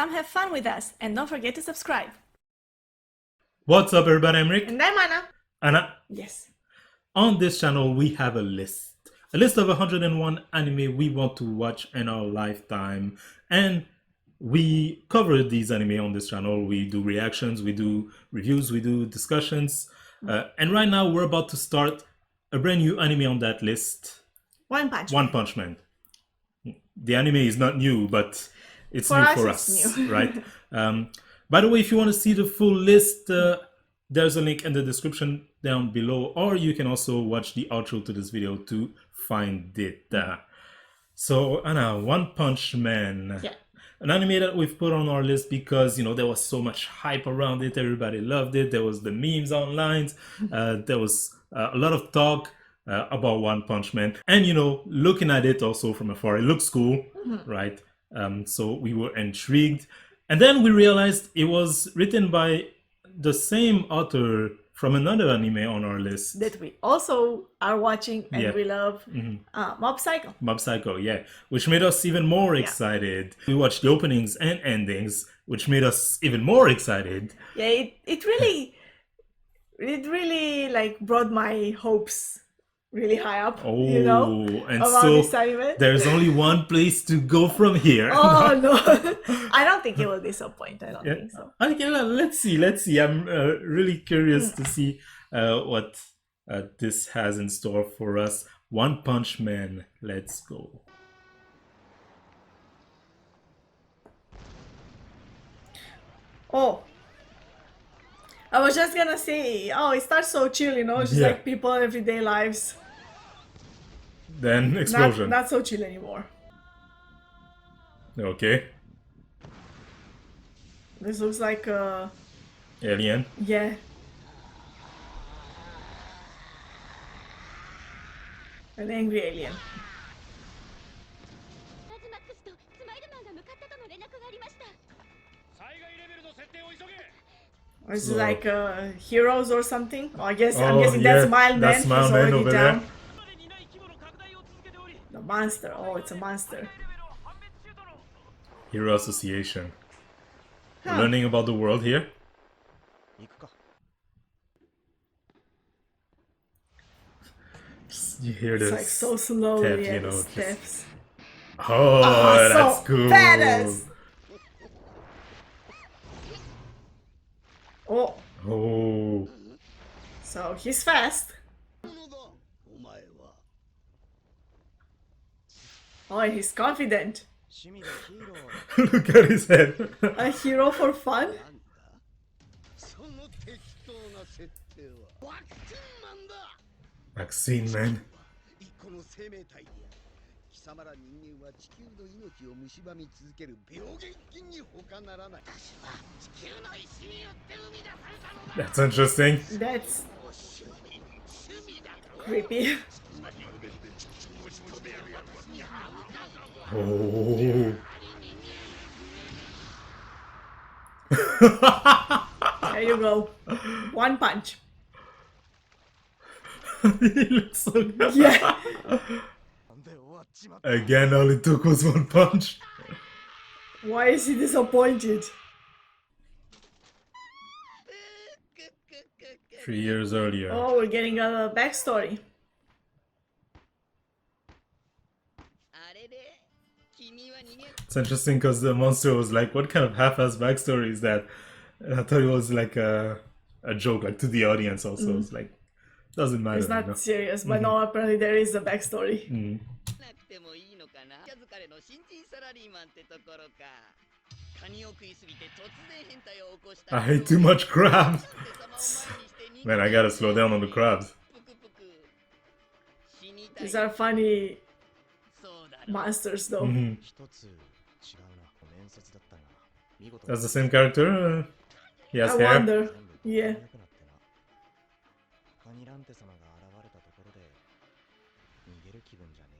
Come have fun with us and don't forget to subscribe. What's up, everybody? I'm Rick. And I'm Anna. Anna, Yes. on this channel, we have a list of 101 anime we want to watch in our lifetime. And we cover these anime on this channel. We do reactions, we do reviews, we do discussions. And right now, we're about to start a brand new anime on that list, One Punch One Man. Punch Man. The anime is not new, but it's For new us, for it's us, new. right? By the way, if you want to see the full list, there's a link in the description down below, or you can also watch the outro to this video to find it. So, Anna, One Punch Man. Yeah. An anime that we've put on our list because, you know, there was so much hype around it. Everybody loved it. There was the memes online. There was a lot of talk about One Punch Man. And, you know, looking at it also from afar, it looks cool, right? So we were intrigued. And then we realized it was written by the same author from another anime on our list. That we also are watching and Yeah. we love Mob Psycho. Mob Psycho, yeah, which made us even more excited. We watched the openings and endings, which made us even more excited. Yeah, it really like brought my hopes really high up, Oh, you know, and about so this anime. there's only one place to go from here. Oh no, I don't think it will disappoint. I don't think so. Okay, let's see. I'm really curious to see what this has in store for us. One Punch Man, let's go. Oh, I was just gonna say, oh, it starts so chill, you know, just Yeah. like people everyday lives. Then explosion. Not so chill anymore. Okay, This looks like alien. yeah. An angry alien. ラズマックスとスマイルマンが向かったとの連絡がありました。 Or is it like heroes or something? Oh, I'm guessing yeah, that's Smile Man. that's Smile He's Man already over down. there. The monster. Oh, it's a monster. Hero Association. Huh. Learning about the world here. You hear It's this? like so slowly tap, and you know, steps. Oh, Oh, that's so cool. badass. Oh, Oh, so he's fast. Oh, and he's confident. look at his head. A hero for fun? Vaccine man. この生命体貴様ら人間は地球の命を蝕み続ける病原菌に他ならない私は地球の意志によって生み出されたのだ That's interesting. That's creepy. Oh. There you go. One punch. He looks so good. Yeah. Again, all it took was one punch. Why is he disappointed? 3 years earlier. Oh, we're getting a backstory. あれで君は逃げ It's interesting because the monster was like, what kind of half-ass backstory is that? And I thought it was like a joke, like to the audience also. It's like, doesn't matter. It's you know? not serious, but no, apparently there is a backstory. なくてもいいのかな。キャズ彼の新人サラリーマンってところか。カニを食いすぎて突然変態を起こした。 I ate too much crabs. Man, I gotta slow down on the crabs. ぷくぷく死にたい These are funny そうだろ monsters, though. Mhm. 一つ違うな面接だったが見事 That's the same character. He has I hair. wonder. Yeah. カニランテ様が現れたところで逃げる気分じゃね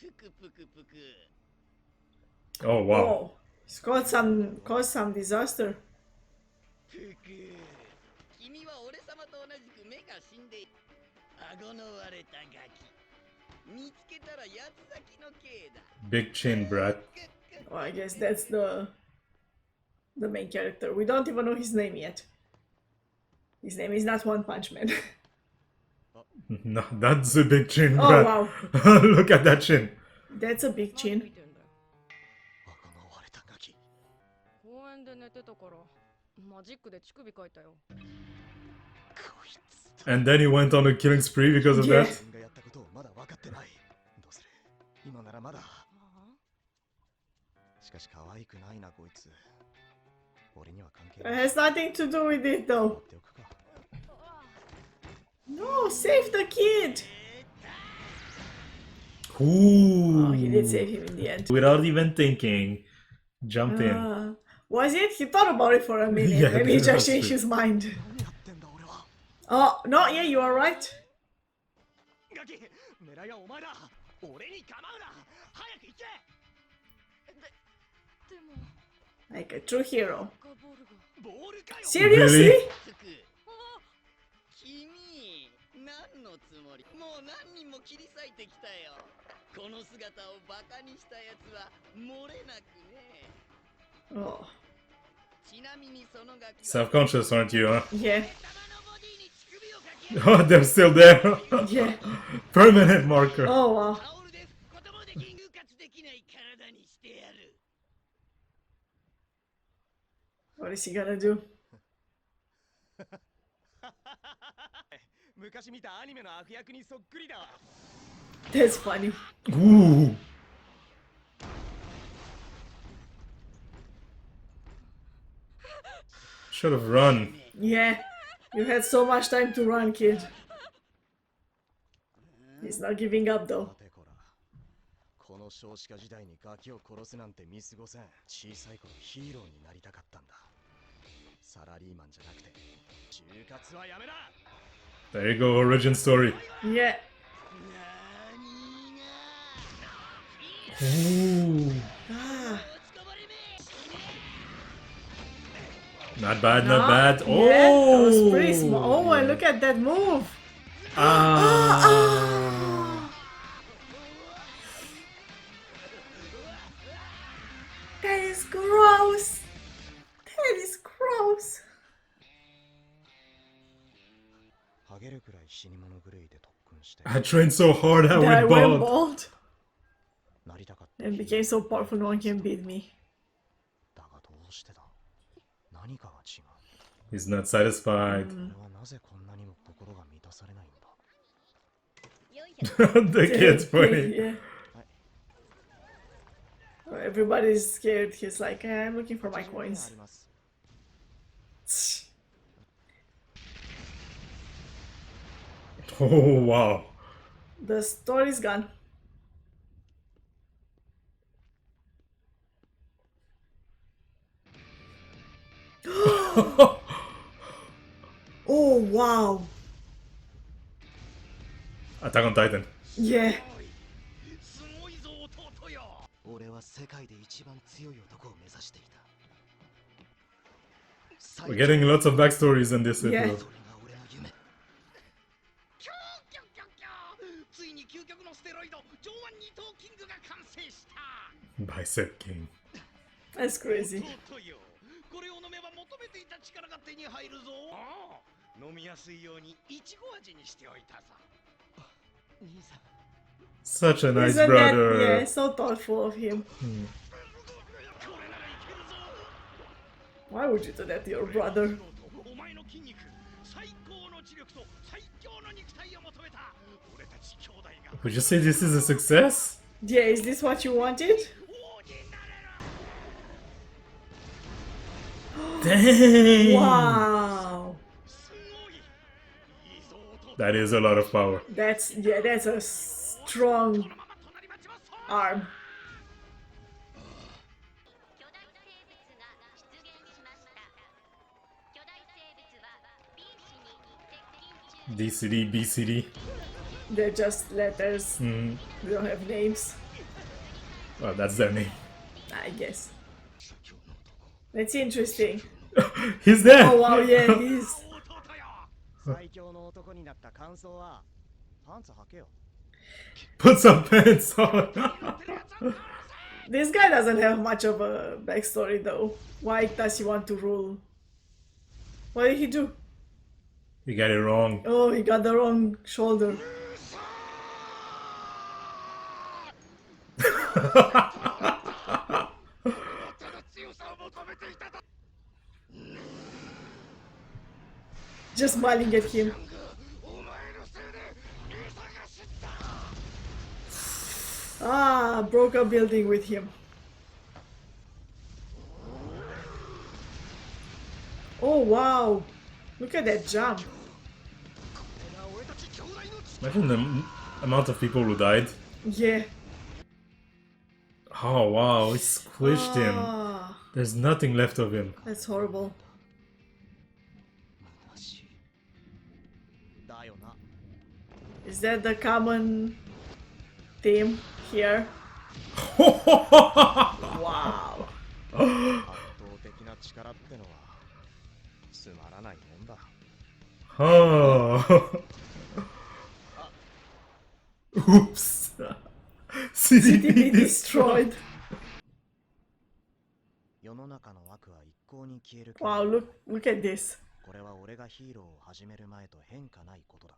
えやぷくぷくぷく Oh wow. Oh, it's caused some disaster. ぷく君は俺様と同じく目が死んでいる顎の割れたガキ見つけたら八つ咲きの刑だ Big chin brat. Well, I guess that's the The main character. We don't even know his name yet. His name is not One Punch Man. No, that's a big chin. Oh, bruh. wow. Look at that chin. That's a big 何見 chin. てんだよ。顎の割れたガキ。公園で寝てたからマジックで乳首書いたよ。こいつ。 And then he went on a killing spree because of Yeah. that. 自分がやったことをまだ分かってない。どうする？今ならまだ。しかし可愛くないなこいつ。俺には関係 It ない。 has nothing to do with it 放 though. っておくか。 No, save the kid. Ooh. Oh, he did save him in the end. Without even thinking, jumped in. Was it? He thought about it for a minute. Yeah, Maybe he just that's changed true. his mind. 何やってんだ俺は。 Oh, no, yeah, you are right. ガキ、狙いはお前だ。俺に構うな。早く行け。でも Like a true hero. ガボールが。ボールかよ。 Seriously? 福君何のつもり？もう何人も切り裂いてきたよ。この姿をバカにしたやつは漏れなくね。 Oh, ちなみにそのガキは Self-conscious, aren't you, huh? yeah, 頭のボディに乳首をかけ Oh, they're still there. yeah. Permanent marker. Oh, wow. タオルで拭くこともできん復活できない体にしてやる。 What is he gonna do? 昔見たアニメの悪役にそっくりだわ。 That's funny. Ooh. Should have run. Yeah, you had so much time to run, kid. He's not giving up 待 though. てこら。この少子化時代にガキを殺すなんて見過ごせん。小さい頃ヒーローになりたかったんだ。サラリーマンじゃなくて、就活はやめな。 There you go, origin story. Yeah. 何が Ooh. Ah. 捕まれめ Not bad, not Ah, bad. Yeah, that was Oh. pretty small. Oh, and look at that move. Ah. That is gross. That is gross. ハゲるくらい死に物狂いで特訓して I trained so hard I That I went went bald. bald なりたかった and became so powerful no one can beat me. だがどうしてだ。何かが違う。 He's not satisfied. 俺はなぜこんなにも心が満たされないんだ。 The kid's funny. Yeah. Oh, everybody's scared. He's like, I'm looking for my あ coins. ります。 Oh, wow. The story's gone. Oh, wow. Attack on Titan. Yeah. すごいぞ弟よ。俺は世界で一番強い男を目指していた。 We're getting lots of backstories in this Yeah. episode. それが俺の夢。キョーキョキョキョついに究極のステロイド上腕二頭キングが完成した Bicep King. That's crazy. 弟よこれを飲めば求めていた力が手に入るぞああ飲みやすいようにいちご味にしておいたぞ兄さん。 Such a nice Isn't that, brother. yeah, so thoughtful of him. これならいけるぞ Why would you do that to your brother? お前の筋肉最高の知力と最強の肉体を求めた俺たち兄弟が Would you say this is a success? Yeah, is this what you wanted? 王になれる Dang! Wow. すごいいいぞ弟 That is a lot of power. That's, yeah, that's a strong このまま隣町もそう arm. 巨大生物が出現しました巨大生物は B 市に接近中 D city, B city. They're just letters. Hmm. They don't have names, Well, that's their name. I guess. That's interesting. He's there! Oh wow, yeah, he's. 弟よ最強の男になった感想は、パンツ履けよ。 Put some pants on. This guy doesn't have much of a backstory though. Why does he want to rule? What did he do? You got it wrong. Oh, he got the wrong shoulder. Just smiling at him. Ah, broke a building with him. Oh wow, look at that jump. Imagine the amount of people who died. Yeah. Oh wow, it squished him. Ah, There's nothing left of him. that's horrible. だよな。 Is that the common theme here? Wow. 圧倒的な力ってのはつまらないもんだ。 Oh. Oops. City City be destroyed. 世の中の悪は一向に消えるけど Wow, look at this. これは俺がヒーローを始める前と変化ないことだ。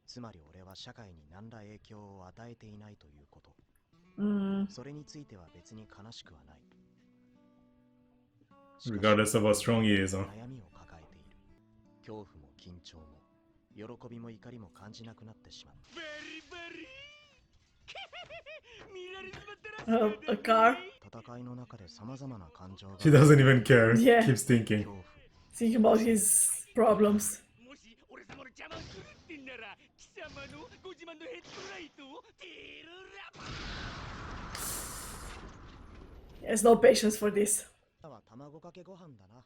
つまり俺は社会に何ら影響を与えていないということ。 Mm, それについては別に悲しくはない。 Regardless of how strong he is, huh? 悩みを抱えている。恐怖も緊張も喜びも怒りも感じなくなってしまう。 a car. 戦いの中で様々な感情が He doesn't even care. Yeah. Keeps thinking. 恐怖 Think about his problems. もし俺様の邪魔をするってんなら貴様のご自慢のヘッドライトをテールラッ He has no patience for this. は卵かけご飯だな。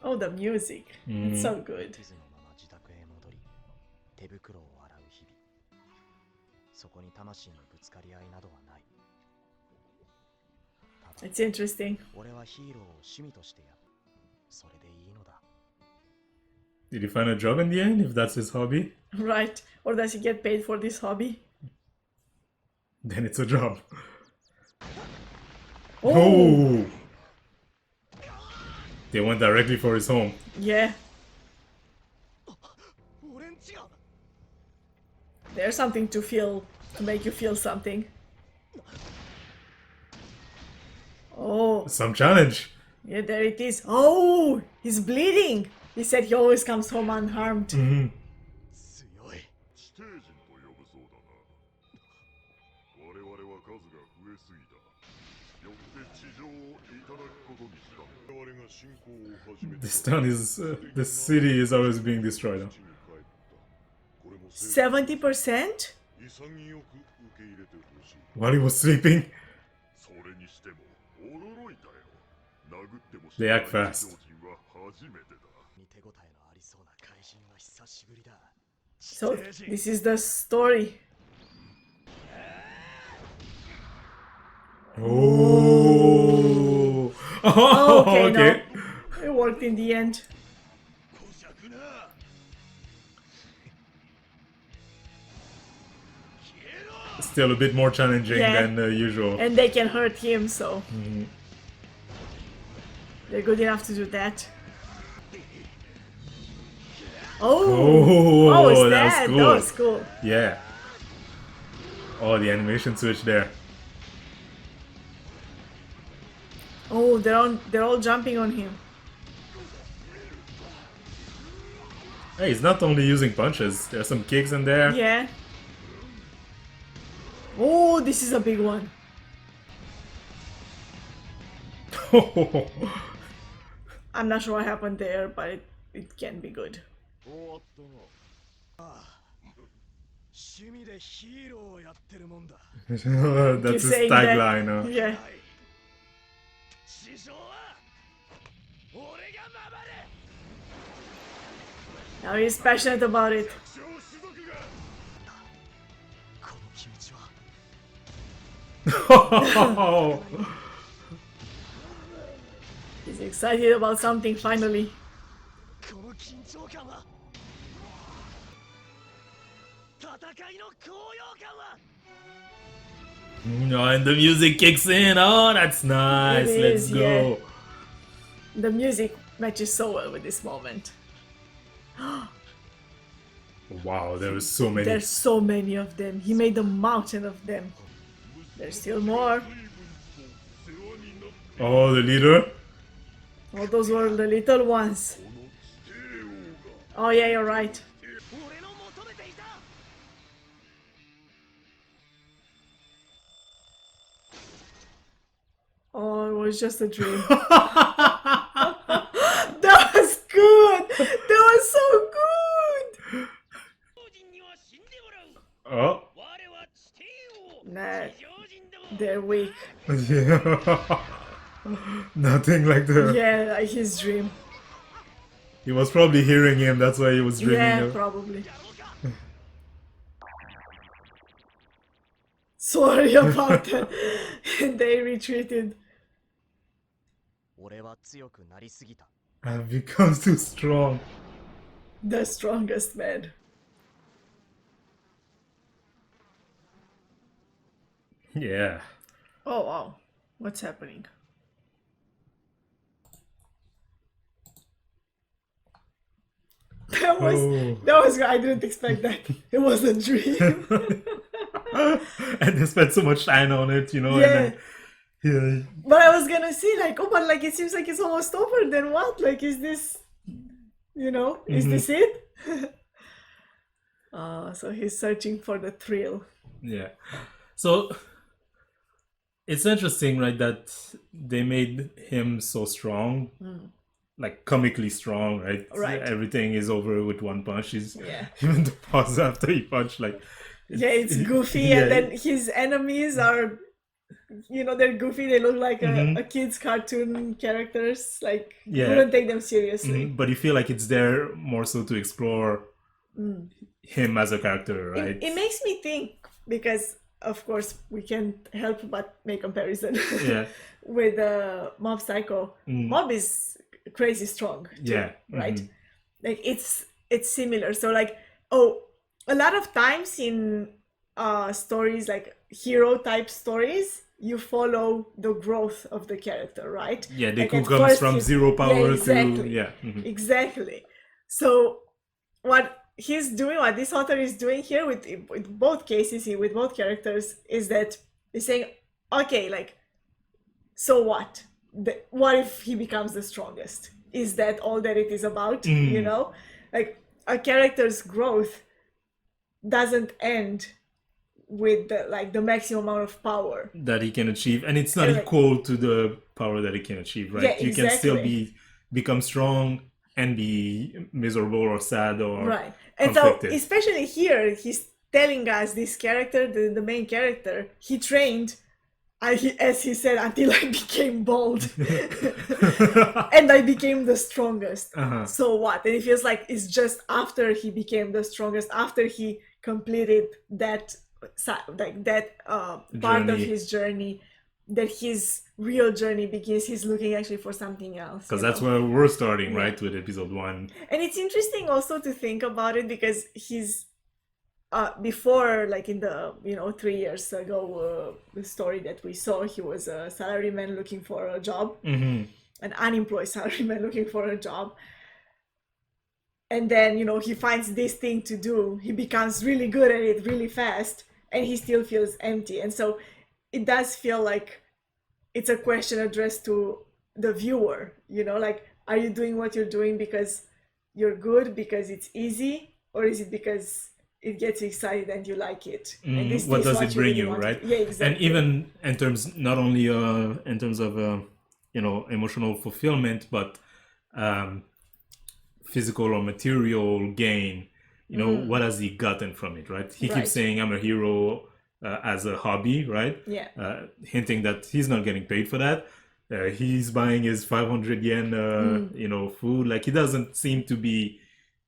Oh, the music. It's so good. 地図のまま自宅へ戻り、手袋を洗う日々。そこに魂のぶつかり合いなどはない。ただ It's interesting. 俺はヒーローを趣味としてやる。それでいいのだ。 Did he find a job in the end, if that's his hobby? Right. Or does he get paid for this hobby? Then it's a job. Oh, Oh! They went directly for his home. yeah. 俺んちが There's something to feel, to make you feel something. Oh, Some challenge. yeah, there it is. Oh, he's bleeding. He said he always comes home unharmed. Mhm. 強い。地底人と呼ぶそうだな。我々は数が増えすぎた。よって地上をいただくことにした。我々が侵攻を始めた。 This town is. The city is always being destroyed. Huh? 地に帰った。これも 70%? 潔く受け入れてほしい。 While he was sleeping, それにしても驚いたよ。殴っても they act fast. 地上人は初めてだ。に手応えのありそうな怪人は久しぶりだ。 So, this is the story. Oh. Oh, okay, Okay. no. It worked in the end. 小尺な Still a bit more challenging Yeah. than usual. And they can hurt him, so Mhm. they're good enough to do that. Oh, Oh, is that was that? cool. That was cool. Yeah. Oh, the animation switch there. Oh, they're all jumping on him. Hey, he's not only using punches. There's some kicks in there. Yeah. Oh, this is a big one. I'm not sure what happened there, but it can be good. 終わったな。ああ、趣味でヒーローをやってるもんだ。 That's Keep his saying that. tagline. Huh? Yeah. 師匠は俺が守れ Now he's passionate about it. 小種族がこの気持ちは He's excited about something finally. この緊張感は戦いの高揚感は No, and the music kicks in. Oh, that's nice. It Let's is, go. yeah. The music matches so well with this moment. Wow, there were so many. There's so many of them. He made a mountain of them. There's still more. Oh, the leader. Oh, those were the little ones. Oh yeah, you're right. 俺の求めていた Oh, it was just a dream. That was good. That was so good. 常人には死んでもらう Oh. 我は地底王 Nah, 地上人ども they're weak. Yeah. Nothing like the. Yeah, like his dream. He was probably hearing him. That's why he was dreaming. Yeah, of- probably. Sorry about that. They retreated. 俺は強くなりすぎた I've become too strong. The strongest man. Yeah. Oh wow. What's happening? Oh. That was I didn't expect that. It was a dream. And they spent so much time on it, you know. Yeah. And then, But I was gonna say like, oh, but like it seems like it's almost over. Then what? Like, is this, is this it? So he's searching for the thrill. yeah. So it's interesting, right, that they made him so strong, like comically strong, right? Right. Everything is over with one punch. He's Yeah. even the pause after he punched, like. Yeah, it's goofy, Yeah. and then his enemies are, they're goofy. They look like a kid's cartoon characters. Like, you Yeah. wouldn't take them seriously. But you feel like it's there more so to explore him as a character, right? It makes me think, because of course we can't help but make comparison Yeah. with Mob Psycho. Mob is crazy strong too, Yeah. right? Like it's similar. So like, a lot of times in stories, like hero type stories, you follow the growth of the character, right? Yeah, Like, Deku at comes first from he's- zero power exactly. to yeah. Mhm. Exactly. So what this author is doing here with both cases, with both characters, is that he's saying, okay, like, so what? What if he becomes the strongest? Is that all that it is about? Like a character's growth doesn't end with the maximum amount of power. That he can achieve, and it's not Yeah, like- equal to the power that he can achieve, right? Yeah, You can still exactly. become strong and be miserable or sad or Right. And conflicted. so, especially here, he's telling us this character, the main character, he trained, as he said, until I became bald. And I became the strongest. Uh-huh. So what? And it feels like it's just after he became the strongest, after he completed that part of Journey. his journey, that his real journey begins. He's looking actually for something else. Because you that's know? where we're starting, right, with episode 1. And it's interesting also to think about it, because he's before, like in the 3 years ago, the story that we saw, he was a salaryman looking for a job, an unemployed salaryman looking for a job. And then he finds this thing to do, he becomes really good at it really fast, and he still feels empty. And so it does feel like it's a question addressed to the viewer, like, are you doing what you're doing because you're good, because it's easy, or is it because it gets you excited and you like it? And this What is does it bring really you, want to right? do. Yeah, exactly. And even in terms, not only in terms of emotional fulfillment, but physical or material gain. What has he gotten from it, right? He Right. keeps saying, I'm a hero as a hobby, right? Yeah. Hinting that he's not getting paid for that. He's buying his 500 yen, food. Like, he doesn't seem to be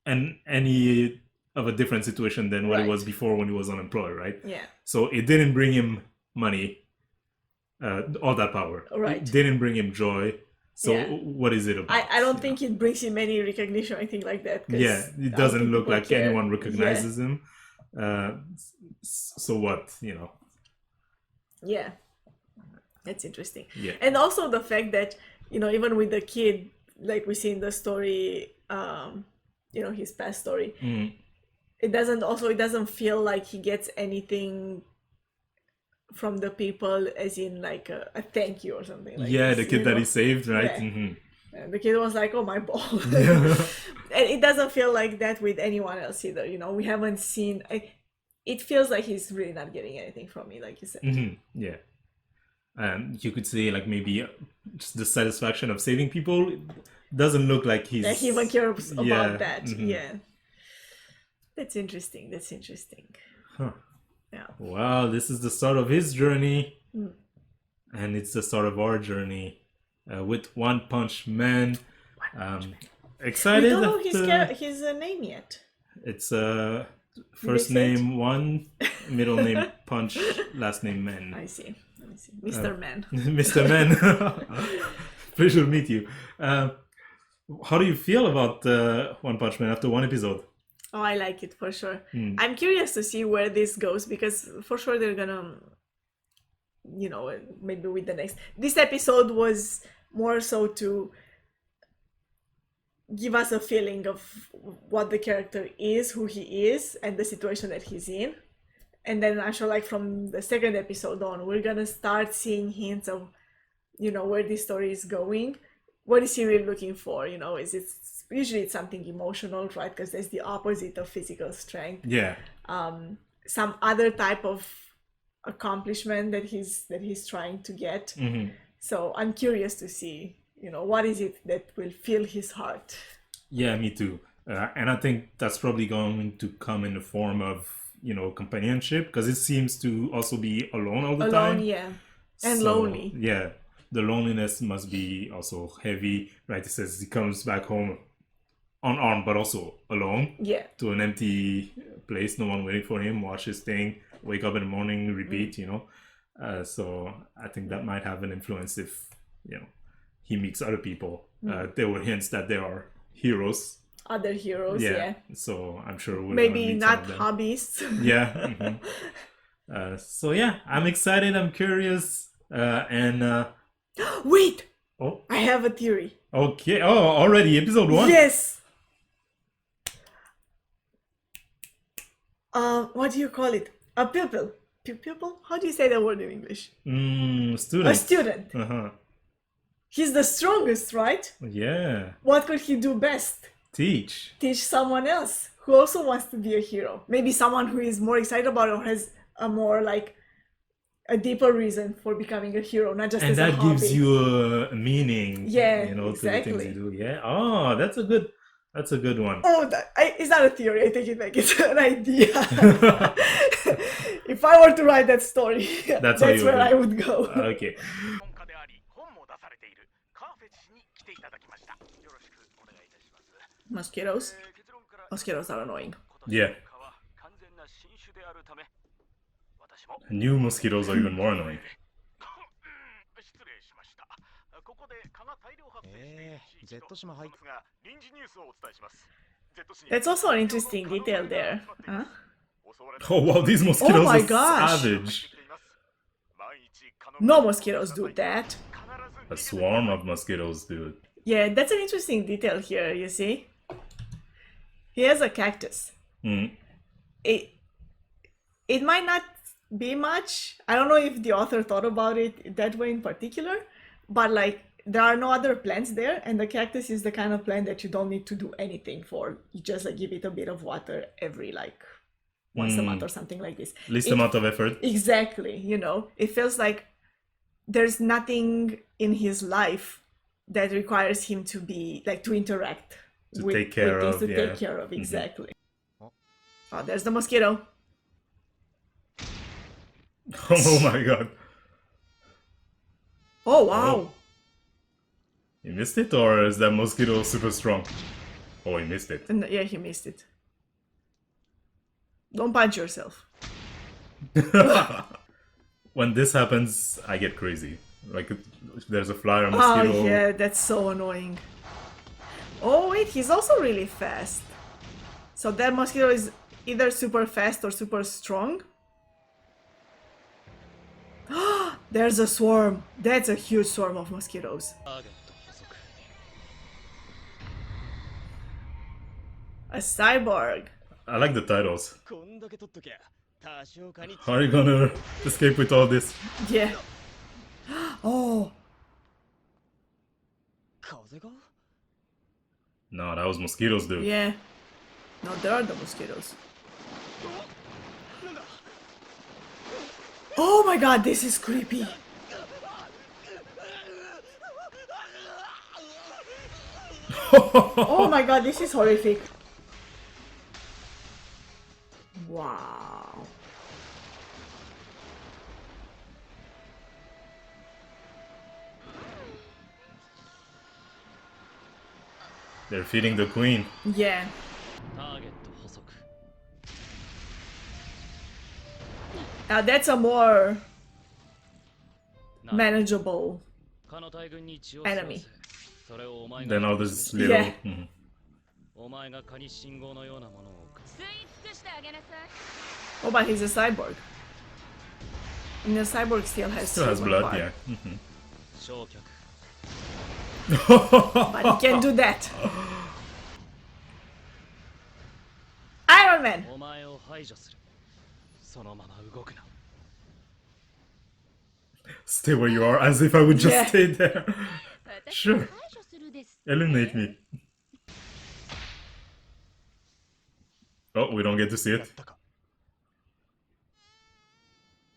in any of a different situation than what Right. he was before when he was unemployed, right? Yeah. So it didn't bring him money, all that power. Right. It didn't bring him joy. So Yeah. what is it about? I don't think it brings him any recognition or anything like that. 'cause Yeah, I it don't doesn't think look people like care. anyone recognizes him. So what, you know? Yeah, that's interesting. Yeah. And also the fact that, you know, even with the kid, like we see in the story, you know, his past story, Mm. it doesn't feel like he gets anything from the people, as in like a thank you or something like Yeah, this, the kid you that know? he saved, right? Yeah. Mhm. And the kid was like, oh, my ball. Yeah. And it doesn't feel like that with anyone else either, you know. We haven't seen it feels like he's really not getting anything from me, like you said. Mhm. Yeah. And you could say like maybe just the satisfaction of saving people doesn't look like he's Like he even cares about Yeah, that. mhm. Yeah. That's interesting. That's interesting. Huh. Yeah. Well, this is the start of his journey, Mm. and it's the start of our journey with One Punch Man. We Excited don't know that, his name yet. it's first say it? name One, middle name Punch, last name Man. I see. Mr. Man. Mr. Man. Pleasure to meet you. How do you feel about One Punch Man after one episode? Oh, I like it for sure. Mm. I'm curious to see where this goes, because for sure they're gonna, you know, maybe with the next. This episode was more so to give us a feeling of what the character is, who he is, and the situation that he's in. And then I'm sure, like, from the second episode on, we're gonna start seeing hints of, you know, where this story is going. What is he really looking for? You know, is it usually it's something emotional, right? Because there's the opposite of physical strength. Yeah. Some other type of accomplishment that he's trying to get. Mhm. So I'm curious to see, you know, what is it that will fill his heart. Yeah, me too. And I think that's probably going to come in the form of, you know, companionship, because it seems to also be alone all the time. Alone, yeah, and So, lonely. Yeah, the loneliness must be also heavy, right? It says he comes back home unarmed, but also alone Yeah, to an empty place, no one waiting for him, watch his thing, wake up in the morning, repeat, you know. So I think that might have an influence if, you know, he meets other people. There were hints that there are heroes. other heroes. Yeah, So I'm sure we're maybe gonna meet some not of them. hobbyists. Yeah. Mhm. So yeah, I'm excited. I'm curious. And Wait, oh, I have a theory. okay. Oh, already episode 1. Yes. What do you call it? A pupil. Pupil? How do you say that word in English? Student. A student. Uh-huh. He's the strongest, right? Yeah. What could he do best? Teach. Teach someone else who also wants to be a hero. Maybe someone who is more excited about it or has a more like a deeper reason for becoming a hero, not just And as a that hobby. gives you a meaning. Yeah, you know, exactly. to the things you do. Yeah. Oh, that's a good one. Oh, it's not a theory. I take it like it's an idea. If I were to write that story, That's that's how you where would I would go. Okay. 本家であり本も出されているカーフェチ氏に来ていただきましたよろしくお願いいたします Mosquitoes? 結論から Mosquitoes are annoying. 今年 Yeah. の蚊は完全な新種であるため私も New mosquitoes are even more annoying. 失礼しましたここで蚊が大量発生している地域と Z 島入っますが臨時ニュースをお伝えします Z 市に That's also an interesting detail there. Huh? Oh wow, these mosquitoes my are gosh. savage. No mosquitoes do that. A swarm of mosquitoes, dude. Yeah, that's an interesting detail here, you see? He has a cactus. Mm. It might not be much. I don't know if the author thought about it that way in particular, but like there are no other plants there, and the cactus is the kind of plant that you don't need to do anything for. You just like give it a bit of water every like once a month or something like this. Least It- amount of effort. Exactly, you know, it feels like there's nothing in his life that requires him to be like to interact To take care things of, to yeah. take care of, Mhm. exactly. Oh, there's the mosquito. Oh my god. Oh wow. Oh. You missed it, or is that mosquito super strong? Oh, he missed it. And yeah, he missed it. Don't punch yourself. When this happens, I get crazy. Like if there's a fly or Oh mosquito. yeah, that's so annoying. Oh wait, he's also really fast. So that mosquito is either super fast or super strong. There's a swarm. That's a huge swarm of mosquitoes. ターゲット捕捉 A cyborg. I like the titles. こんだけ取っときゃ多少かに How are you gonna escape with all this? Yeah. Oh, 風が No, that was mosquitoes, dude. yeah. No, there are the mosquitoes. Oh my god, this is creepy. Oh my god, this is horrific. Wow. They're feeding the queen. Yeah. ターゲット捕捉 Now that's a more な manageable. 他の大軍に血を吸わ Enemy. せそれをお前が Then all this 見 little. Yeah. Mhm. お前が蚊に信号のようなものを送る吸い尽くしてあげなさい Oh, but he's a cyborg. And the cyborg still has Still has human blood, part. yeah. Mhm. 焼却 But he can do that. Iron Man. お前を排除するそのまま動くな Stay where you are, as if I would just Yeah. stay there. 私が Sure. 排除するです Eliminate me. Oh, we don't get to see やっ it. たか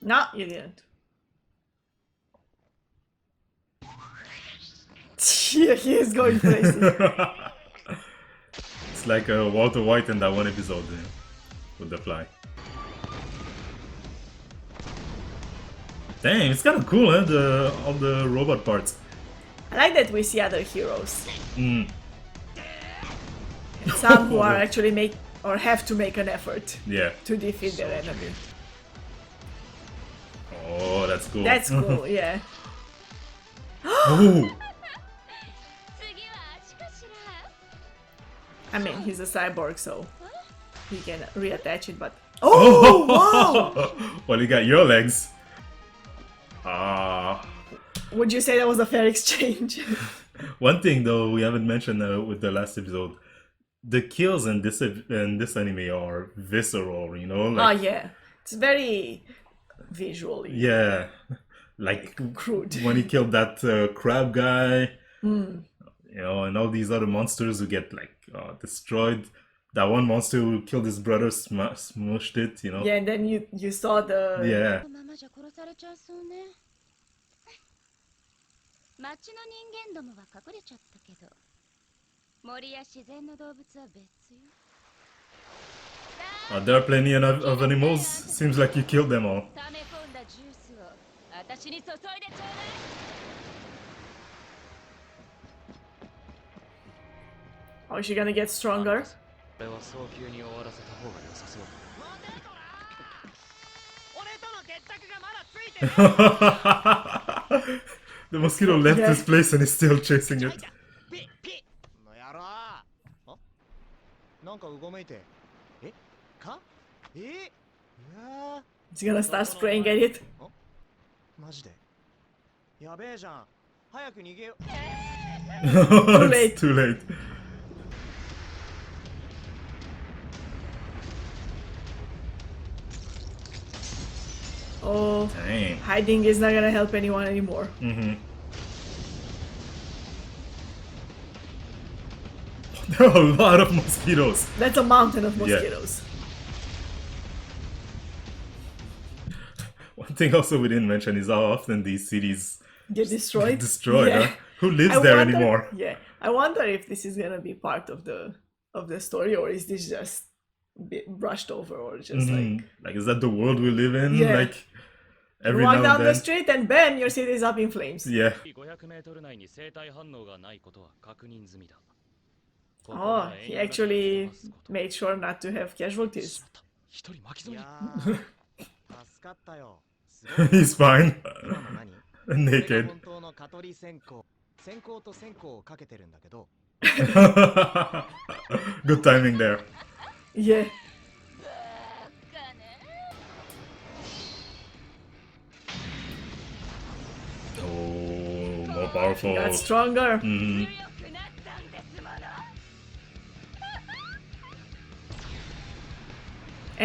No, you didn't. Yeah, he is going places. It's like Walter White in that one episode with the fly. Dang, it's kind of cool, huh? All the robot parts. I like that we see other heroes. Mm. And some who are actually make or have to make an effort Yeah. to defeat their enemy. Oh, that's cool. That's cool, yeah. Oh, 次は足かしら I mean, he's a cyborg, so he can reattach it, but... Oh, wow! well, you got your legs. Ah. Would you say that was a fair exchange? One thing though we haven't mentioned with the last episode, the kills in this anime are visceral. You know, Oh, like yeah. It's very visually yeah, like crude. when he killed that crab guy, Mm. you know, and all these other monsters who get like destroyed. That one monster who killed his brother smushed it. You know. Yeah, and then you saw the... Yeah. このままじゃ殺されちゃいそうね町の人間どもは隠れちゃったけど森や自然の動物は別よ There are plenty of animals. Seems like you killed them all. 溜め込んだジュースを私に注いでちょうだい Oh, is she gonna get stronger? これは早急に終わらせた方が良さそうだ俺との決着がまだついてね The mosquito left Yeah. his place and is still chasing it. ピッピッの野郎あなんかうごめいてえかいや He's gonna start spraying at it. マジでやべえじゃん早く逃げよ It's too late. Oh, Dang. hiding is not gonna help anyone anymore. Mm-hmm. There are a lot of mosquitoes. That's a mountain of Yeah. mosquitoes. One thing also we didn't mention is how often these cities Get destroyed. get destroyed. Yeah. Huh? Who lives I there wonder- anymore? Yeah, I wonder if this is gonna be part of the story, or is this just brushed over, or just Mhm. Like, is that the world we live in? Yeah. Like, every walk now down and the then. street and bam, your city is up in flames. Yeah. 500メートル内に生体反応がないことは確認済みだ Oh, he actually made sure not to have casualties. 一人巻き添いえにやー助かったよすごい He's fine. 今の何これが Naked. 本当の蚊取り線香線香と線香をかけてるんだけど Good timing there. Yeah. powerful. Got stronger. Mhm. 強くなったんですもの。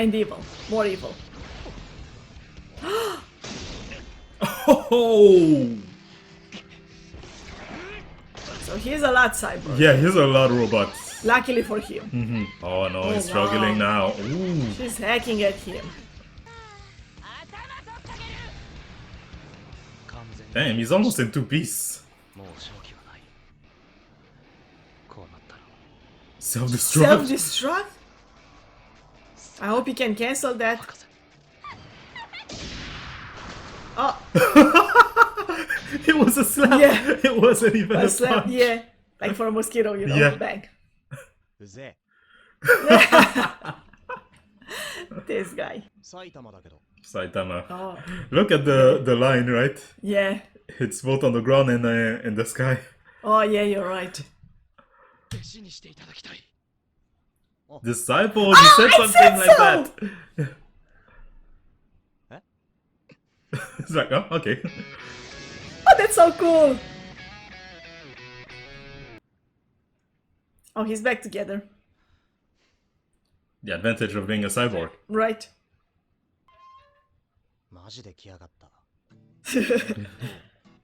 And evil. More evil. Oh, So he's a lot cyborg. yeah, he's a lot of robots. Luckily for him. Mhm. Oh no, Oh, he's struggling now. Ooh. She's hacking at him. 頭取ってあげる。完全に Damn, he's almost in two piece. もう勝機はないこうなったら Self-destruct. Self-destruct? I hope he can cancel that. 博士 Oh, It was a slap. Yeah. It wasn't even a a slap. punch. Yeah. Like for a mosquito, you know, Yeah. bang. うぜえ This guy. 埼玉だけど Saitama. Oh, Look at the line, right? yeah. It's both on the ground and in the sky. Oh, yeah, you're right. 弟子にしていただきたい Disciple, you said I something said like so! that. Huh? It's like, oh, okay. Oh, that's so cool. Oh, he's back together. The advantage of being a cyborg. Right. マジで来やがった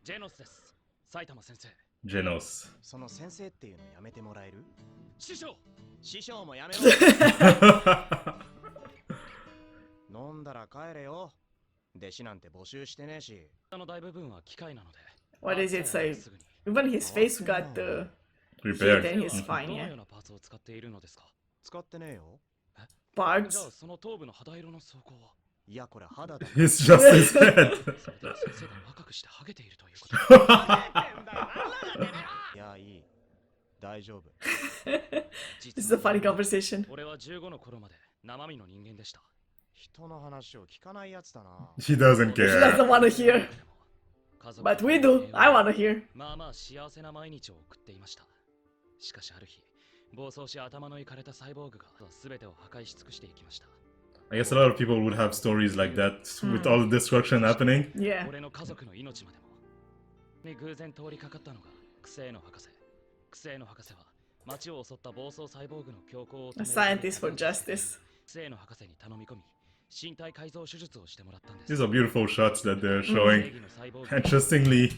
ジェノスです埼玉先生 Genos. その先生っていうのやめてもらえる師匠師匠もやめろ飲んだら帰れよ弟子なんて募集してねえしあの大部分は機械なので What is it say? すぐに Even his face got hit Repaired. and he's fine, どの yeah. ようなパーツを使っているのですか使ってねえよじゃ Parts. あその頭部の肌色の装甲はいやこれ肌だ It's just his head. それでは先生が若くしてハゲているということいやいい大丈夫 This is a funny conversation. 俺は15の頃まで生身の人間でした人の話を聞かないやつだな He doesn't He care. doesn't want to hear. 家族 But we do. I want to hear. まあまあ幸せな毎日を送っていましたしかしある日暴走し頭のいかれたサイボーグが全てを破壊し尽くしていきました I guess a lot of people would have stories like that with all the destruction happening. Yeah. 俺の家族の命までもに偶然通りかかったのがクセーノ博士クセーノ博士は町を襲った暴走サイボーグの強行を止 A める scientist for justice. クセーノ博士に頼み込み身体改造手術をしてもらったんです These are beautiful shots that they're 正 showing. 義のサイボーグ Interestingly,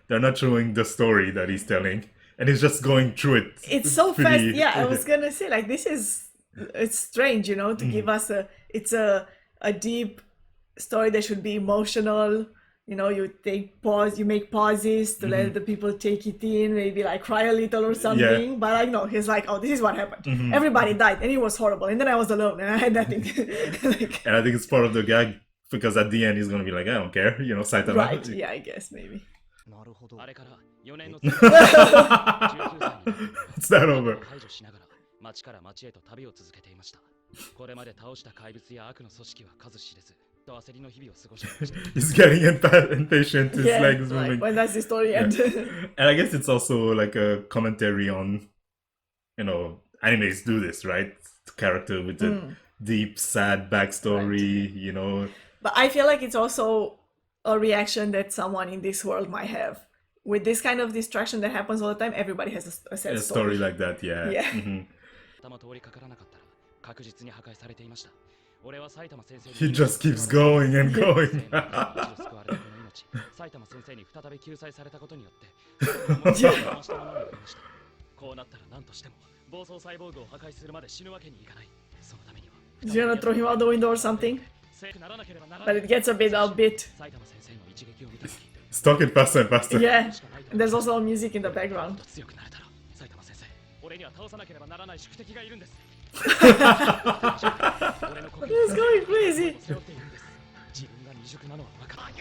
they're not showing the story that he's telling, and he's just going through it. It's so fast. pretty- Yeah, I was gonna say like this is it's strange, you know, to give us it's a deep story that should be emotional. You know, you take pause, you make pauses to let the people take it in, maybe like cry a little or something. But like no, he's like, oh, this is what happened. Everybody died, and it was horrible. And then I was alone, and I had nothing. Like, And I think it's part of the gag because at the end he's gonna be like, I don't care, you know, Saitama. right? Yeah, I guess maybe. なるほどあれから4年の19歳になって It's not over. 排除しながら町から町へと旅を続けていましたこれまで倒した怪物や悪の組織は数知れずと焦りの日々を過ごしていました He's getting impatient. His Yeah, legs like, moving. when does the story end? And I guess it's also like a commentary on, you know, animes do this, right? Character with a deep, sad backstory, you know. But I feel like it's also a reaction that someone in this world might have. With this kind of destruction that happens all the time, everybody has a sad A story like that, yeah. Yeah. Mhm. 頭通りかからなかったら確実に破壊されていました俺は埼玉先生に He just keeps going and 生 going. の命を救われたこの命埼玉先生に再び救済されたことによって思いを回したものになりましたこうなったら何としても暴走サイボーグを破壊するまで死ぬわけにいかないそのためには Is he gonna throw him out the window or something? 聖ならなければなら But ない it gets a bit outbit. 埼玉先生の一撃を見た時 It's talking faster and faster. Yeah. And there's also music in the background. 強くなれたら埼玉先生俺には倒さなければならない宿敵がいるんです He's going crazy. 背負っているんです自分が未熟なのは分かる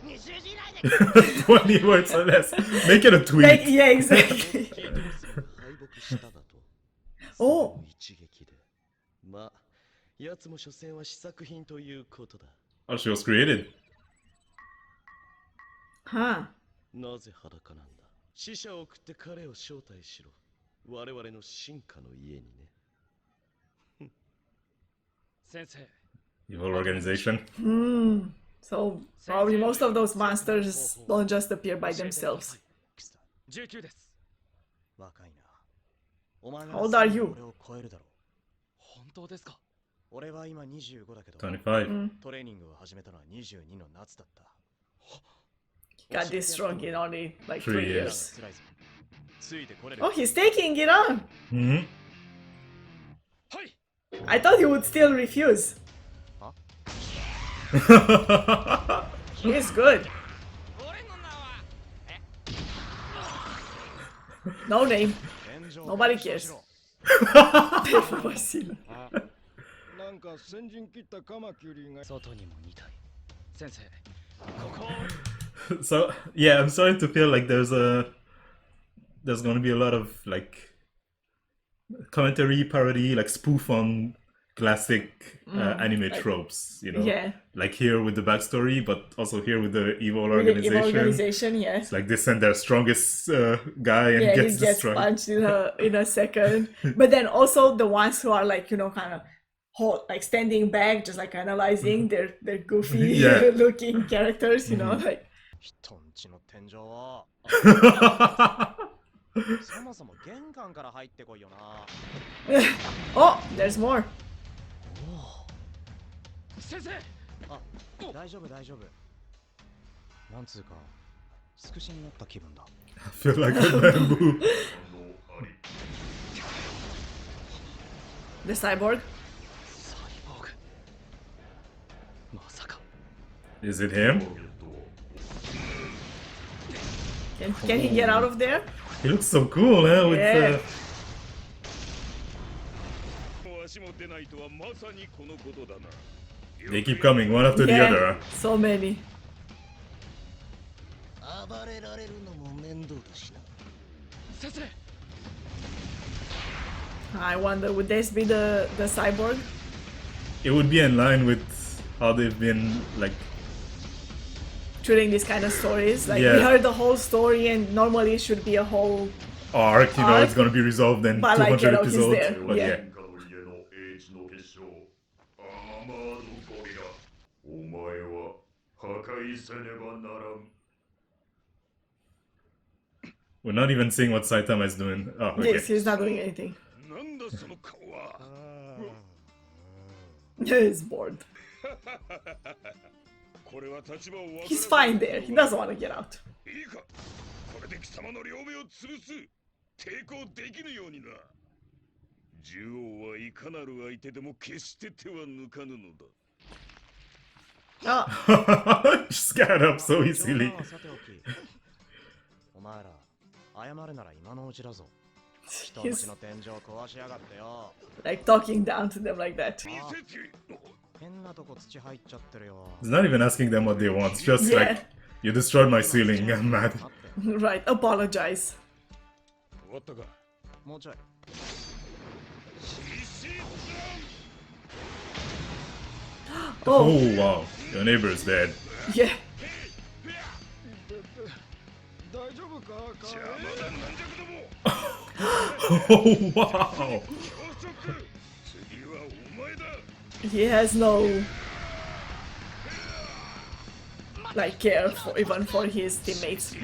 20 words or less. Make it a tweet. Like, yeah, exactly. 敗北しただとおう一撃でまあ奴も所詮は試作品ということだ Oh, she was created. Huh. なぜ裸なんだ死者を送って彼を招待しろ我々の進化の家にね先生 Evil organization. So probably most of those monsters don't just appear by themselves. 19です。若いな。お前な How old are you? 俺を超えるだろう。本当ですか？俺は今25だけど、 25. Mm. トレーニングを始めたのは22の夏だった。 He got this strong in only like 3 3 years. years. 辛いぞ。ついてこれる。 Oh, he's taking it on. Hmm. はい。 I thought he would still refuse. He's good. 俺の名は No name. 天井 Nobody cares. Vasily. なんか先陣切ったカマキリが外にも2体。先生、ここ So yeah, I'm starting to feel like there's going to be a lot of like commentary, parody, like spoof on classic anime tropes. You know, Yeah. like here with the backstory, but also here with the evil With the organization. evil organization, yeah. It's like they send their strongest guy and Yeah, gets he gets destroyed. punched in a second. But then also the ones who are like, kind of like standing back, just like analyzing, they're goofy Yeah. looking characters, like 人んちの天井をそもそも玄関から入ってこいよな。 oh, there's more. 先生。あ、大丈夫大丈夫。なんつうか、つくしになった気分だ。 I feel like a bamboo. The cyborg. サイボーグ。まさか。 Is it him? Can he get out of there? He looks so cool, huh? With Yeah. 足も出ないとはまさにこのことだな。 they keep coming one after the Yeah, other. so many. 暴れられるのも面倒だしな。先生。 I wonder, would this be the cyborg? It would be in line with how they've been like. Treating these kind of stories. Like, Yeah. we heard the whole story, and normally it should be a whole. Arc, you know, Arc. it's gonna be resolved in But, like, 200 he's episodes. there, But yeah. yeah. 家の英知の結晶アーマードゴリラお前は破壊せねばならん We're not even seeing what Saitama is doing. Oh, okay. Yes, he's not doing anything. なんだその顔は He's bored. これは立場を分 He's fine there. He doesn't want to get out. いいかこれで貴様の両目を潰す抵抗できぬようにな獣王はいかなる相手でも決して手は抜かぬのだ Oh, Scared up so 冗 easily. 談はさておき。お前ら、謝るなら今のうちだぞ。人んち he's の天井壊しやがってよ。 like talking down to them like that. 見せつけ変なとこ土入っちゃってるよ。 He's not even asking them what they want. It's just Yeah. like, you destroyed my ceiling. I'm mad. 待って Right, apologize. 終わったかもうちょい。 Oh, Oh, wow. Your neighbor is dead. yeah. 大丈夫か邪魔だ軟弱ども Oh, wow. 高速次はお前だ He has no like care for even for his teammates.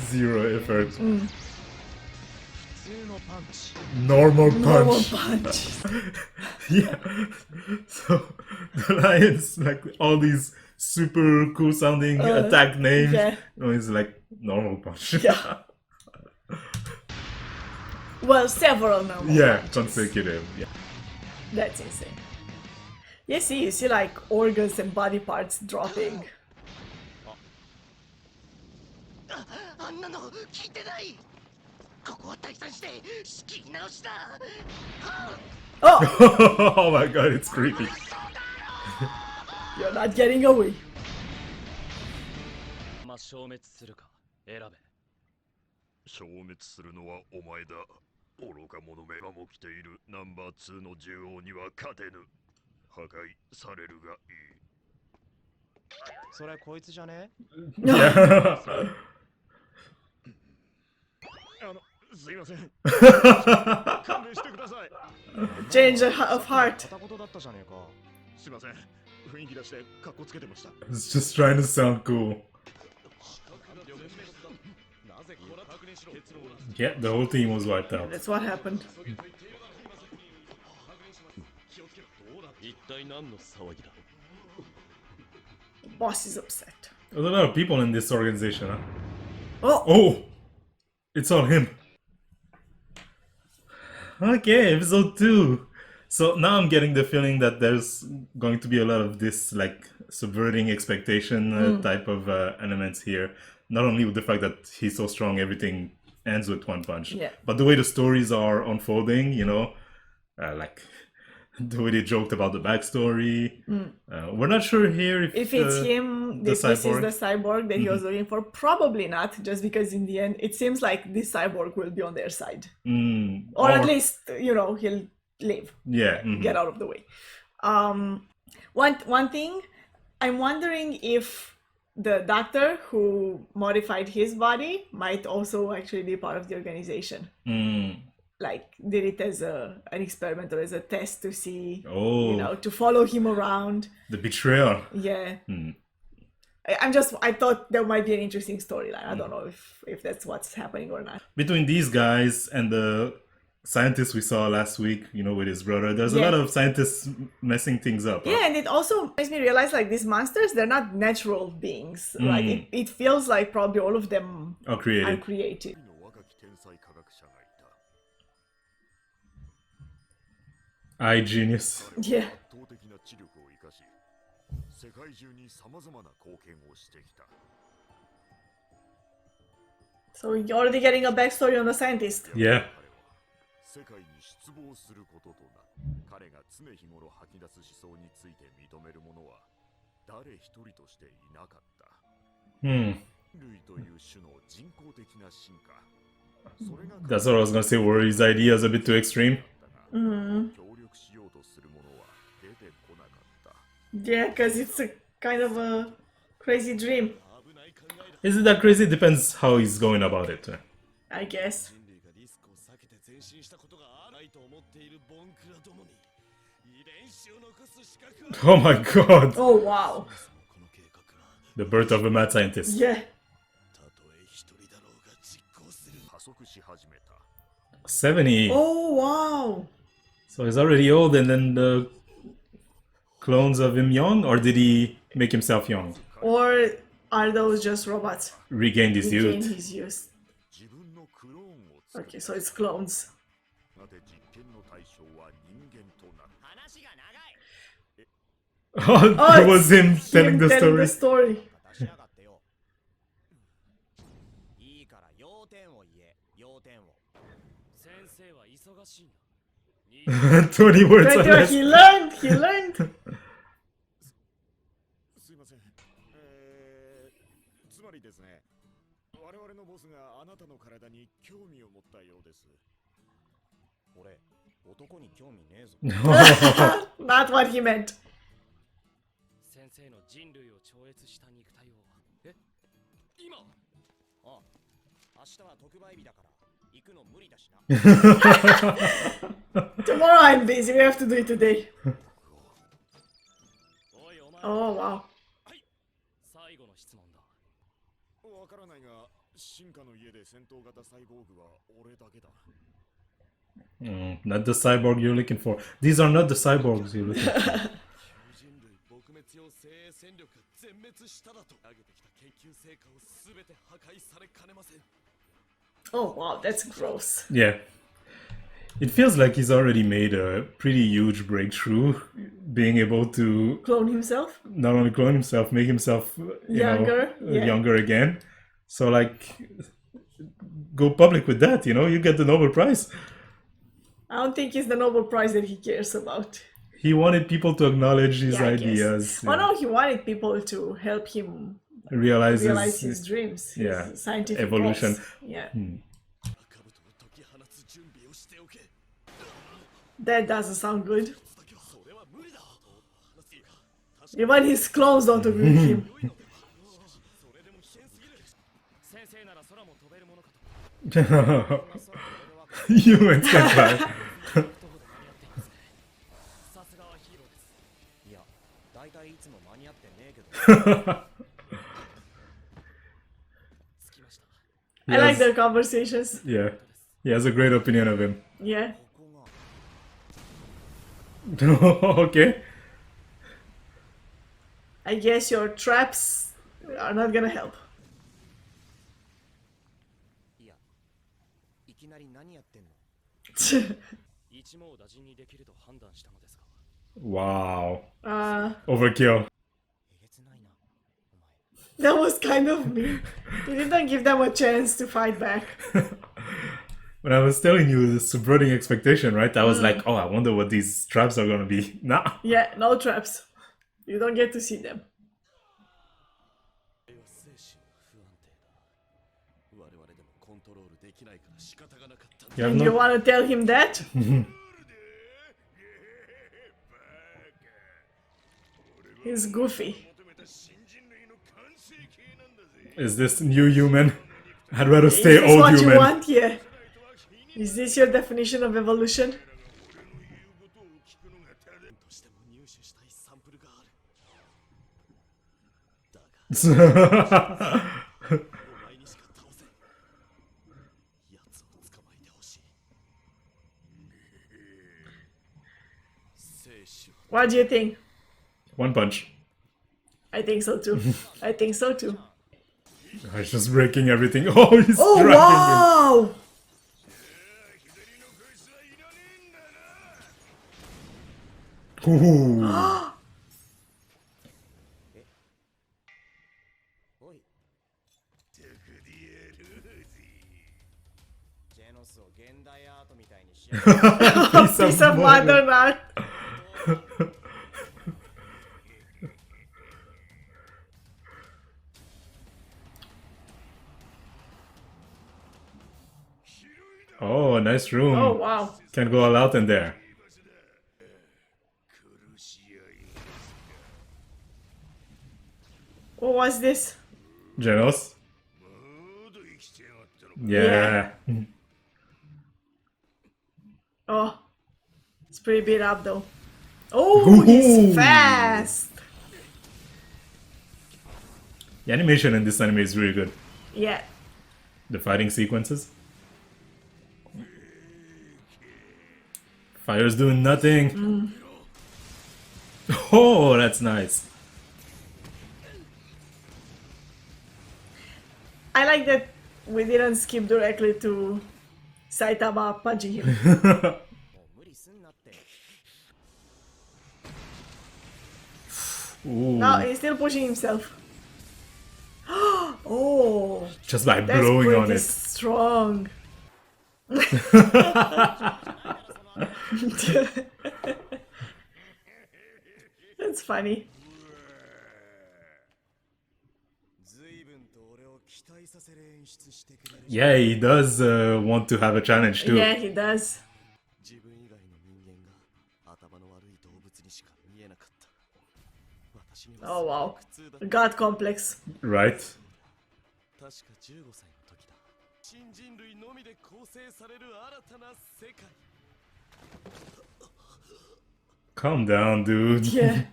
Zero effort. 普通のパンチ。 Normal Normal punch. punch. Yeah. So the Lions, like all these super cool sounding attack names. yeah. No, it's like normal punch. Yeah. Well, several normal Yeah, punches. consecutive. Yeah. That's insane. Yeah, see, you see like organs and body parts dropping. あんなの聞いてない。ここは退散して仕切り直しだ。 Oh, Oh my god, it's creepy. you're not getting away. まあ消滅するか選べ。消滅するのはお前だ愚か者めがも来ているナンバー2の獣王には勝てぬ破壊されるがいいそれこいつじゃね？ Yeah. すいません。 It's 勘弁してください。 Change of heart. 片言だったじゃねえか。すいません。雰囲気出してカッコつけてました。 just trying to sound cool. なぜこれ確認しろ。 Yeah, the whole team was wiped out. That's what happened. 一体何の騒ぎだ。 The boss is upset. There's a lot of people in this organization, huh? Oh, Oh! It's all him. Okay, episode 2. So now I'm getting the feeling that there's going to be a lot of this, like, subverting expectation type of elements here. Not only with the fact that he's so strong, everything ends with one punch. Yeah. But the way the stories are unfolding, you know, like the way they joked about the backstory. We're not sure here if it's him, the if this is cyborg. the cyborg that he was looking for, probably not, just because in the end, it seems like this cyborg will be on their side. Or at least, you know, he'll leave, yeah, get out of the way. One thing, I'm wondering if the doctor who modified his body might also actually be part of the organization. Like, did it as an experiment or as a test to see, Oh, you know, to follow him around. the betrayal. Yeah. I thought there might be an interesting storyline. I don't know if that's what's happening or not. Between these guys and the scientist we saw last week, you know, with his brother, there's a Yeah. lot of scientists messing things up. Yeah, and it also makes me realize like these monsters, they're not natural beings. Like it feels like probably all of them Or created. are created. の若き天才科学者がいた。 I genius. Yeah. 圧倒的な知力を生かし、世界中に様々な貢献をしてきた。 So you're already getting a backstory on the scientist. Yeah. 彼は世界に失望することとな。彼が常日頃吐き出す思想について認める者は誰一人としていなかった。 Hmm. 類という種の人工的な進化。それが That's what I was gonna say. Were his ideas a bit too extreme? 協力しようとする者は出てこなかった。 Yeah, because it's a kind of a crazy dream, 危ない考えだ。 Is it that crazy? Depends how he's going about it. I guess. 人類がリスクを避けて前進したことがないと思っているボンクラどもに遺伝子を残す資格は Oh my god. Oh, wow. この計画が The birth of a mad scientist. Yeah. たとえ一人だろうが実行する。加速し始めた。 70. Oh, wow. So he's already old, and then the clones of him young? Or did he make himself young? Or are those just robots? Regained his Regain youth. his youth. 自分のクローンを作 Okay, so it's clones. がて実験の対象は人間となる。話が長い。 Oh, it was him telling Him the story. story. 出しやがってよ。いいから要点を言え。要点を。先生は忙しいんだ。 20 words or Right there, less. he learned. He learned. すいません。つまりですね、我々のボスがあなたの体に興味を持ったようです。俺、男に興味ねえぞ。 Not what he meant. 先生の人類を超越した肉体を。え今あ、明日は特売日だから行くの無理だしな。 Tomorrow I'm busy. We have to do it today. おいお前。 Oh, wow. 最後の質問だ。わからないが、進化の家で戦闘型サイボーグは俺だけだ。 Not the cyborg you're looking for. These are not the cyborgs you're looking for. 人類撲滅用精鋭戦力が全滅しただと。上げてきた研究成果をすべて破壊されかねません。 Oh, wow. That's gross. Yeah. It feels like he's already made a pretty huge breakthrough, being able to Clone himself? not only clone himself, make himself Younger, yeah. younger again. So like, go public with that. You get the Nobel Prize. I don't think it's the Nobel Prize that he cares about. He wanted people to acknowledge his Yeah, I guess. ideas, Well, no, he wanted people to help him realize realize his his dreams, his yeah, scientific evolution. goals. Yeah, 赤ぶとを解き放つ準備をしておけ。 that doesn't sound good. それは無理だ。 Even his clones don't agree with him. それでも危険すぎる。先生なら空も飛べるものかと。Humans can fly. さすがはヒーローです。いや、だいたいいつも間に合ってねえけど。着きました。 I like Yes. their conversations. Yeah. He has a great opinion of him. Yeah. ここが Okay. I guess your traps are not gonna help. いや、いきなり何やってんの？一網打尽にできると判断したのですが。 Wow. Uh, Overkill. えげつないな、お前。 that was kind of mean. You didn't give them a chance to fight back. When I was telling you the subverting expectation, right? I was like, oh, I wonder what these traps are gonna be. Nah. Yeah, no traps. You don't get to see them. 精神が不安定だ。我々でもコントロールできないから仕方がなかったんだ。 You have And you no. wanna tell him that? He's goofy. Is this new human? I'd rather stay Is this old what you human. want? Yeah. Is this your definition of evolution? としても入手したいサンプルがある。だが、お前にしか倒せん。奴を捕まえてほしい。生死を What do you think? One punch. I think so too. I think so too. Oh, he's just breaking everything. Oh, he's Oh dragging wow! him. Ooh. おい。ジェノスを現代アートみたいにしやがる。 Piece of modern art. Oh, nice room. Oh wow. Can go all out in there. What was this? Genos? Yeah. Oh, it's pretty beat up though. Oh, he's Ooh. fast. The animation in this anime is really good. Yeah. The fighting sequences. Fire's doing nothing. Oh, that's nice. I like that we didn't skip directly to Saitama punching him. もう無理すんなって。 Ooh. No, he's still pushing himself. Oh, Just by that's blowing pretty on it. strong. That's funny. 随分と俺を期待させる演出してくれる。 Yeah, he does want to have a challenge too. Yeah, he does. 自分以外の人間が頭の悪い動物にしか見えなかった。私には Oh wow. 苦痛だ。 God complex. Right? 確か15歳の時だ。新人類のみで構成される新たな世界。 Calm down, dude. Yeah.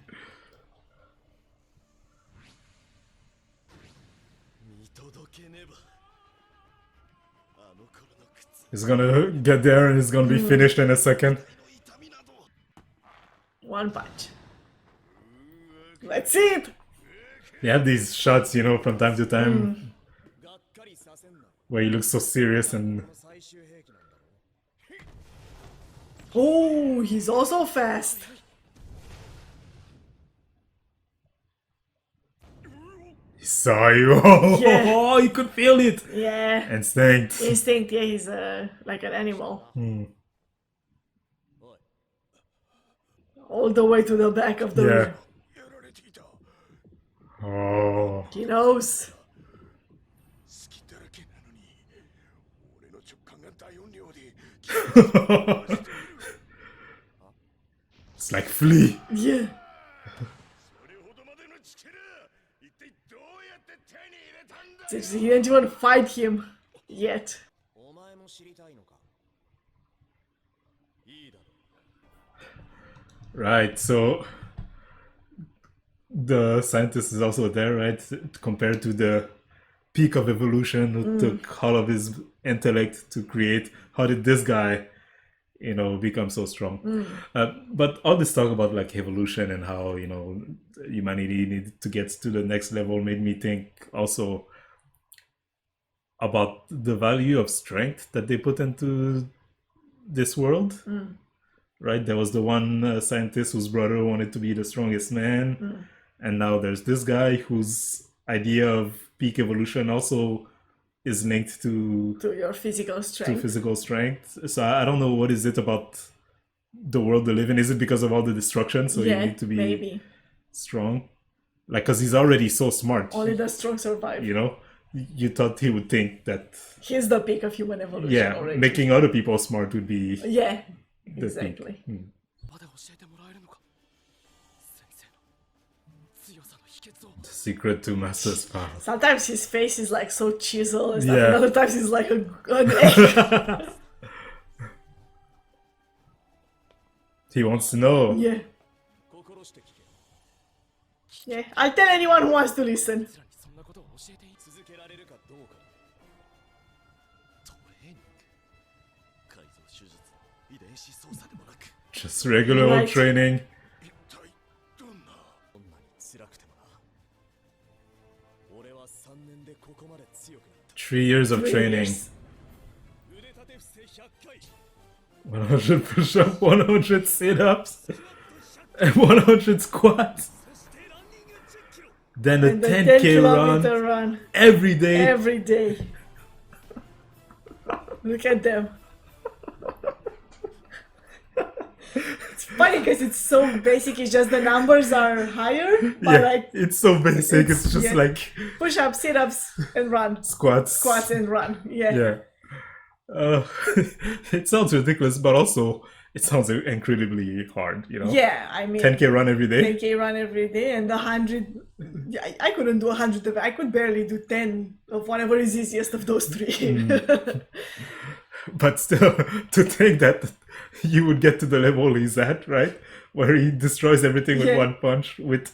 見届けねば。あの頃の苦痛。 He's gonna get there and he's gonna be finished in a second. One punch. Let's see it. They have these shots, you know, from time to time がっかりさせんな。 where he looks so serious and この最終兵器なんだろ。 Oh, he's also fast. he saw you. Yeah. Oh, you could feel it. Yeah. Instinct. Instinct, yeah, he's like an animal. All the way to the back of the Yeah. room. Oh. He knows. 好きだらけなのに俺の直感が大音量で It's like Flea. Yeah. それほどまでの力一体どうやって手に入れたんだ He didn't even fight him yet. おも知りたいのか。いいだろう。 Right, so the scientist is also there, right? Compared to the peak of evolution who took all of his intellect to create. How did this guy, become so strong? But all this talk about like evolution and how, humanity needed to get to the next level made me think also about the value of strength that they put into this world. Right, there was the one scientist whose brother wanted to be the strongest man, and now there's this guy whose idea of peak evolution also is linked to your physical strength. physical strength. So I don't know, what is it about the world they live in? Is it because of all the destruction, so you need to be maybe strong? Like, because he's already so smart. only the strong survive. You thought he would think that, He's the peak of human evolution already. making other people smart would be Yeah, the exactly. peak. まだ教えてもらえるのか先生の強さの秘訣を The secret to master's power. Sometimes his face is like so chiseled and stuff, Yeah. and other times he's like an egg. He wants to know. Yeah. 心して聞け。 Yeah. I'll tell anyone who wants to listen. 奴らにそんなことを教えていい続けられるかどうか。トレーニング。改造手術、遺伝子操作でもなく。 Just regular old Right. training. 一体どんな。どんなに辛くてもな。俺は3年でここまで強くなった。 3 years of 3 training. years. 腕立て伏せ100回。 100 push-ups, 100 sit-ups, and 100 squats. そしてランニング10キロ。 Then a And the 10K 10-kilometer run run every day. every day. Look at them. It's funny because it's so basic. It's just the numbers are higher, but Yeah, like it's so basic. It's just yeah. like push-ups, sit-ups, and run. squats. Squats and run. Yeah. Yeah. It sounds ridiculous, but also it sounds incredibly hard, Yeah, I mean, 10K run every day. 10K run every day, and 100. I couldn't do 100 of it. I could barely do 10 of whatever is easiest of those three. But still, to think that you would get to the level he's at, right? Where he destroys everything with Yeah. one punch with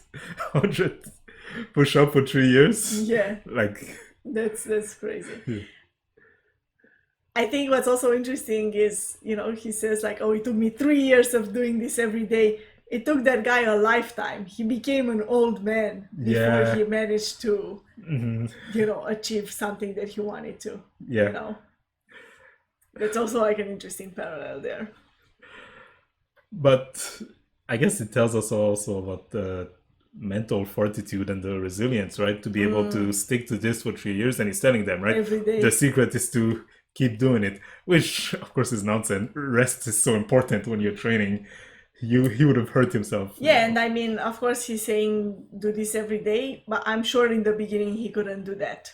100 push-up for 3 years. Yeah, Like, that's crazy. Yeah. I think what's also interesting is, he says like, oh, it took me 3 years of doing this every day. It took that guy a lifetime. He became an old man before Yeah. he managed to, mhm, achieve something that he wanted to. yeah. That's also like an interesting parallel there. But I guess it tells us also about the mental fortitude and the resilience, right? To be able to stick to this for 3 years. And he's telling them, right? Every day. The secret is to keep doing it, which of course is nonsense. Rest is so important when you're training. He would have hurt himself. Yeah, and I mean, of course, he's saying do this every day, but I'm sure in the beginning he couldn't do that.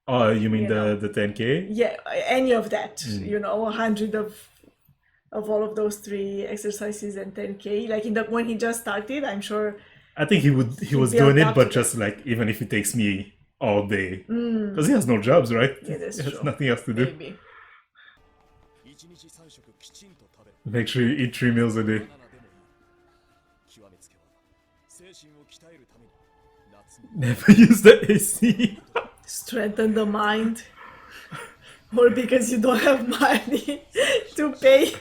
Oh, you mean You the know. the 10K? Yeah, any of that, Mm. 100 of all of those 3 exercises and 10K. Like when he just started, I'm sure. I think he was be doing it, up but to just like, even if it takes me all day, Mm, because he has no jobs, right? Yeah, that's He has true. nothing else to do. maybe. 1日3食きちんと食べる。 Make sure you eat 3 meals a day. バナナでもいい。極めつけは精神を鍛えるために夏に Never use the AC. Strengthen the mind. Or because you don't have money to pay.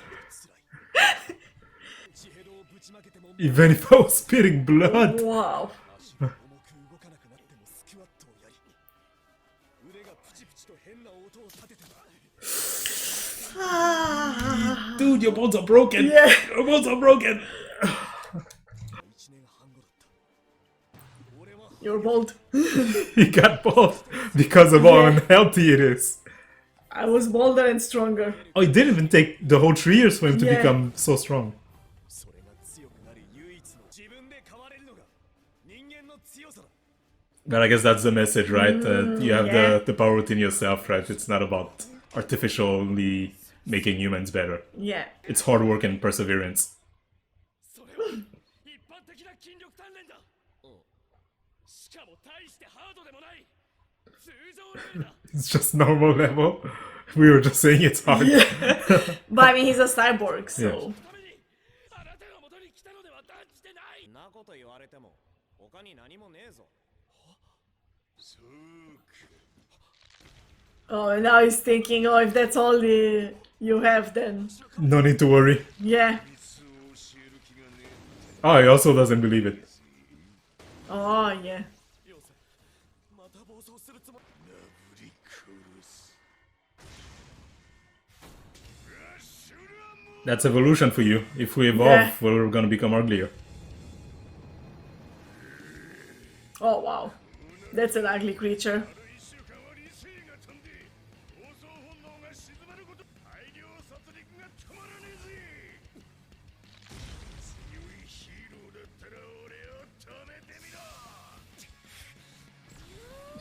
地ヘドをぶちまけても Even if I was spitting blood. Wow. 足が重く動かなくなってもスクワットをやり腕がプチプチと変な音を立ててた Ah. Dude, your bones are broken. Yeah. Your bones are broken. 1年半後だった俺は You're bold. He got bald because of how Yeah. unhealthy it is. I was bolder and stronger. Oh, it didn't even take the whole 3 years for him to Yeah. become so strong. それが強くなる唯一の自分で変われるのが人間の強さだ But I guess that's the message, right? You have yeah. the power within yourself, right? It's not about artificially making humans better. Yeah. It's hard work and perseverance. それは一般的な筋力鍛錬だしかも大してハードでもない通常レベルだ It's just normal level. We were just saying it's hard. Yeah. But I mean, he's a cyborg, so. ためにあなたが元に来たのでは断じてないなこと言われても他に何もねえぞ。 Oh, and now he's thinking, oh, if that's all you have, then No need to worry. yeah. Oh, he also doesn't believe it. Oh, yeah. 妖精また暴走するつもり That's evolution for you. If we evolve, Yeah. we're gonna become uglier. Oh, wow. That's an ugly creature. 一週間は理性が飛んで暴走本能が静まること大量殺戮が止まらねえぜ強いヒーローだったら俺を止めてみろ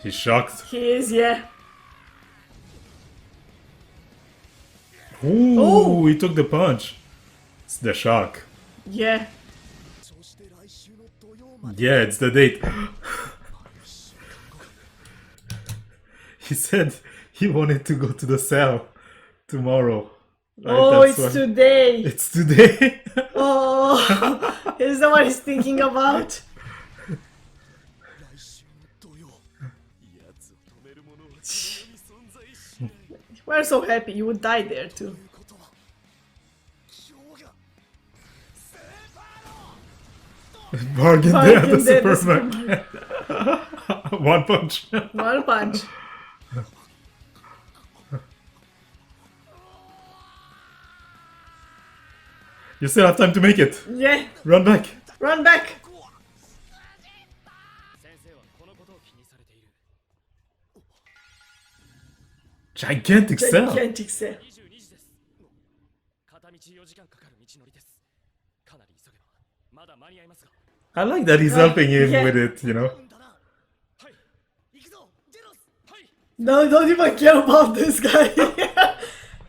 He's shocked. He is, yeah. Ooh, Oh. he took the punch. It's the shock. Yeah. そして来週の土曜まで Yeah, it's the date. He said he wanted to go to the cell tomorrow. Right? Oh, That's it's why- today. It's today. Oh, is that what he's thinking about? 来週の土曜奴を止める者はこの世に存在しない We're so happy. You would die there too. ということは今日がスーパーの Bargain Bargain there, the there, the Superman. One punch. One punch. You still have time to make it. Yeah. Run back. Run back. 先生はこのことを気にされている Gigantic cell. Gigantic cell. 22時です片道4時間かかる道のりですかなり急げばまだ間に合いますが I like that he's helping him Yeah. with it, you know. だなはい行くぞジェロスはい No, don't even care about this guy.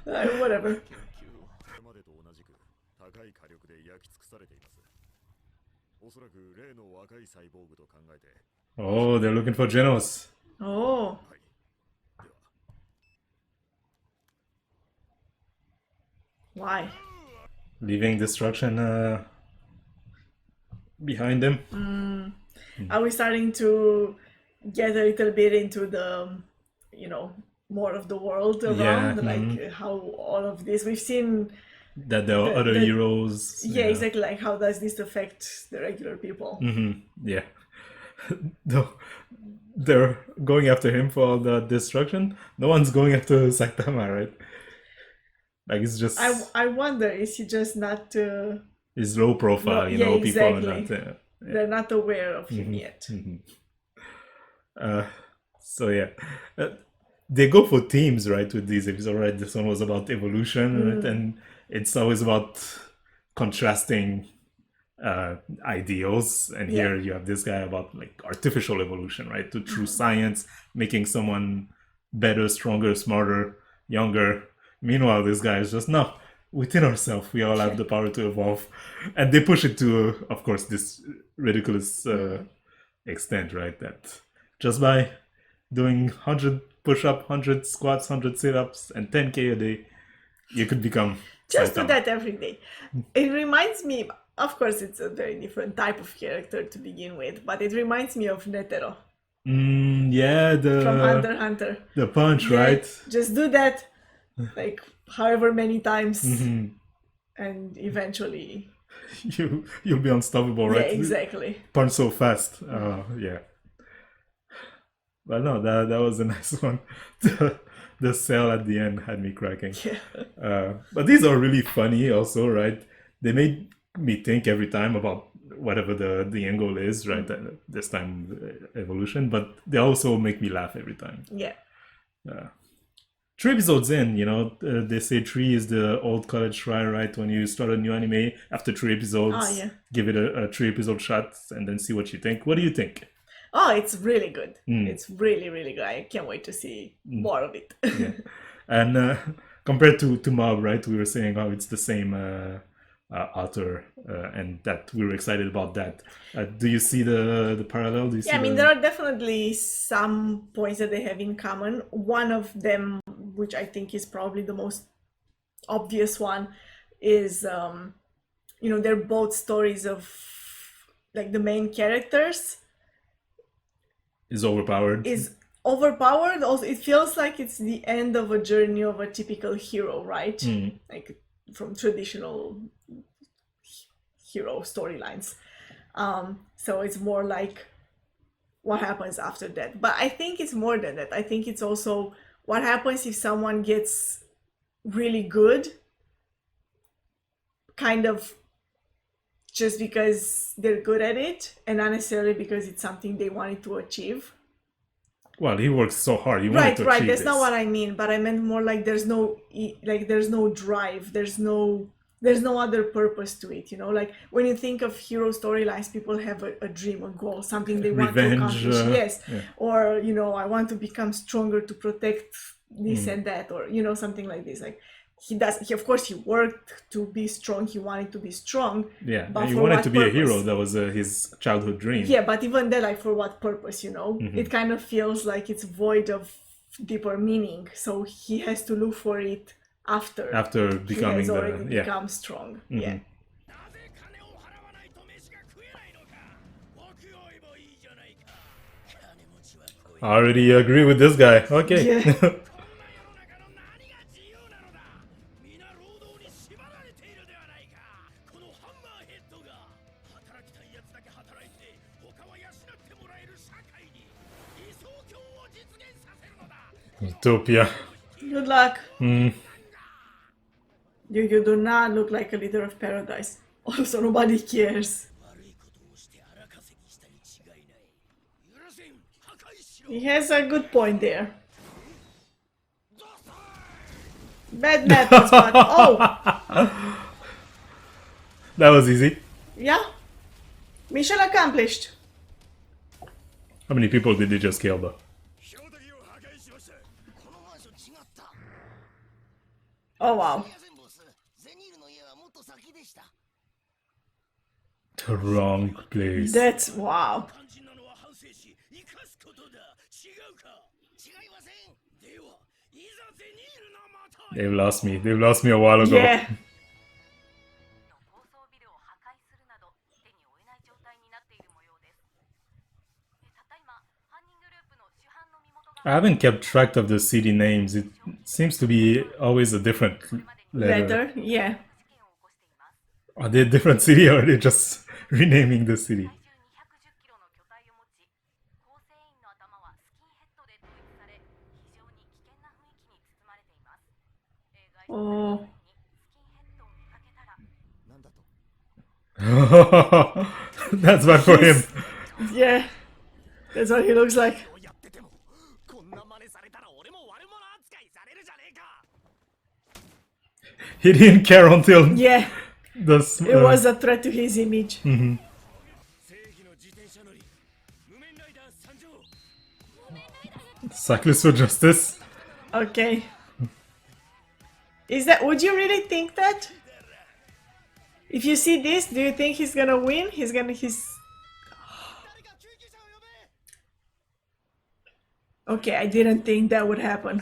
Whatever. これまでと同じく高い火力で焼き尽くされていますおそらく例の若いサイボーグと考えて Oh, they're looking for Genos. Oh. Why? Leaving destruction behind them. Are we starting to get a little bit into the, more of the world around? Yeah, Like how all of this, we've seen, That there are other the- heroes. yeah, exactly, like how does this affect the regular people? Yeah. Though they're going after him for all the destruction. No one's going after Saitama, right? Like it's just I wonder, is he just not, his low profile, No, you yeah, know, people are exactly. not. they're not aware of him yet? So yeah, they go for themes, right? With these episodes, right? This one was about evolution, right? And it's always about contrasting ideals. And here you have this guy about like artificial evolution, right? To true science, making someone better, stronger, smarter, younger. Meanwhile, this guy is just no. Within ourselves, we all have the power to evolve, and they push it to, of course, this ridiculous extent, right? That just by doing 100 push-up, 100 squats, 100 sit-ups, and 10K a day, you could become Just do Saitama. that every day. It reminds me, of course, it's a very different type of character to begin with, but it reminds me of Netero Yeah, from Hunter x Hunter. the punch, Yeah, right? Just do that, like however many times, Mhm. and eventually, You'll be unstoppable, right? yeah, exactly. Punch so fast. Yeah. But no, that was a nice one. The cell at the end had me cracking. Yeah. But these are really funny also, right? They made me think every time about whatever the end goal is, right? This time evolution, but they also make me laugh every time. Yeah. 3 episodes in, they say 3 is the old college try, right? When you start a new anime, after 3 episodes, Oh, yeah. give it a 3 episode shot and then see what you think. What do you think? Oh, it's really good. Mm. It's really, really good. I can't wait to see more of it. Yeah. And compared to Mob, right? We were saying how it's the same author, and that we were excited about that. Do you see the parallel? Do you see Yeah, I mean, the- there are definitely some points that they have in common. One of them which I think is probably the most obvious one, is they're both stories of like the main characters Is overpowered. is overpowered. Also, it feels like it's the end of a journey of a typical hero, right? Like from traditional hero storylines. So it's more like what happens after that. But I think it's more than that. I think it's also what happens if someone gets really good, kind of just because they're good at it and not necessarily because it's something they wanted to achieve. Well, he works so hard. He wanted to Right. achieve That's this. not what I mean, but I meant more like there's no drive. There's no other purpose to it. Like when you think of hero storylines, people have a dream, a goal, something they want to Revenge, accomplish. Yes, yeah. or I want to become stronger to protect this and that, or something like this. Like he of course he worked to be strong. He wanted to be strong. Yeah, but he for wanted what to be a hero. purpose? That was his childhood dream. Yeah, but even then, like for what purpose? It kind of feels like it's void of deeper meaning. So he has to look for it after he becoming has already the become strong. Yeah. なぜ金を払わないと飯が食えないのか僕を言えばいいじゃないか金持ちはこういう I already agree with this guy. Okay. Yeah. こんな世の中の何が自由なのだ皆労働に縛られているではないかこのハンマーヘッドが働きたいやつだけ働いて他は養ってもらえる社会に理想郷を実現させるのだ Utopia. Good luck. Mm. You do not look like a leader of paradise. Also, nobody cares. 悪いことをして荒稼ぎしたに違いない許せん破壊しろ He has a good point there. Bad methods, but oh, That was easy. yeah. Mission accomplished. How many people did he just kill though? 標的を破壊しましたこのマンション違った Oh wow. すみませんボスゼニールの家はもっと先でした The wrong place. That's wow. 肝心なのは反省し生かすことだ違うか違いませんではいざゼニールのもとへ They've lost me. They've lost me a while ago. Yeah. 高層ビルを破壊するなど手に負えない状態になっている模様です。たった今、犯人グループの主犯の身元が I haven't kept track of the city names. It seems to be always a different letter. Better. Yeah. 事件を起こしています。 Are they a different city or are they just renaming the city? 体重210キロの巨体を持ち、構成員の頭はスキンヘッドで統一され、非常に危険な雰囲気に包まれています。外出する際にスキンヘッドを見かけたら、なんだと That's bad for him. Yeah. That's what he looks like. やっててもこんな真似されたら俺も悪者扱いされるじゃねえか He didn't care until Yeah. the. It was a threat to his image. 正義の自転車乗り無面ライダー参上 Cyclists for Justice. Okay. Would you really think that? If you see this, do you think he's gonna win? He's. 誰か救急車を呼べ Okay, I didn't think that would happen.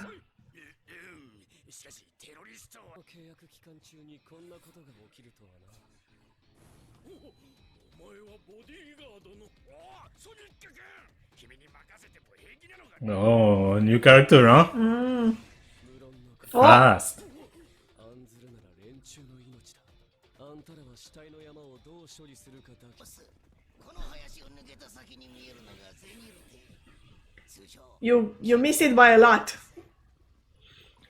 しかしテロリストは契約期間中にこんなことが起きるとはなお前はボディーガードのソニック君君に任せても平気なのか Oh, new character, huh? うん。無論の Fast. 案ずるなら連中の命だあんたらは死体の山をどう処理するかだけこの林を抜けた先に見えるのがゼニール邸通称 You missed it by a lot.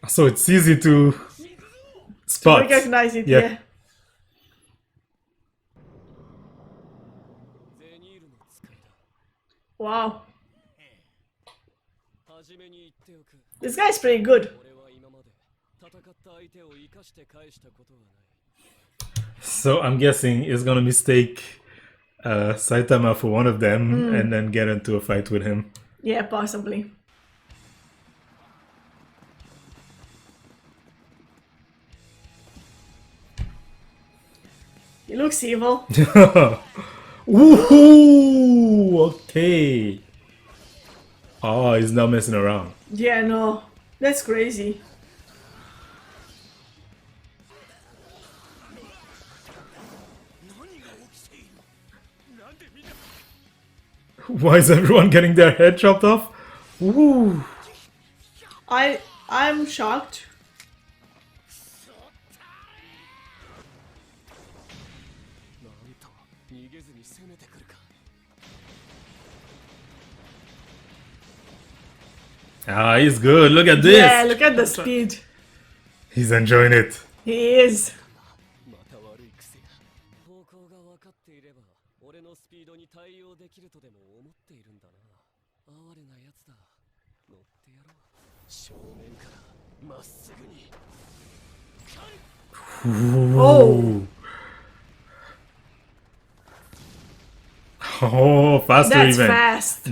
So it's easy to spot. Recognize it, Yeah. yeah. ゼニールの使いだ Wow. 初めに言っておく This guy's pretty good. 俺は今まで戦った相手を生かして返したことはない So I'm guessing he's gonna mistake Saitama for one of them and then get into a fight with him. Yeah, possibly. He looks evil. Woohoo! Okay. Oh, he's not messing around. Yeah, no. That's crazy. Why is everyone getting their head chopped off? Ooh. I'm shocked. Ah, he's good. Look at this. Yeah, look at the speed. He's enjoying it. He is. また悪い癖が方向が分かっていれば俺のスピードに対応できるとでも思っているんだな哀れなやつだ乗ってやろう正面からまっすぐに Ooh. Oh, faster That's even. fast.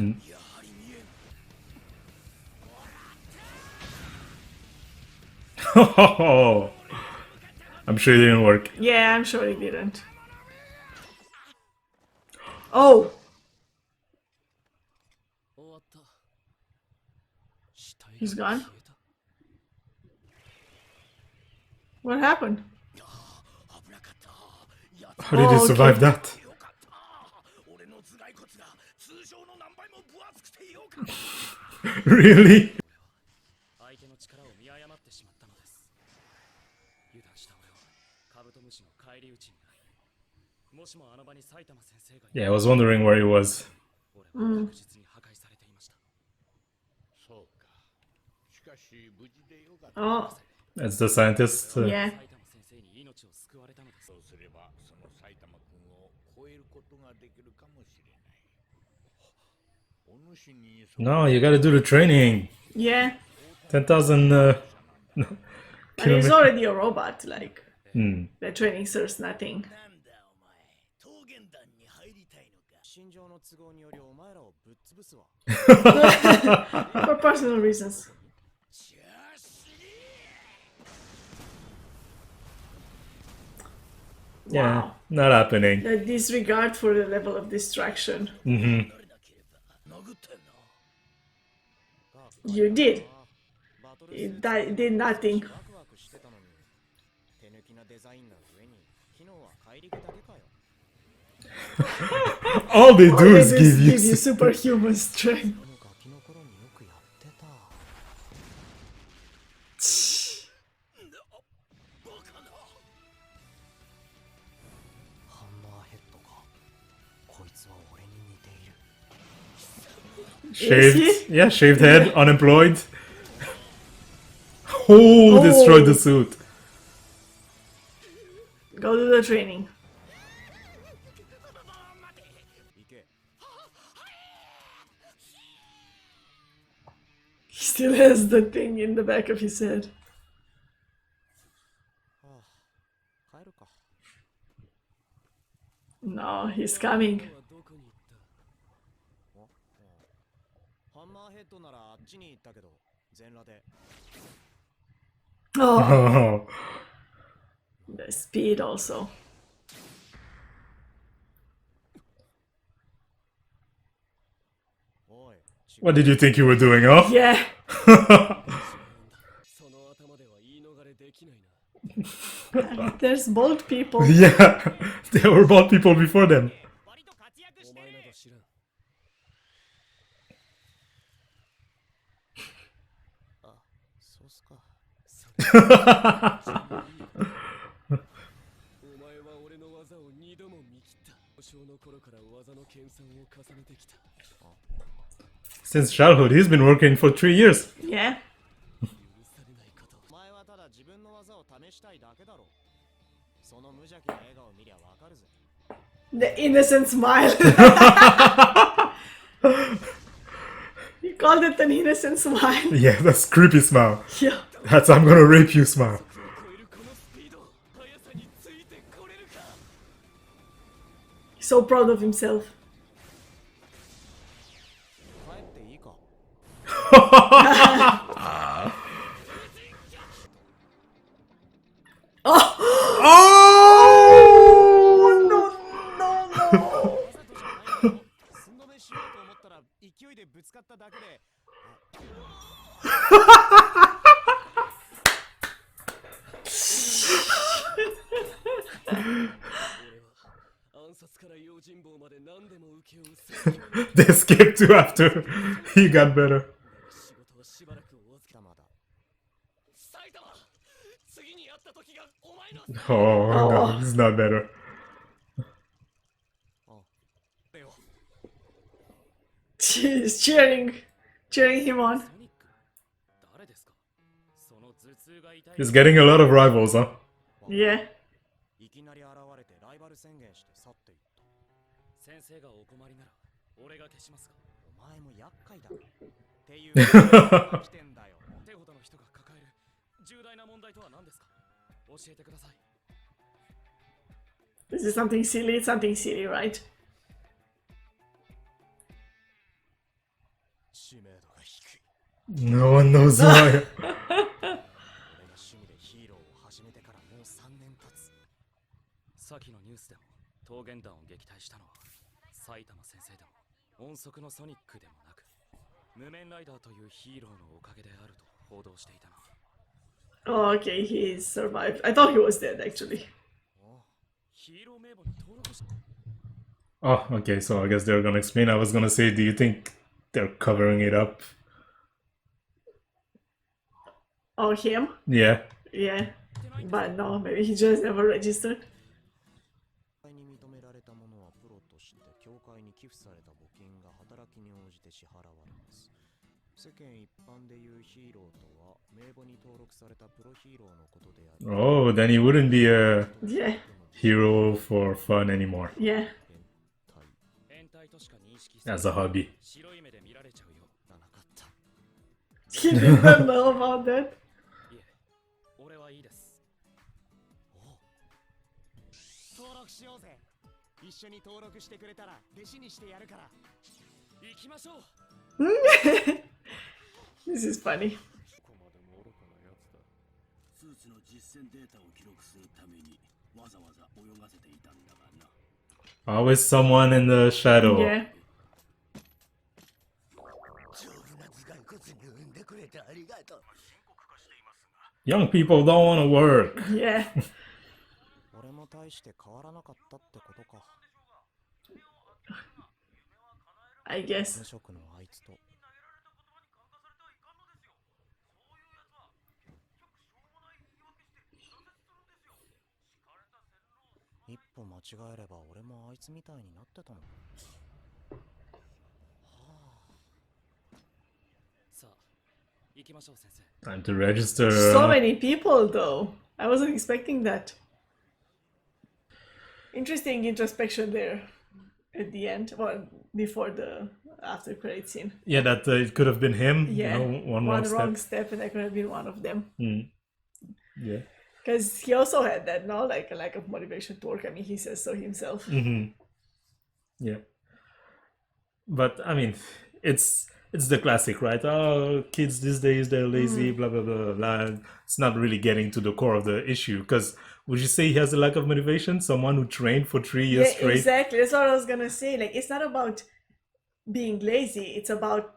Oh, I'm sure it didn't work. Yeah, I'm sure it didn't. Oh, 終わった he's gone. What happened? How did he Oh, okay. survive that? よかった俺の頭蓋骨が通常の何倍も分厚くてよかった Really? 相手の力を見誤ってしまったのです油断した俺はカブトムシの返り討ちになりもしもあの場に埼玉先生がい Yeah, I was wondering where he was. 俺は確実に破壊されていましたそうかしかし無事でよかった Oh, That's the scientist. yeah. 埼玉先生に命を救われたのですそうすればその埼玉君を超えることができるかもしれないお主にそ No, you gotta do the training. Yeah. 10,000 And he's kilometers. already a robot. Like, Hmm. the training serves nothing. なんだお前桃源団に入りたいのか心情の都合によりお前らをぶっ潰すわ For personal reasons. しゃし Yeah, Wow. not happening. The disregard for the level of distraction. Hmm. れなければ殴ったよな You did. バトル It did nothing. ワクワクしてたのに手抜きなデザインが上に機能は怪力だけかよ All they do They is just give you. give you superhuman strength. このガキの頃によくやってたハンマーヘッドかこいつは俺に似ている Shaved. Is he? Yeah, shaved head, unemployed. Oh, destroyed the suit. Go do the training. 行け He still has the thing in the back of his head. はあ帰るか No, he's coming. はどこに行ったハンマーヘッドならあっちに行ったけど全裸で Oh, Oh. the speed also. おい違う What did you think you were doing, huh? Yeah. その頭では言い逃れできないな There's bold people. Yeah, there were bald people before them. 割と活躍しおて前など知らんあそうっすかそれお前は俺の技を2度も見切った幼少の頃から技の研鑽を重ねてきた Since childhood, he's been working for 3 years. Yeah. 許されないことお前はただ自分の技を試したいだけだろその無邪気な笑顔見りゃわかるぜ The innocent smile. You called it an innocent smile. Yeah, that's creepy smile. Yeah. That's I'm gonna rape you smile. 超えるこのスピード速さについてこれるか He's so proud of himself. 帰っていいか Oh! No, no, no. 寸止めしようと思ったら勢いでぶつかっただけで 俺は暗殺から用心棒まで何でも請け負う最強の They skipped too after he got better. 仕事はしばらくお預けまだ埼玉次に会った時がお前の Oh no, it's not better. だよ She's cheering him on. ソニック誰ですか？その頭痛が痛い He's getting a lot of rivals, huh? Yeah. いきなり現れてライバル宣言して去っていった先生がお困りなら俺が消しますがお前も厄介だっていう来てんだよ手ほどの人が抱える重大な問題とは何ですか？教えてください。 This is something silly. It's something silly, right? 知名度が低い No one knows why. 俺が趣味でヒーローを始めてからもう3年経つ先のニュースでも桃源団を撃退したのは埼玉先生でも音速のソニックでもなく無面ライダーというヒーローのおかげであると報道していたな。 Oh, okay, he survived. I thought he was dead, actually. ヒーロー名簿に登録し Oh, okay, so I guess they're gonna explain. I was gonna say, do you think they're covering it up? Oh, him? Yeah. Yeah. But no, maybe he just never registered. 教会に認められたものはプロとして教会に寄付された募金が働きに応じて支払われます世間一般でいうヒーローとは名簿に登録されたプロヒーローのことであり Oh, then he wouldn't be a Yeah. hero for fun anymore. Yeah. 変態としか認識さ As a hobby. 白い目で見られちゃうよ。なかった He didn't know about that. いえ、俺はいいです。登録しようぜ一緒に登録してくれたら弟子にしてやるから行きましょう。 This is funny. スーツの実践データを記録するためにわざわざ泳がせていたんだがな Always someone in the shadow. Yeah. 丈夫な頭蓋骨に産んでくれてありがとう Young people don't want to work. Yeah. 俺も大して変わらなかったってことか I guess. 無職のあいつと一歩間違えれば俺もあいつみたいになってたのさあ、行きましょう先生。 Time to register. So many people, though. I wasn't expecting that. Interesting introspection there at the end. Well, before the after credit scene. Yeah, that it could have been him. Yeah. You know, one One wrong wrong step. step, and that could have been one of them. Yeah. Because he also had that, no, like a lack of motivation to work. I mean, he says so himself. Yeah. But I mean, it's the classic, right? Oh, kids these days they're lazy, blah blah blah blah. It's not really getting to the core of the issue. Because would you say he has a lack of motivation? Someone who trained for 3 years Yeah, straight. exactly. That's what I was gonna say. Like, it's not about being lazy. It's about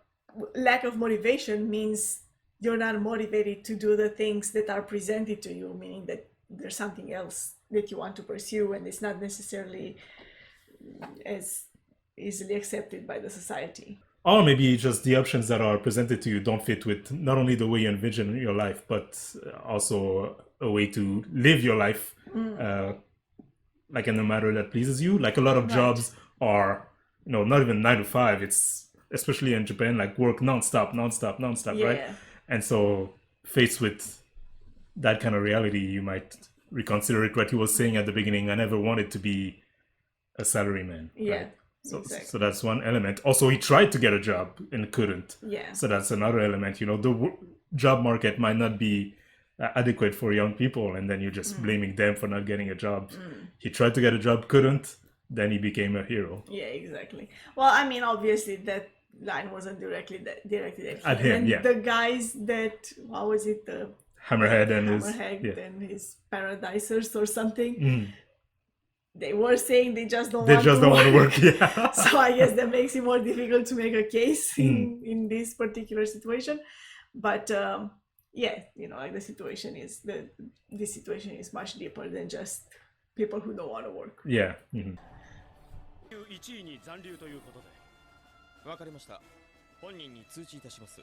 lack of motivation means you're not motivated to do the things that are presented to you, meaning that there's something else that you want to pursue, and it's not necessarily as easily accepted by the society. Or maybe just the options that are presented to you don't fit with not only the way you envision your life, but also a way to live your life, like in a manner that pleases you. Like a lot of jobs are, not even 9 to 5. It's especially in Japan, like work nonstop, right? Yeah. And so, faced with that kind of reality, you might reconsider it. What he was saying at the beginning, I never wanted to be a salaryman. Yeah. Right? So, Exactly. so that's one element. Also, he tried to get a job and couldn't. Yeah. So that's another element. The job market might not be adequate for young people, and then you're just blaming them for not getting a job. He tried to get a job, couldn't. Then he became a hero. Yeah, exactly. Well, I mean, obviously that line wasn't directed at him. him, And yeah. the guys that, what was it, the Hammerhead and his Hammerhead yeah. and his Paradisers or something, Mm. they were saying they just don't They want just to don't want to work. Yeah. So I guess that makes it more difficult to make a case in this particular situation. But yeah, like this situation is much deeper than just people who don't want to work. Yeah. Mhm. 1位に残留ということで。わかりました。本人に通知いたします。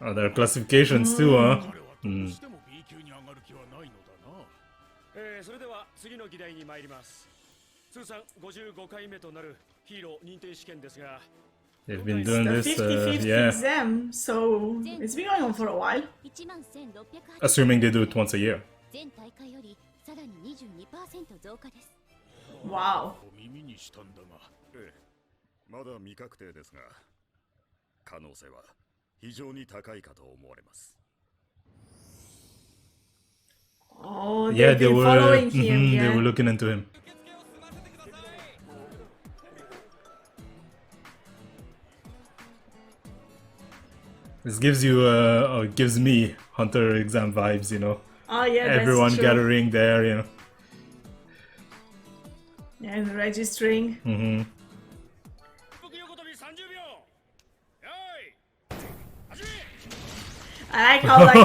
Oh, there are classifications too, huh? 彼はどうしても B 級に上がる気はないのだな。それでは次の議題に参ります。通算55回目となるヒーロー認定試験ですが、 They've been doing The this, 55th yeah, exam, so it's been going on for a while. 11,680 assuming they do it once a year. 前大会よりさらに 22% 増加です。 Wow. 耳にしたんだが。ええ、まだ未確定ですが、可能性は非常に高いかと思われます。Oh, Yeah, they've they been were, following him, they yeah. were looking into him. This gives you, or gives me Hunter exam vibes, you know. Oh, yeah, that's Everyone true. gathering there, you know. And registering. Mm-hmm. 僕横跳び30秒。よーい。始め。 I like how like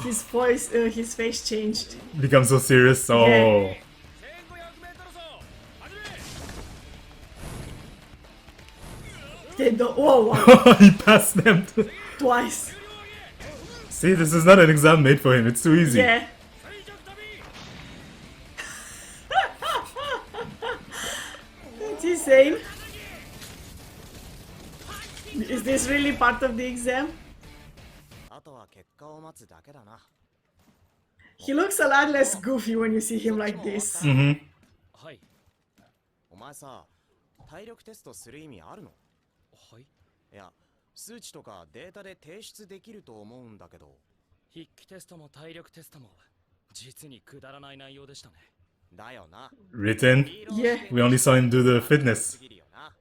his voice, his face changed. Becomes so serious. Oh, 1500メートル走。始め。 They don't. Whoa, wow, he passed them. twice. See, this is not an exam made for him. It's too easy. Yeah. 垂直跳び。 It's insane. Is this really part of the exam? あとは結果を待つだけだな。 He looks a lot less goofy when you see him like this. Mm-hmm. はい。お前さ、体力テストする意味あるの？はい。いや、数値とかデータで提出できると思うんだけど。筆記テストも体力テストも実にくだらない内容でしたね。だよな。 Written. Yeah. We only saw him do the fitness. すぎるよな。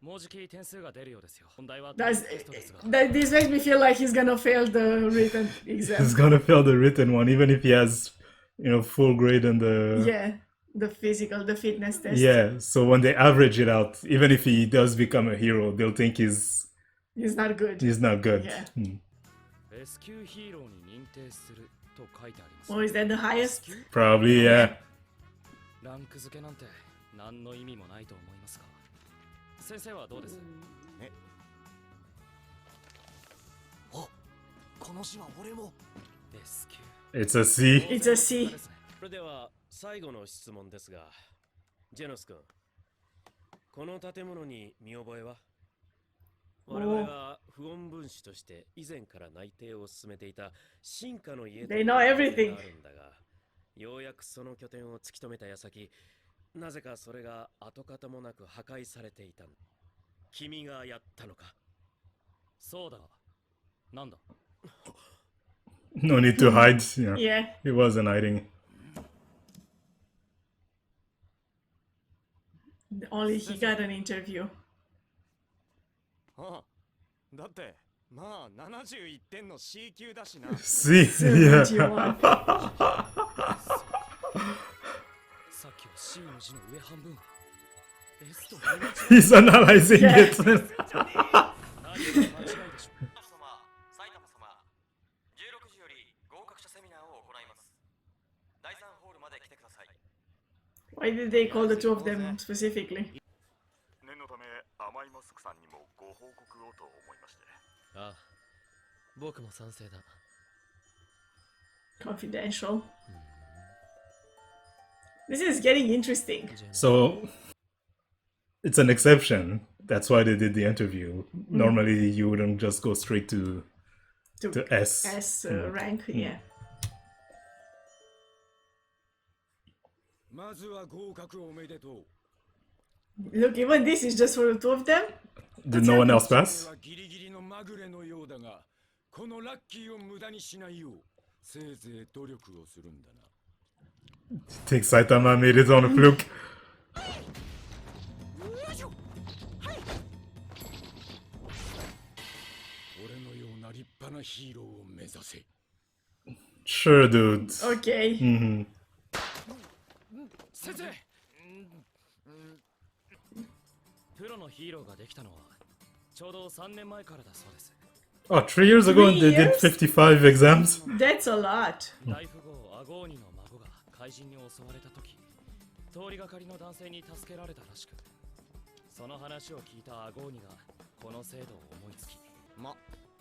もうじき点数が出るようですよ。問題は Does テストですが。 this makes me feel like he's gonna fail the written exam? He's gonna fail the written one, even if he has, you know, full grade in the. Yeah, the physical, the fitness test. Yeah, so when they average it out, even if he does become a hero, they'll think He's not good. he's not good. Yeah. Hmm. S 級ヒーローに認定すると書いてあります。 Oh, is that the highest? Probably, yeah. ランク付けなんて何の意味もないと思いますが。先生はどうです？あ、この詩は俺も。 S 級。 It's a C. It's a C. それでは最後の質問ですが、ジェノス君、この建物に見覚えは？我々は不穏分子として以前から内定を進めていた進化の家と They いう know 家 everything. があるんだが、ようやくその拠点を突き止めた矢先、なぜかそれが跡形もなく破壊されていた。君がやったのか？そうだ。なんだ？ No need to hide. Yeah. Yeah. He wasn't hiding. Only he got an interview. ああ、だってまあ71点の C 級だしな。 C. Yeah. 71. さっきは C の字の上半分。S と He's analyzing Yeah. it. 何が間違いでしょう。埼玉様、16時より合格者セミナーを行います。第3ホールまで来てください。 Why did they call the two of them specifically? 念のため甘いマスクさんにもご報告をと思いまして。ああ、僕も賛成だ。 Confidential. This is getting interesting. So it's an exception. That's why they did the interview. Normally, you wouldn't just go straight to S. S rank, yeah. まずは合格おめでとう。 Look, even this is just for the two of them. Did no one else pass? はギリギリのまぐれのようだが、このラッキーを無駄にしないよう、せいぜい努力をするんだな。 I think Saitama made it on a fluke. 俺のような立派なヒーローを目指せ。 Sure, dude. Okay. Hmm. 先生、プロのヒーローができたのはちょうど3年前からだそうです。 Oh, 3 years ago, they did 55 exams. That's a lot. 大富豪アゴーニの孫が怪人に襲われた時、通りがかりの男性に助けられたらしく、その話を聞いたアゴーニがこの制度を思いつき、ま、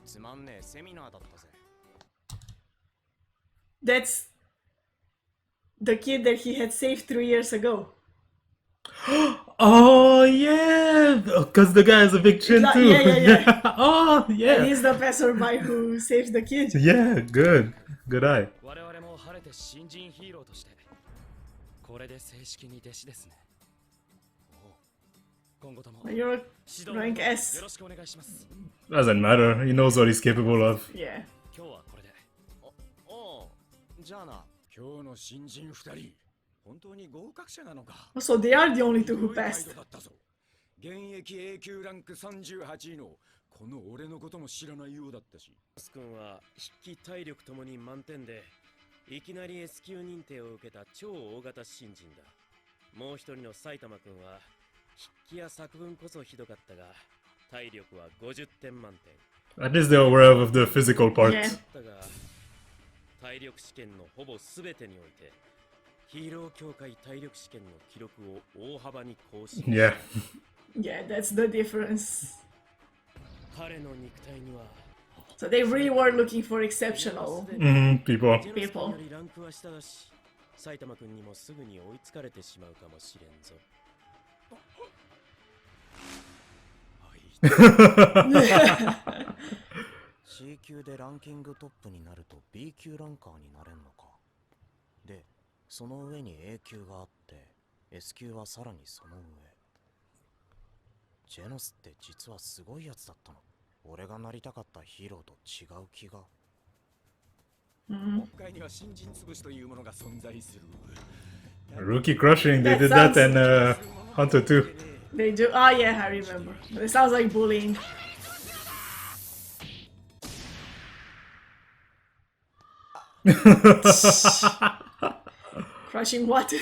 つまんねえセミナーだったぜ。 That's the kid that he had saved 3 years ago. Oh yeah, because the guy has a big chin too. Yeah. Oh And yeah. he's the passerby who saves the kid. Yeah, good eye. 我々も晴れて新人ヒーローとしてこれで正式に弟子ですね。おう、今後とも You're 指導の rank よ S. ろしくお願いします。 Doesn't matter. He knows what he's capable of. Yeah. 今日はこれで。おう、じゃあな。今日の新人2人本当に合格者なのか。 So they are the only two who すごい態 passed. 度だったぞ。現役 A 級ランク38位のこの俺のことも知らないようだったし。ス君は筆記体力ともに満点でいきなり S 級認定を受けた超大型新人だ。もう一人の埼玉君は筆記や作文こそひどかったが体力は50点満点。 At least they're aware of the physical part. Yeah. だが体力試験のほぼ全てにおいてヒーロー協会体力試験の記録を大幅に更新。 Yeah. Yeah, that's the difference. 彼の肉体には So they really were looking for exceptional. People. ジェノス君よりランクは下だし埼玉君にもすぐに追いつかれてしまうかもしれんぞ。 C 級でランキングトップになると B 級ランカーになれんのか。で、その上に A 級があって S 級はさらにその上。ジェノスって実はすごいやつだったの。俺がなりたかったヒーローと違う気が。国会には新人潰しというものが存在する。 Rookie crushing. They did that in Hunter 2. They do. Ah, yeah, I remember. It sounds like bullying. Crushing what?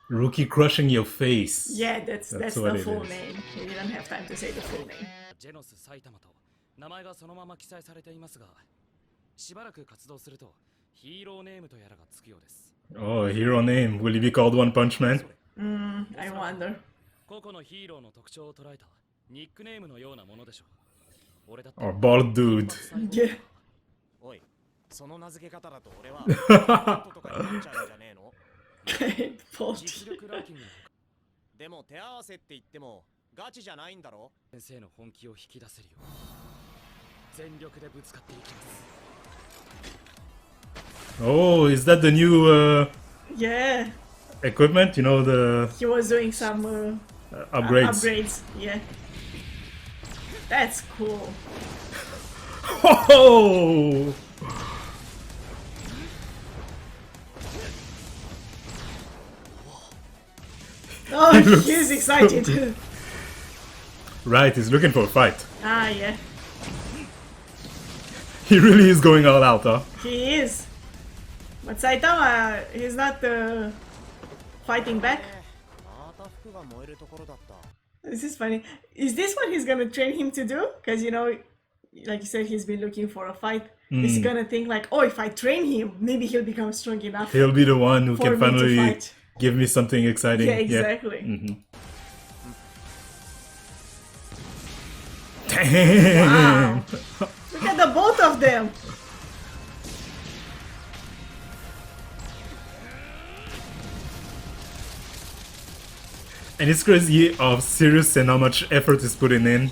Rookie crushing your face. Yeah, that's That's the what it full is. name. We didn't have time to say the full name. ジェノス埼玉と名前がそのまま記載されていますが、しばらく活動するとヒーローネームとやらがつくようです。 Oh, hero name. Will he be called One Punch Man? I wonder. 個々のヒーローの特徴を捉えたニックネームのようなものでしょう。俺だって Or bald dude. Yeah. おい、その名付け方だと俺はバントとかになっちゃうんじゃねえの？ Faulty. 実力ランキングのでも手合わせって言ってもガチじゃないんだろ？先生の本気を引き出せるよう全力でぶつかっていきます。 Oh, is that the new Yeah. equipment? You know, the He was doing some upgrades. upgrades. Yeah. That's cool. Oh! Oh, he's excited. Right, he's looking for a fight. Ah, yeah. He really is going all out, huh? He is. But Saitama, he's not fighting back. また服が燃えるところだった。 This is funny. Is this what he's gonna train him to do? Because, you know, like you said, he's been looking for a fight. Is he gonna think like, oh, if I train him, maybe he'll become strong enough He'll be the one who for can me to finally fight? give me something exciting. Yeah, exactly. Mhm. Damn! Wow. Look at the both of them. And it's crazy how serious and how much effort is putting in.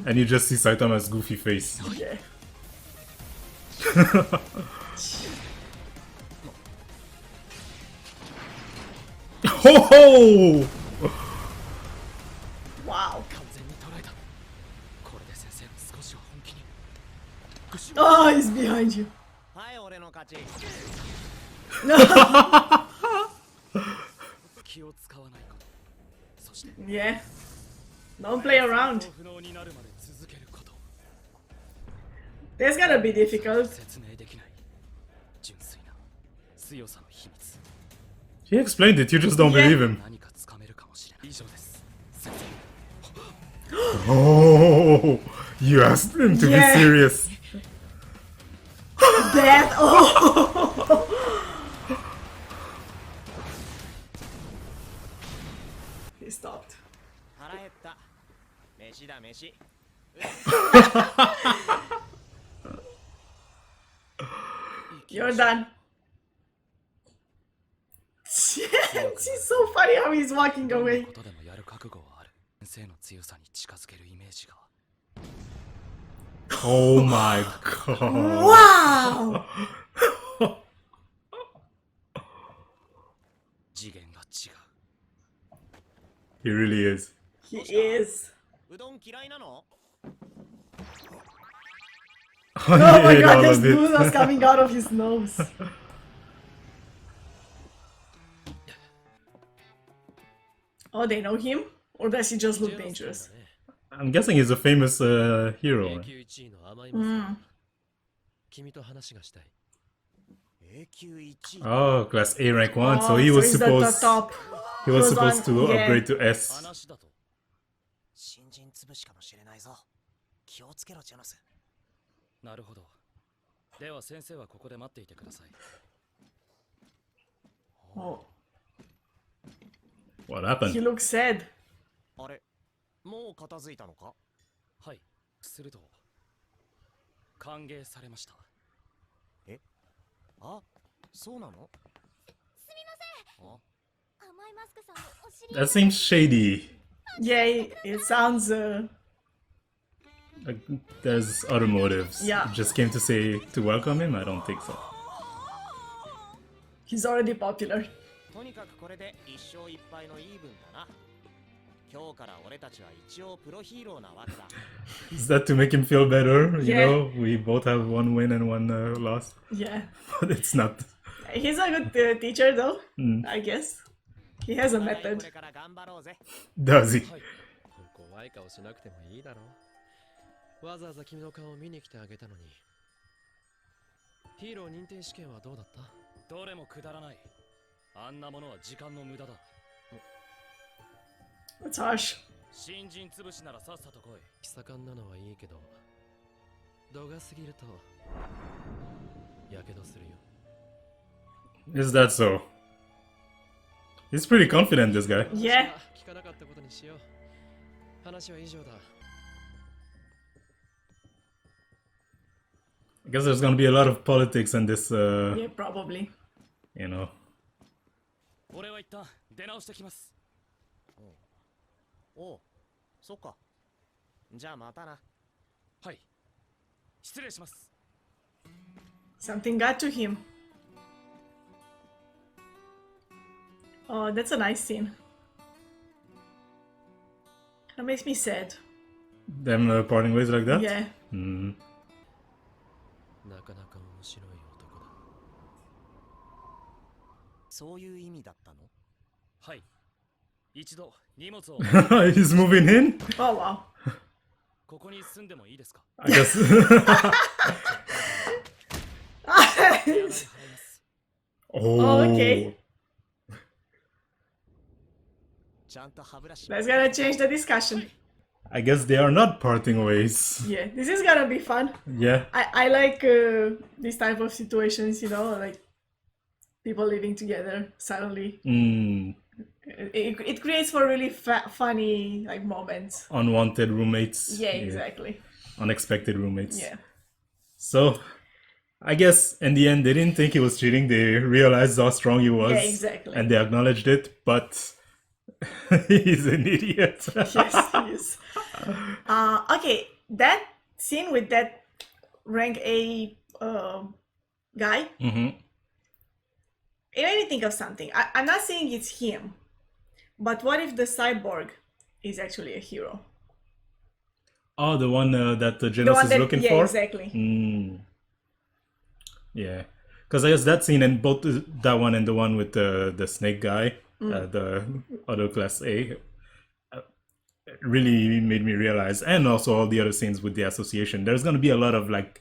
And you just see Saitama's goofy face. Yeah. Ho ho! Wow. 完全に捉えた。これで先生も少しは本気に。 Oh, he's behind you. はい、俺の勝ち。気を使わないこと。そして Yeah. Don't play around. 不能になるまで続けること。 That's gonna be difficult. 説明できない純粋な強さの秘密。 He explained it, you just don't Yeah. believe him. 何かつかめるかもしれない。以上です。先生。 Oh! You asked him to Yeah. be serious. That. Oh. Pissed た。飯だ飯。 You're done. It's so funny how he's walking どんな away. ことでもやる覚悟はある。先生の強さに近づけるイメージが。 Oh my god. Wow! 次元が違う。 He really is. He is. うどん嫌いなの？ Oh my He ate god, all there's of it. noodles coming out of his nose. Oh, they know him? Or does he just look dangerous? I'm guessing he's a famous hero. 永 right? 久1位の甘いマスター、君と話がしたい。 A 級1位。 Oh, class A rank 1. Oh, So he was he's the supposed top. he was He was supposed to on- yeah. upgrade to S. 話だと。新人潰しかもしれないぞ。気をつけろ、ジャノス。なるほど。では先生はここで待っていてください。 Oh, What he happened? looks sad. あれ、もう片付いたのか？はい。すると歓迎されました。あ、そうなの？すみません。甘いマスクさんのお知り That seems shady. Yeah, it sounds Like there's other motives. Yeah. Just came to say to welcome him? I don't think so. he's already popular. とにかくこれで一勝一敗のイーブンだな。今日から俺たちは一応プロヒーローなわけだ。 Is that to make him feel better? You Yeah. know, we both have one win and one loss. Yeah. But it's not. He's a good teacher though, Mm. I guess. He has a お互いこ method. れから頑張ろうぜ。 Does he? はい。怖い顔しなくてもいいだろう。わざわざ君の顔を見に来てあげたのに。ヒーロー認定試験はどうだった？どれもくだらない。あんなものは時間の無駄だ。 It's harsh. 新人潰しならさっさと来い。盛んなのはいいけど、度が過ぎると、やけどするよ。 Is that so? He's pretty confident, this guy. Yeah. 聞かなかったことにしよう。話は以上だ。 I guess there's gonna be a lot of politics in this, Yeah, probably. you know. 俺は一旦出直してきます。おう、そっか。じゃあまたな。はい。失礼します。 Something got to him. Oh, that's a nice scene. That makes me sad. Them parting ways like that? Yeah. Hmm. なかなか面白い男だ。そういう意味だったの？はい。一度荷物を He's moving in? Oh wow. ここに住んでもいいですか？ I guess. 払います。 Oh. Okay. ちゃんと歯ブラシ。 That's gonna change the discussion. I guess they are not parting ways. Yeah, this is gonna be fun. Yeah. I like this type of situations, you know, like people living together suddenly. Mm. It creates for really funny like moments. Unwanted roommates. Yeah, exactly. Unexpected roommates. Yeah. So, I guess in the end, they didn't think he was cheating. They realized how strong he was. Yeah, exactly. And they acknowledged it, but he's an idiot. Yes, he is. Okay, that scene with that rank A guy, Mm-hmm. it made me think of something. I'm not saying it's him, but what if the cyborg is actually a hero? Oh, the one that The Genos one is that, looking yeah, for? exactly. Mm. Yeah. Because I guess that scene and both that one and the one with the snake guy, the other class A, really made me realize, and also all the other scenes with the association, there's going to be a lot of like,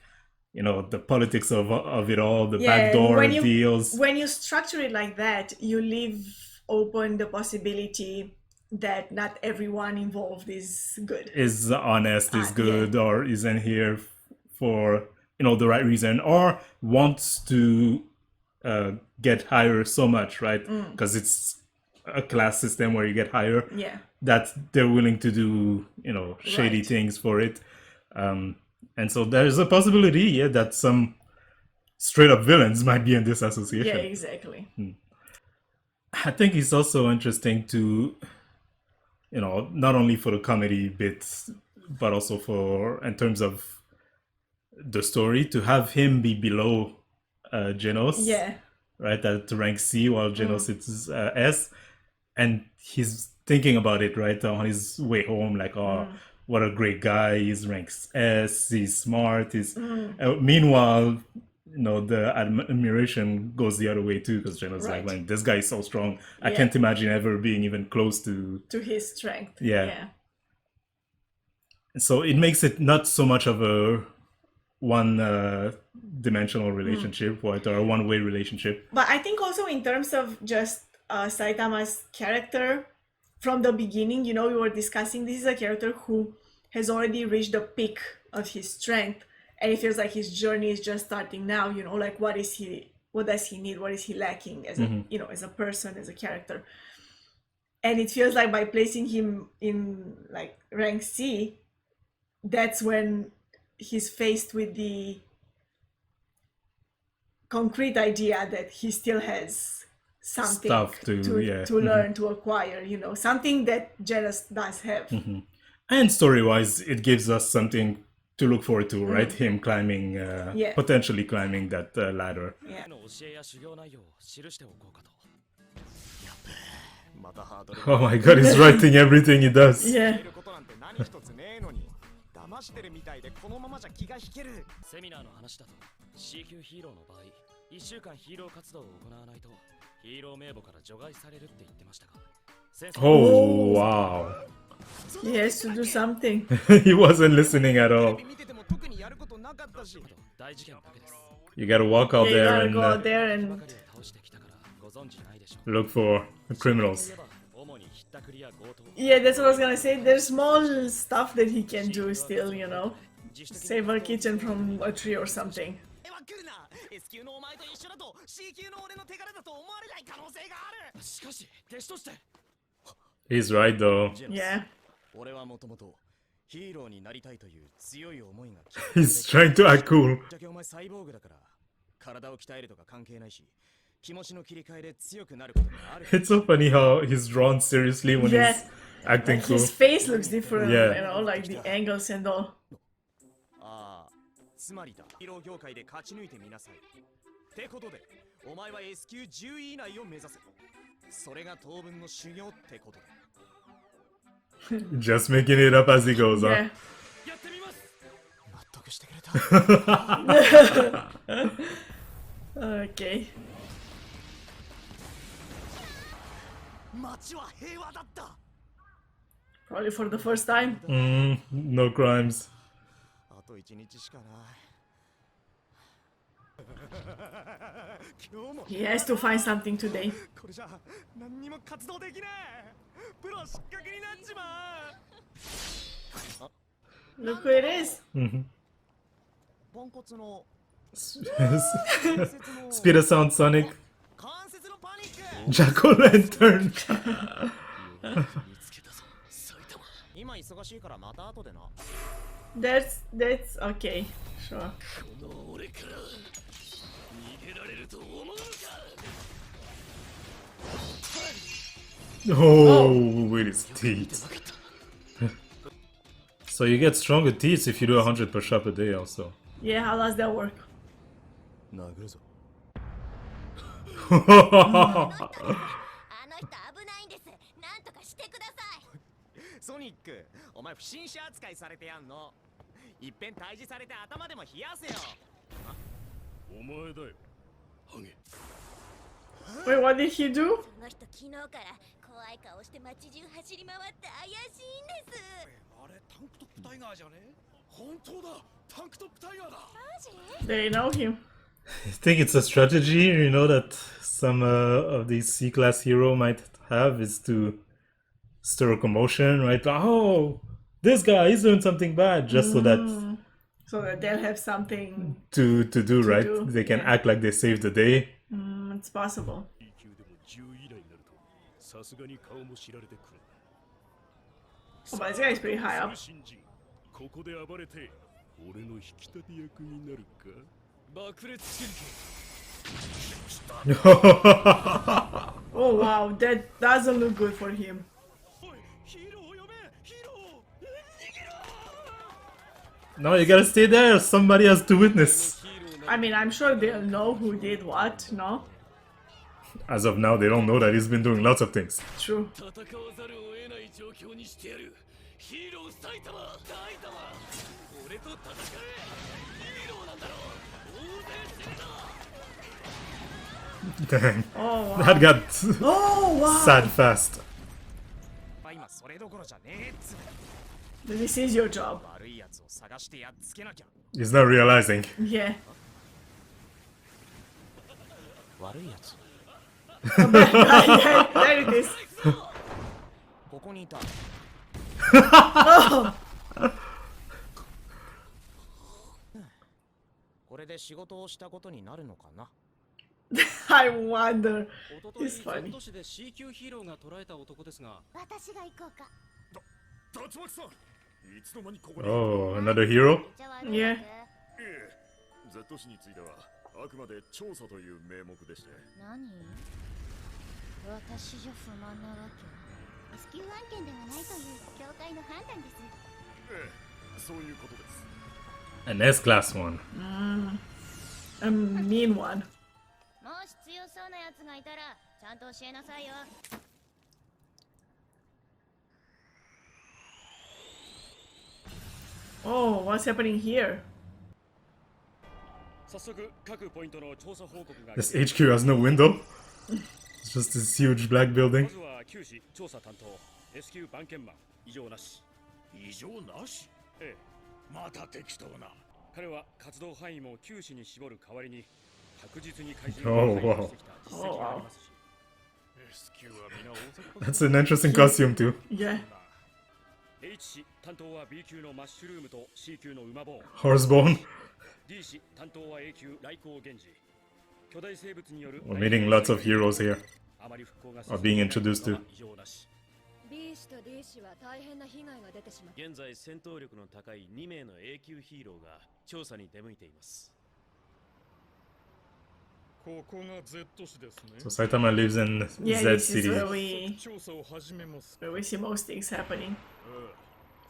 you know, the politics of it all, the backdoor when you, deals. When you structure it like that, you leave open the possibility that not everyone involved is good. Is honest, is yeah. good, or isn't here for, you know, the right reason, or wants to get higher so much, right? Because it's a class system where you get higher, Yeah. that they're willing to do, shady Right. things for it. And so there's a possibility, yeah, that some straight up villains might be in this Yeah, association. exactly. I think it's also interesting to, not only for the comedy bits, but also for, in terms of the story, to have him be below Genos, Yeah. right, at rank C, while Genos is S. And he's thinking about it, right, on his way home, like, oh, what a great guy, he's rank S, he's smart, meanwhile, the admiration goes the other way too, because Jenna's like, Right. man, this guy is so strong. I Yeah. can't imagine ever being even close to. To his strength. Yeah. Yeah. So it makes it not so much of a one dimensional relationship, or a one way relationship. But I think also in terms of just Saitama's character from the beginning, we were discussing this is a character who has already reached the peak of his strength, and it feels like his journey is just starting now. Like what does he need? What is he lacking as a as a person, as a character? And it feels like by placing him in like rank C, that's when he's faced with the concrete idea that he still has something Stuff to learn, to acquire, something that Janus does have. And story-wise, it gives us something to look forward to, right? Him climbing, Yeah. potentially climbing that ladder. Yeah. の教えや修行内容を記しておこうかと。またハードル Oh my god, he's writing everything he does. で Yeah. きることなんて何一つねえのに騙してるみたいでこのままじゃ気が引ける。セミナーの話だと C 級ヒーローの場合1週間ヒーロー活動を行わないとヒーロー名簿から除外されるって言ってましたが先生 Oh, wow. He has to do something. He wasn't listening at テレ all. ビ見てても特にやることなかったし。大事件だけです You gotta walk out You there gotta and go out there ば and かりを倒してきたからご存知ないでしょう look for と criminals. いえば主にひったくりや強盗 yeah, that's what I was gonna say. There's small stuff that he can do still, 自主的に save a kitchen from a tree or something. えは来るな S 級のお前と一緒だと C 級の俺の手柄だと思われない可能性がある。しかし弟子として He's right though. ジェノス Yeah. 俺はもともとヒーローになりたいという強い思いが He's trying to act cool. ぶっちゃけお前サイボーグだから体を鍛えるとか関係ないし気持ちの切り替えで強くなることがある。 It's so funny how he's drawn seriously when Yeah. he's acting Like cool. his face looks different, Yeah. like the angles and all. ああ、つまりだ。ヒーロー業界で勝ち抜いてみなさい。ってことで、お前は S 級10位以内を目指せ。それが当分の修行ってことで。 Just making it up as he goes, huh? Yeah. やってみます 納得してくれた。 Okay. 街は平和だった。 Probably for the first time. No crimes. あと1日しかない。今日も He has to find something today. これじゃ何にも活動できない。プロ失格になっちまう。 Look who it is. ポンコツの Speeder Sound Sonic. 関節のパニック。 Jack O'Lantern. 見つけたぞ埼玉今忙しいからまた後でな。 That's okay. Sure. この俺から逃げられると思うのか Oh, with his teeth. So you get stronger teeth if you do 100 push-up a day also. Yeah, how does that work? 殴るぞ。あの人危ないんです。なんとかしてください。ソニック、お前不審者扱いされてやんの。いっぺん退治されて頭でも冷やせよ。お前だよハゲ Wait, what did he do? その人昨日から怖い顔して街中走り回って怪しいんです。あれタンクトップタイガーじゃね本当だタンクトップタイガーだ They know him. I think it's a strategy, that some of these C-class hero might have, is to stir a commotion, right? Oh, this guy is doing something bad, just so that So that they'll have something. to do, right? do, They can yeah. act like they saved the day. It's possible. B 級でも10位以内になるとさすがに顔も知られてくる。 Oh, but this guy is pretty high up. 新人ここで暴れて俺の引き立て役になるか。爆裂するけ。 Oh wow, that doesn't look good for him. おい、ヒーローを呼べ、ヒーロー。逃げろ。 No, you gotta stay there. Somebody has to witness. I mean, I'm sure they'll know who did what, no? As of now, they don't know that he's been doing lots of things. True. 戦わざるを得ない状況にしてやる。ヒーロー埼玉、埼玉。俺と戦え。ヒーローなんだろう。大勢死ぬな。 Dang. Oh wow. That got Oh wow. sad fast. 今それどころじゃねえっつ This is your job. 悪いやつを探してやっつけなきゃ He's not realizing. Yeah. 悪いやつ Yeah, there it is. ここにいた Oh. これで仕事をしたことになるのかな I wonder. おととい It's funny. 京都市で C 級ヒーローが捕らえた男ですが、私が行こうか。竜巻さん、いつの間にここに。 Oh, another hero? じゃあ悪い Yeah. わけ。ええ Z 市についてはあくまで調査という名目でして何？私じゃ不満なわけ。レスキュー案件ではないという協会の判断です。ええそういうことです An S-class one. A mean one. もし強そうなやつがいたらちゃんと教えなさいよ。 Oh, what's happening here? 早速各ポイントの調査報告が。 This HQ has no window. It's just this huge black ま building. ずは九市調査担当 S 級番犬マン異常なし。異常なし。ええ、また適当な。彼は活動範囲も九市に絞る代わりに確実に怪人 Oh, を排除してきた実績がありますし。 S 級は皆大阪。 That's an interesting costume too. Yeah. H 市担当は B 級のマッシュルームと C 級の馬ボーン。 Horsebone. D 市担当は A 級来光源氏。巨大生物による We're meeting lots of heroes here. あまり復興が Are being introduced to. 異常なし。 B 氏と D 氏は大変な被害が出てしまった。現在戦闘力の高い2名の A 級ヒーローが調査に出向いています。ここが Z 市ですね。 So Saitama lives in Yeah, Z this is City. where 調査を始めます。 we see most things happening.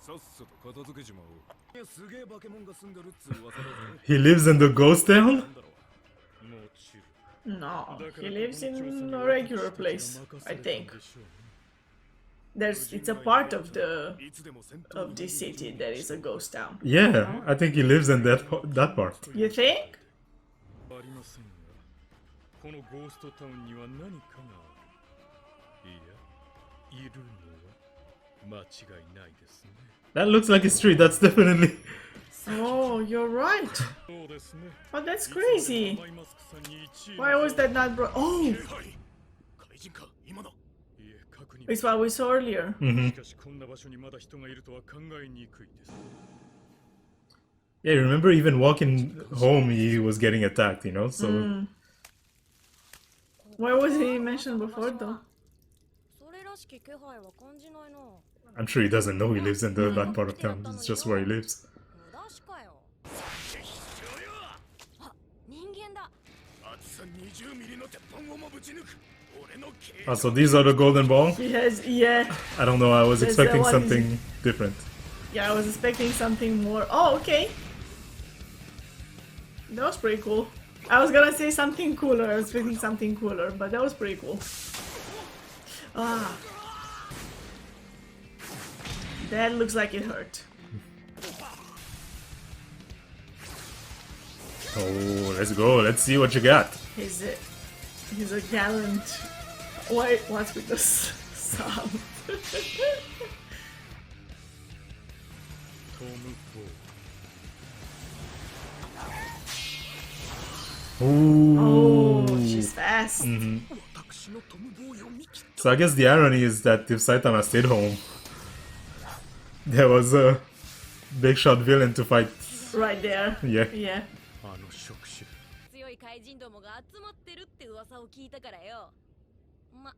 さっさと片付けちまおう。いやすげえ化け物が住んでるっつう噂だぜ。 He lives in the ghost town? なんだろう。もちろん。 No, he lives in a regular place, I think. It's a part of this city that is a ghost town. Yeah, I think he lives in that part. You think? ありませんが、このゴーストタウンには何かがある。いや、いるのは間違いないですね。 That looks like a street. That's definitely. Oh, you're right. そうですね。 But that's crazy. マイマスクさんに1位。 Why was that not brought? Oh, はい。怪人か、今だ。いえ、確認。 it's what we saw earlier. Mhm. しかしこんな場所にまだ人がいるとは考えにくいです。 Yeah, remember even walking home, he was getting attacked, you know? So Why wasn't he mentioned before though? それらしき気配は感じないな。 I'm sure he doesn't know he lives in that part of town. It's just where he lives. 無駄しかよ。必要よ。あ、人間だ。厚さ20ミリの鉄板をもぶち抜く。俺の警 Ah, so these are the golden ball? He has, yeah, I don't know, I was There's that expecting one. something different. yeah. I was expecting something more. Oh, okay. That was pretty cool. I was gonna say something cooler. I was expecting something cooler, but that was pretty cool. Ah, that looks like it hurt. Oh, let's go. Let's see what you got. He's a gallant. Wait, what's with this sound? トム・ボー。 Ooh. Oh, she's fast. 私のトム・ボーイを見切っ So I guess the irony is that if Saitama stayed home, there was a big shot villain to fight. Right there. Yeah. Yeah. たあの触手。強い怪人どもが集まってるって噂を聞いたからよ。ま、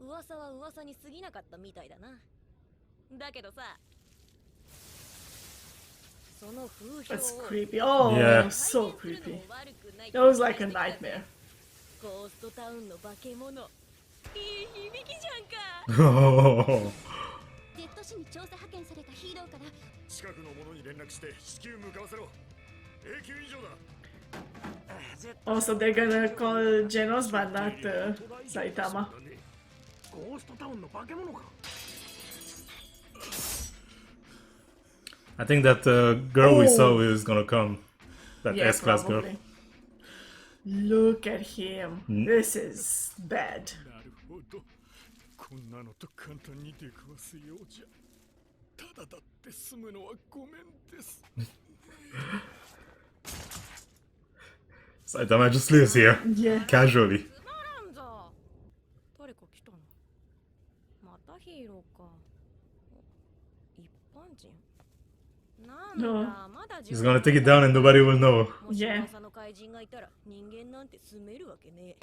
噂は噂に過ぎなかったみたいだな。だけどさ、その風評 That's を creepy. Oh, Yeah. so creepy. That was like a nightmare. ゴーストタウンの化け物。いい響きじゃんか。 Oh. デッド市に調査派遣されたヒーローから近くの者に連絡して至急向かわせろ。永久以上だ。 Also, they're gonna call Genos, but not Saitama. ゴーストタウンの化け物か。 I think that girl we Oh. saw is gonna come. That Yeah, S-class girl. probably. Look at him. Mm. This is bad. なるほど。こんなのと簡単に出くわすようじゃ。ただだって済むのはごめんです。 Saitama just lives here. Yeah. Casually. つまらんぞ。誰か来たの。またヒーローか。一般人。なんだ、まだ He's gonna take it down and nobody will know. もし Yeah. 噂の怪人がいたら人間なんて住めるわけね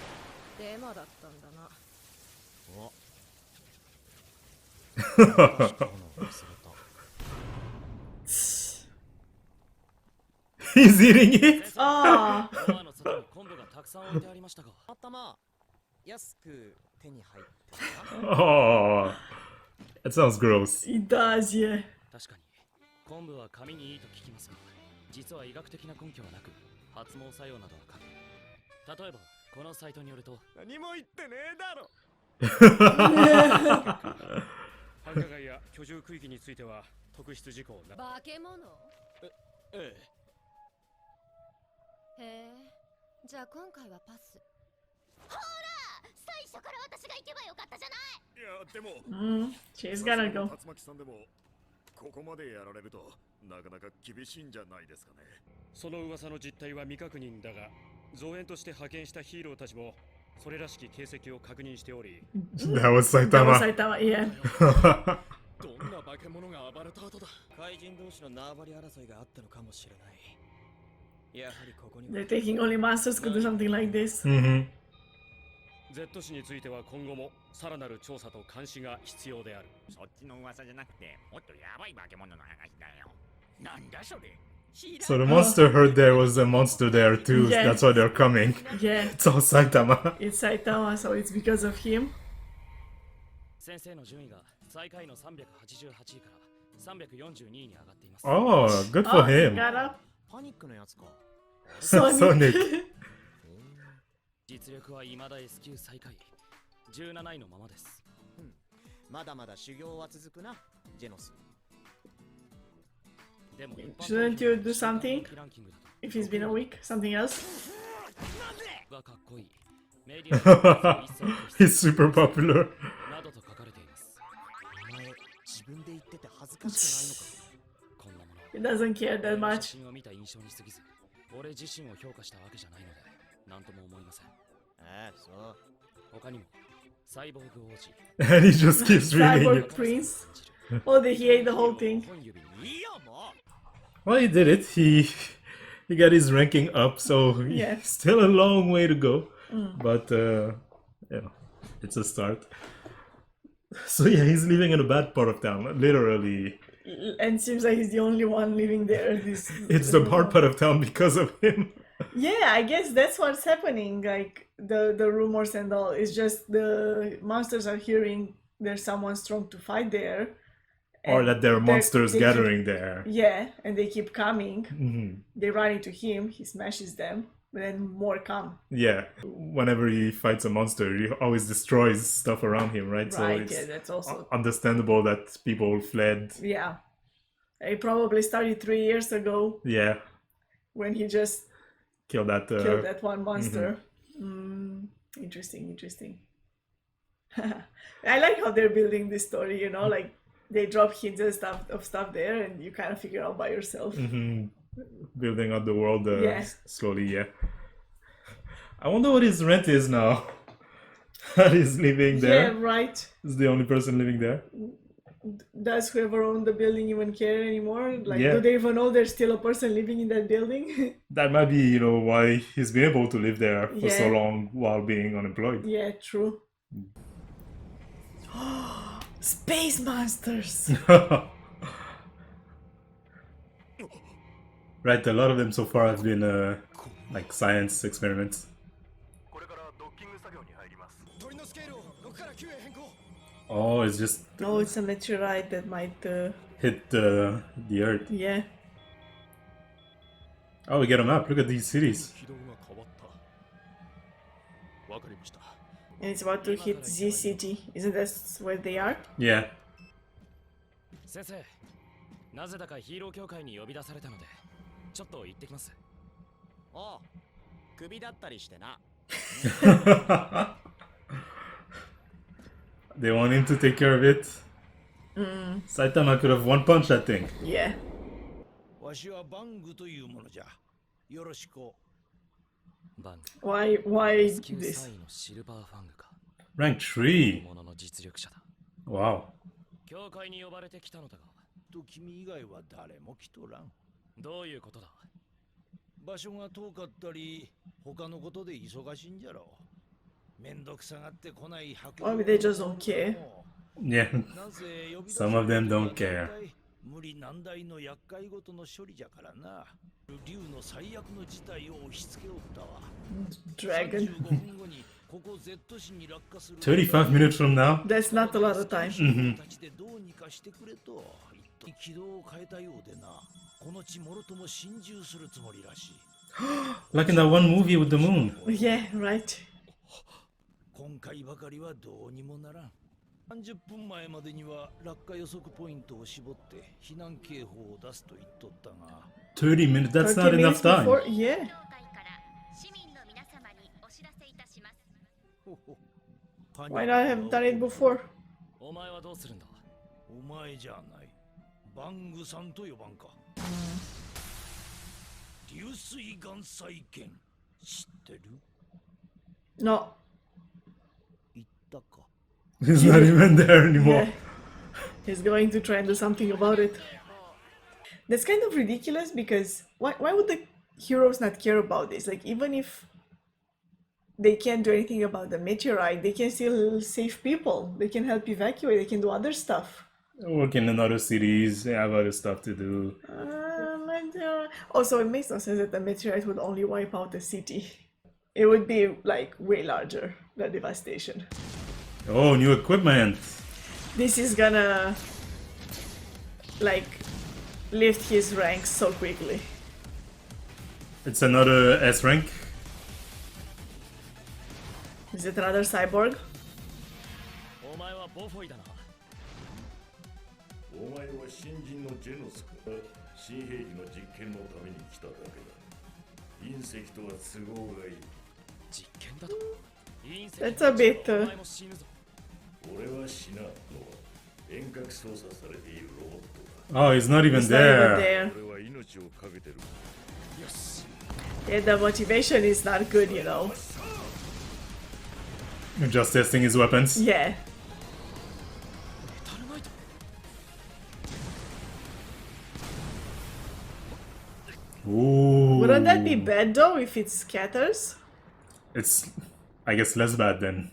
え。デマだったんだな。お He's eating it? Ah. ドアの外に昆布がたくさん置いてありましたが、頭安く手に入ってるな。 Oh. That sounds gross. It does, yeah. 確かに昆布は髪にいいと聞きますが、実は医学的な根拠はなく、発毛作用などは可能。例えばこのサイトによると、何も言ってねえだろ。 繁華街や居住区域については特筆事項な。化け物。ええ。へえ。じゃあ今回はパス。ほら、最初から私が行けばよかったじゃない。いやでも。 She's gonna go. 竜巻さんでもここまでやられるとなかなか厳しいんじゃないですかね。その噂の実態は未確認だが、造園として派遣したヒーローたちもそれらしき形跡を確認しており。 That was That was Saitama. Saitama, yeah. どんな化け物が暴れた後だ。怪人同士の縄張り争いがあったのかもしれない。やはりここに They're thinking only monsters could do something like this. Mm-hmm. Z 氏については今後もさらなる調査と監視が必要である。そっちの噂じゃなくて、もっとやばい化け物の話だよ。なんだそれ。 So the monster heard there was a monster there too. Yeah. That's why they're coming. Yeah. It's all Saitama. It's Saitama, so it's because of him. 先生の順位が最下位の388位から342位に上がっています。 Oh, good Oh, for he him. got up. パニックのやつか。 Sonic. Sonic. 実力は未だ S 級最下位、17位のままです。まだまだ修行は続くな、ジェノス。 でも Shouldn't you do something if he's been a week? Something else? がかっこいい。メディア He's super popular. などと書かれています。お前、自分で言ってて恥ずかしくないのか。こんなもの He doesn't care that 写 much. 真を見た印象に過ぎず、俺自身を評価したわけじゃないので、なんとも思いません。ああ、そう。他にも、サイボーグ王子、 And he just keeps reading Cyborg it. Prince. Oh, did he ate the whole thing? 本指にいいよ、も Well, he did it. He got his ranking up, so Yeah. still a long way to go. But yeah, it's a start. So yeah, he's living in a bad part of town, literally. And seems like he's the only one living there. This. It's the bad part of town because of him. Yeah, I guess that's what's happening. Like the rumors and all. It's just the monsters are hearing there's someone strong to fight there. Or and that there are monsters they keep- gathering there. Yeah, and they keep coming. Mhm. They run into him. He smashes them, but then more come. Yeah, whenever he fights a monster, he always destroys stuff around him, right? So Right. it's Yeah, that's also. understandable that people fled. Yeah, it probably started 3 years ago Yeah, when he just kill that. killed that one monster. Interesting, interesting. I like how they're building this story. You know, like they drop hints and stuff there, and you kind of figure out by yourself. Building up the world Yeah. slowly. Yeah. I wonder what his rent is now. That he's living Yeah, there. right. He's the only person living there. Does whoever owned the building even care anymore? Like, Yeah. do they even know there's still a person living in that building? That might be, why he's been able to live there for so Yeah. long while being unemployed. Yeah, true. Space monsters! Right, a lot of them so far have been like science experiments. Oh, it's just No, it's a meteorite that might. hit the Earth. Yeah. Oh, we get a map. Look at these cities. And it's about to hit Z City. Isn't that where they are? Yeah. 先生、なぜだかヒーロー協会に呼び出されたので、ちょっと行ってきます。おう、クビだったりしてな。They want him to take care of it. Saitama could have one punch that thing. Yeah. わしはバングというものじゃ。よろしく。バング。Why スキュー this? サイのシルバーファングか。Rank 3. 本物の実力者だ。 Wow. 協会に呼ばれてきたのだが。と君以外は誰も来とらん。どういうことだ。場所が遠かったり、他のことで忙しいんじゃろう。めんどくさがってこない白。 Or they just don't care. Yeah. Some of them don't care. 無理難題の厄介ごとの処理じゃからな。竜の最悪の事態を押し付けおったわ。 Dragon. 35分後にここ Z 市に落下する。35 minutes from now. That's not a lot of time. たちでどうにかしてくれと言っと軌道を変えたようでな。この地もろとも心中するつもりらしい。 Like in that one movie with the moon. Yeah, right. 今回ばかりはどうにもならん。30分前までには落下予測ポイントを絞って避難警報を出すと言っとったが。30 minutes, that's 30 not enough minutes time. before? Yeah. 市民の皆様にお知らせいたします。 Why not have done it before? お前はどうするんだ。お前じゃない。バングさんと呼ばんか。流水岩細剣知ってる？ No. 言ったか。 He's not even there anymore. Yeah. He's going to try and do something about it. That's kind of ridiculous because why would the heroes not care about this? Like, even if they can't do anything about the meteorite, they can still save people. They can help evacuate. They can do other stuff. Working in other cities, they have other stuff to do. Also, it makes no sense that the meteorite would only wipe out a city. It would be like way larger, the devastation. Oh, new equipment. This is gonna like lift his ranks so quickly. It's another S rank. Is it another cyborg? お前はボフォイだな。お前は新人のジェノスか。新兵器の実験のために来ただけだ。隕石とは都合がいい。実験だと。隕石 That's a bit. お前も死ぬぞ。俺は死なんのは遠隔操作されているロボットだ。 Oh, he's not even He's not even there. there. 俺は命をかけてる。よし。 Yeah, the motivation is not good, you know. Just testing his weapons. Yeah. メタルナイト。 Ooh. Wouldn't that be bad though if it scatters? It's, I guess, less bad then.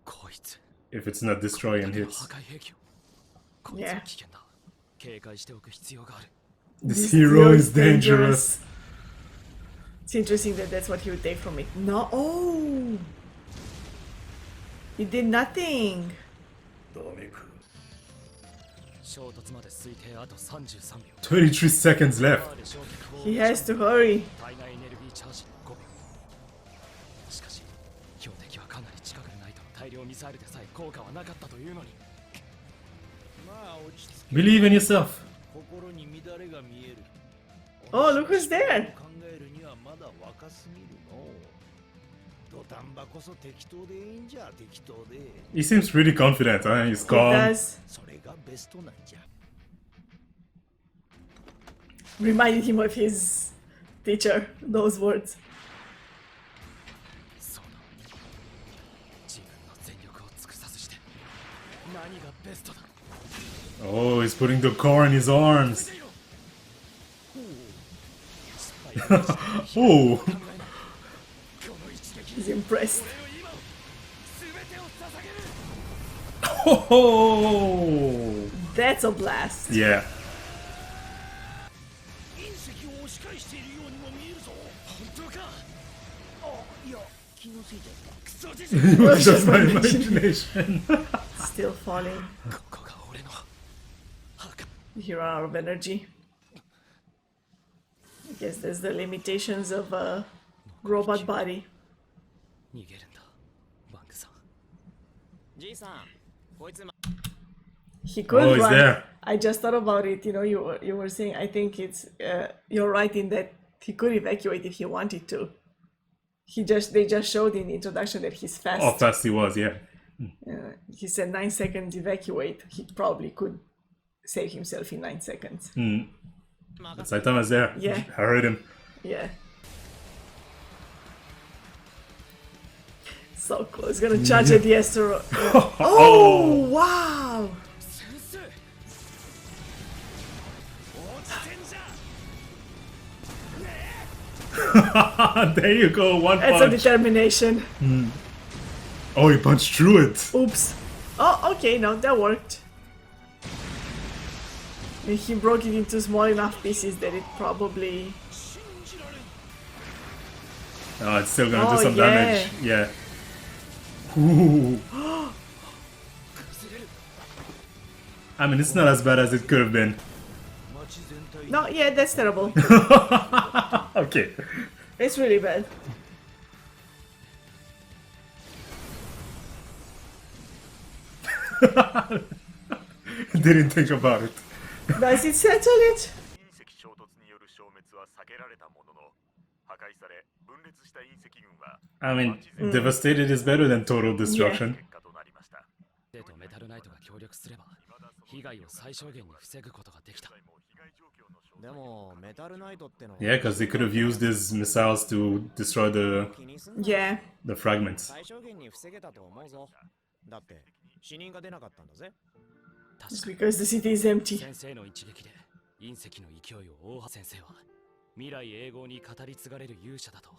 こいつ。 If it's not destroying 破 hits. 壊兵器を。こいつは危険だ。警戒しておく必要がある。 This hero is dangerous. It's interesting that that's what he would take from it. No. Oh! He did nothing. ダメか。衝突まで推定あと33秒。 33 seconds left. He has to hurry. 体内エネルギーチャージ5秒。しかし、標的はかなり近くでないと大量ミサイルでさえ効果はなかったというのに。まあ落ち着け。 Believe in yourself. 心に乱れが見える。 Oh, look who's there. 考えるにはまだ若すぎるの。土壇場こそ適当でいいんじゃ適当で。 He seems pretty confident, huh? He's He calm. does. それがベストなんじゃ。 Reminded him of his teacher, those words. そうだ。自分の全力を尽くさずして何がベストだ。 Oh, he's putting the core in his arms. Oh. He's impressed. Oh, That's a blast. yeah. 隕石を押し返しているようにも見えるぞ。本当か。あ、いや、気のせいじゃった。クソじじい。 It was just my imagination. Still falling. ここが俺の墓。 You run out of energy. I guess there's the limitations of a robot body. 逃げるんだバンクさん。じいさん、こいつま He could Oh, he's run. there. I just thought about it. You know, you were saying. I think it's you're right in that he could evacuate if he wanted to. They just showed in the introduction that he's fast. How fast he was, yeah. He said 9 seconds evacuate. He probably could save himself in 9 seconds. Saitama's there. Yeah. I heard him. Yeah. So close. Gonna charge at the asteroid. Oh wow! 先生。落ちてんじゃん。 There you go, one That's a punch. determination. Oh, he punched through it. Oops. Oh, okay, no, that worked. And he broke it into small enough pieces that it probably... Oh, it's still gonna Oh, do some yeah. damage. Yeah. Ooh. I mean, it's not as bad as it could have been. No, yeah, that's terrible. Okay. It's really bad. Didn't think about it. Does it settle it? 隕石衝突による消滅は避けられたものの、破壊され分裂した隕石群は I mean, devastated is better than total destruction. 結果となりました。デとメタルナイトが協力すれば被害を最小限に防ぐことができた。でもメタルナイトってのは Yeah, because they could have used these missiles to destroy 気にすんな Yeah. the fragments. 最小限に防げたと思うぞ。だって死人が出なかったんだぜ。 It's because the city is empty. 先生の一撃で隕石の勢いを大破。先生は未来永劫に語り継がれる勇者だと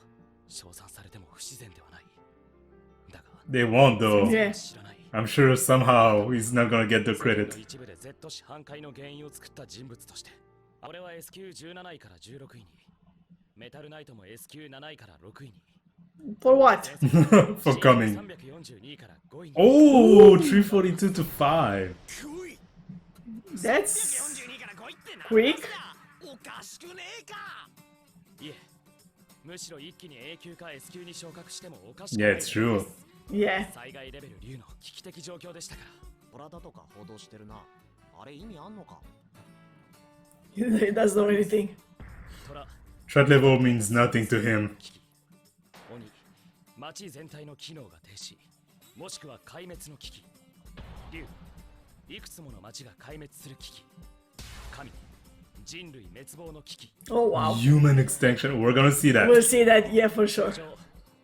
称賛されても不自然ではない。だが They won't, though. Yeah. 知らない。 I'm sure somehow he's not gonna get the 世界 credit. の一部で Z 市半壊の原因を作った人物として俺は S 級17位から16位にメタルナイトも S 級7位から6位に For what? For coming. 342位から5位に Oh, 342 to 5. That's 42から5いってな。 quick. おかしくねえか。いえむしろ一気に A 級か S 級に昇格してもおかしくない Yeah, it's true. Yeah. 災害レベル竜の危機的状況でしたからトラだとか報道してるな。あれ意味あんのか。 It doesn't know anything. トラ Threat level means nothing to him. 危機鬼町全体の機能が停止もしくは壊滅の危機竜いくつもの町が壊滅する危機神人類滅亡の危機 Oh wow. Human extinction. We're gonna see that. We'll see that, yeah, for sure.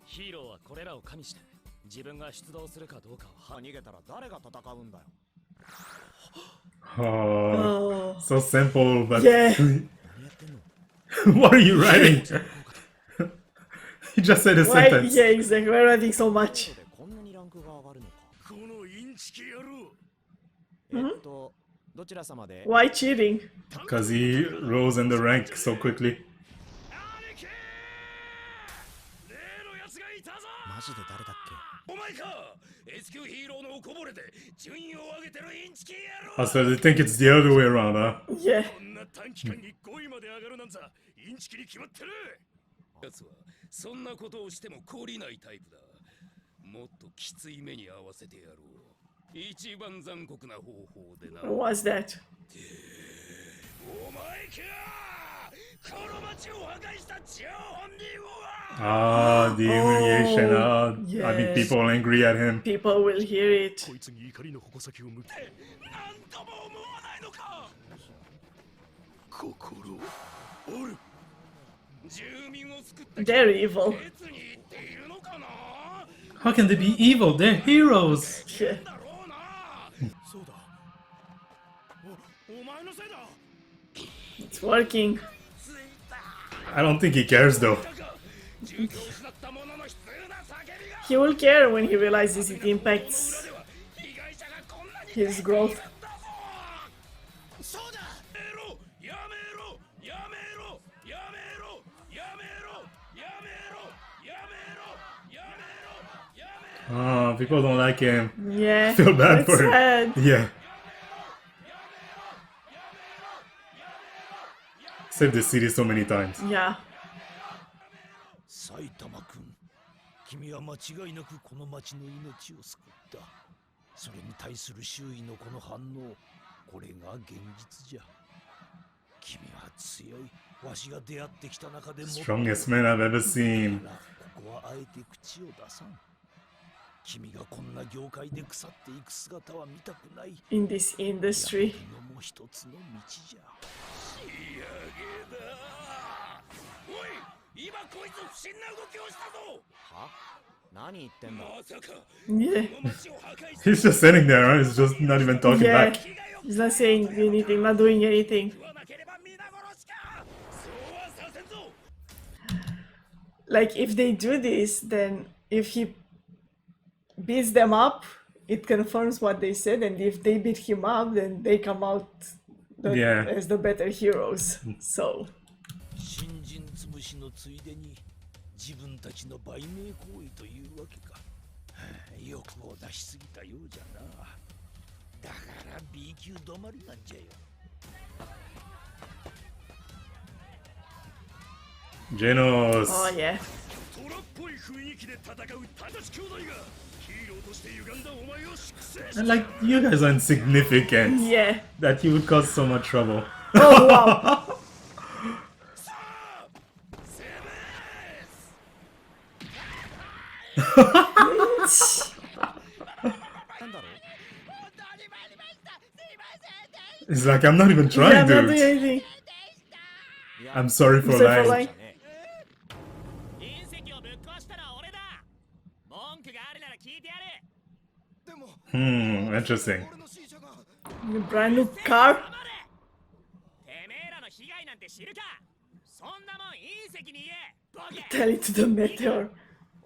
ヒーローはこれらを加味して自分が出動するかどうかを逃げたら誰が戦うんだよ。 Oh, Oh. so simple, but Yeah. what are you writing? He just said a Why? sentence. Yeah, exactly. Why are you writing so much? でこんなにランクが上がるのか。このインチキ野郎。どちら様で Why cheating? Because he rose in the rank so quickly. 兄貴。例のやつがいたぞ。マジで誰だっお前か。S 級ヒーローのおこぼれで順位を上げてるインチキ野郎。 Oh, so they think it's the other way around, huh? Yeah. こんな短期間に5位まで上がるなんざインチキに決まってる。やつはそんなことをしても懲りないタイプだ。もっときつい目に合わせてやろう。一番残酷な方法でな。 What was that? お前か。この町を破壊した張本人は。 Ah, the humiliation. Oh, I mean, yes. people are angry at him. People will hear it. こいつに怒りの矛先を向け。なんとも思わないのか。心おる。住民を救った They're evil. 別に言っているのかな。 How can they be evil? They're heroes. Yeah. だろうな。そうだ。お前のせいだ。 It's working. I don't think he cares though. 住居を失った者の悲痛な叫びが。 He will care when he realizes it impacts 被害者がこんな his growth. そうだやめろやめろやめろやめろやめろやめろやめろやめろ Oh, people don't like him. Yeah, Feel bad that's for him. sad. Yeah. Saved the city so many times. Yeah. 埼玉くん君は間違いなくこの町の命を救ったそれに対する周囲のこの反応これが現実じゃ君は強いわしが出会ってきた中でも Strongest man I've ever seen. ここはあえて口を出さん君がこんな業界で腐っていく姿は見たくない In this industry. のも一つの道じゃ仕上げだおい今こいつ不審な動きをしたぞは何言ってんだまさか Yeah. この町を破壊し He's just sitting there, right? He's just not even talking Yeah. back. He's not saying anything, not doing anything. 食わなければ皆殺しかそうはさせんぞ Like, if they do this, then if he beats them up, it confirms what they said, and if they beat him up, then they come out Yeah. as the better heroes. So, 新人潰しのついでに自分たちの売名行為というわけか欲を出しすぎたようじゃなだから B 級止まりなんじゃよ Genos. oh yeah. トラっぽい雰囲気で戦うタカシ兄弟がヒーローとして歪んだお前を粛清し And like, you guys are insignificant. Yeah. That you would cause so much trouble. Oh wow. なんだろう He's like, I'm not even Yeah, trying, I'm not doing dude. anything. I'm sorry for Sorry for lying. lying. 隕石をぶっ壊したのは俺だ文句があるなら聞いてやる Interesting. Brand new car. てめえらの被害なんて知るかそんなもん隕石に言えボケ Tell it to the meteor.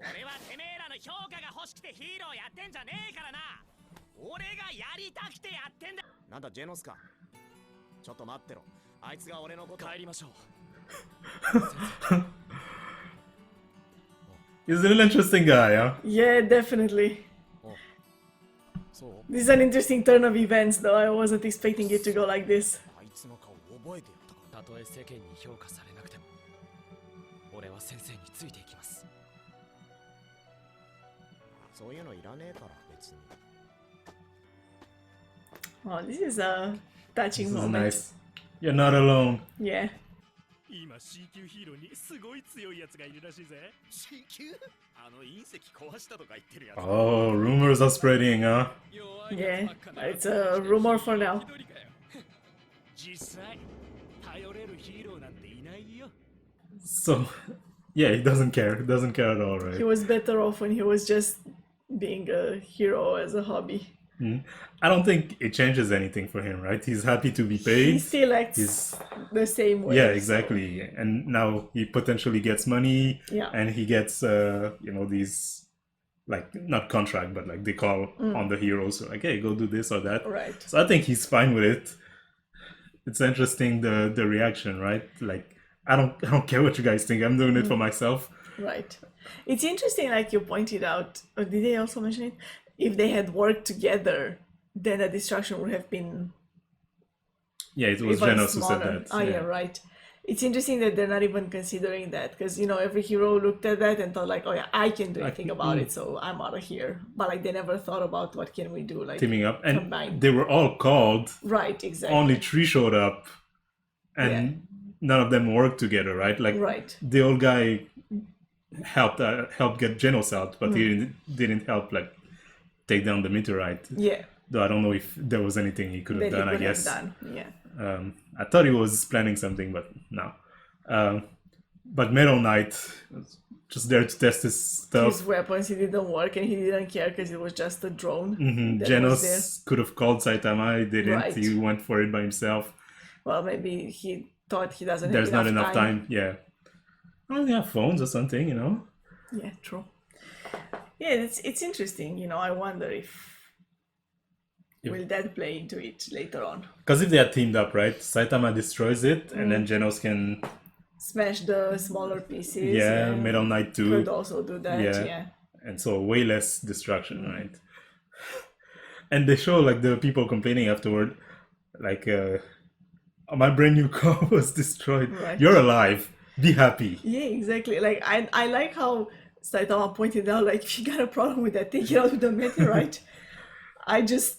俺はてめえらの評価が欲しくてヒーローやってんじゃねえからな俺がやりたくてやってんだなんだジェノスかちょっと待ってろあいつが俺のこと帰りましょう He's an interesting guy, huh? Yeah, definitely. そう This is an interesting turn of events, though. I wasn't expecting it to go like this. あいつの顔覚えてやったかたとえ世間に評価されなくても俺は先生についていきますそういうのいらねえから別に Oh, this is a touching This is moment. nice. You're not alone. Yeah. 今 C 級ヒーローにすごい強いやつがいるらしいぜ C 級あの隕石壊したとか言ってるやつ Oh, rumors are spreading, huh? Yeah. It's a rumor for now. 実際頼れるヒーローなんていないよ So, yeah, he doesn't care. He doesn't care at all, He right? was better off when he was just being a hero as a hobby. I don't think it changes anything for him, right? He's happy to be He paid. still acts He's the same way. yeah, so- exactly. And now he potentially gets money, Yeah. and he gets these like not contract, but like they call on the heroes, so like, hey, go do this or that. Right. So I think he's fine with it. It's interesting the reaction, right? Like I don't care what you guys think. I'm doing it for myself. Right. It's interesting, like you pointed out, or did they also mention it? If they had worked together, then the destruction would have been Yeah, it was even Genos who said smaller. that. Oh, yeah, right. It's interesting that they're not even considering that because, every hero looked at that and thought like, oh yeah, I can do anything about it, so I'm out of here. But like they never thought about what can we do, like Teaming up, and combined. they were all called. Right, exactly. Only 3 showed up, and none of them worked together, right? Like Right. the old guy helped get Genos out, but he didn't help like take down the meteorite. Yeah. Though I don't know if there was anything he could have That done. he I could have guess. done. Yeah. I thought he was planning something, but no. But Metal Knight was just there to test his stuff. His weapons, he didn't work and he didn't care because it was just a drone. that was Genos there. could have called Saitama. He didn't. Right. He went for it by himself. Well, maybe he thought he doesn't There's have not enough time. Yeah. Well, they have phones or something, Yeah, true. Yeah, it's interesting. I wonder Yeah. Will that play into it later on? Because if they are teamed up, right? Saitama destroys it, and then Genos can, Smash the smaller pieces. yeah, Metal Knight too. Could also do that, Yeah. yeah. And so way less destruction, right? And they show like the people complaining afterward, like, my brand new car was destroyed. Right. You're alive. Be happy. Yeah, exactly. Like I like how Saitama pointed out, like, if you got a problem with that thing, get out with the meteorite. I just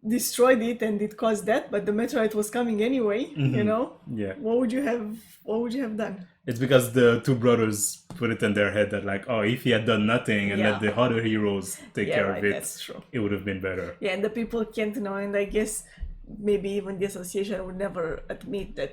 destroyed it and it caused that, but the meteorite was coming anyway, you know? Yeah. What would you have done? It's because the two brothers put it in their head that like, oh, if he had done nothing and Yeah. let the other heroes take Yeah, care right, of it, that's true. it would have been better. Yeah, and the people can't know, and I guess maybe even the association would never admit that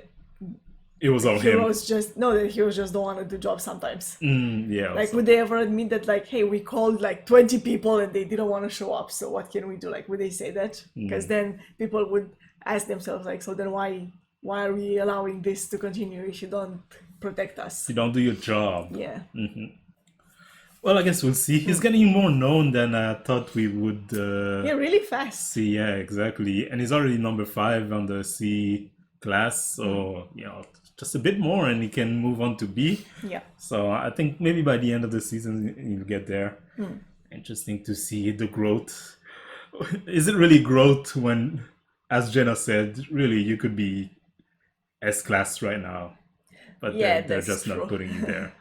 It was all him. heroes just don't want to do jobs sometimes. Yeah. Like, also. would they ever admit that, like, hey, we called like 20 people and they didn't want to show up, so what can we do? Like, would they say that? Because then people would ask themselves, like, so then why are we allowing this to continue if you don't protect us? You don't do your job. Yeah. Well, I guess we'll see. He's getting more known than I thought we would Yeah, really fast. see. Yeah, exactly. And he's already number 5 on the C class, so you know, just a bit more and he can move on to B. Yeah. So I think maybe by the end of the season he'll get there. Interesting to see the growth. Is it really growth when, as Jenna said, really you could be S class right now, but Yeah, they're that's just true. not putting you there.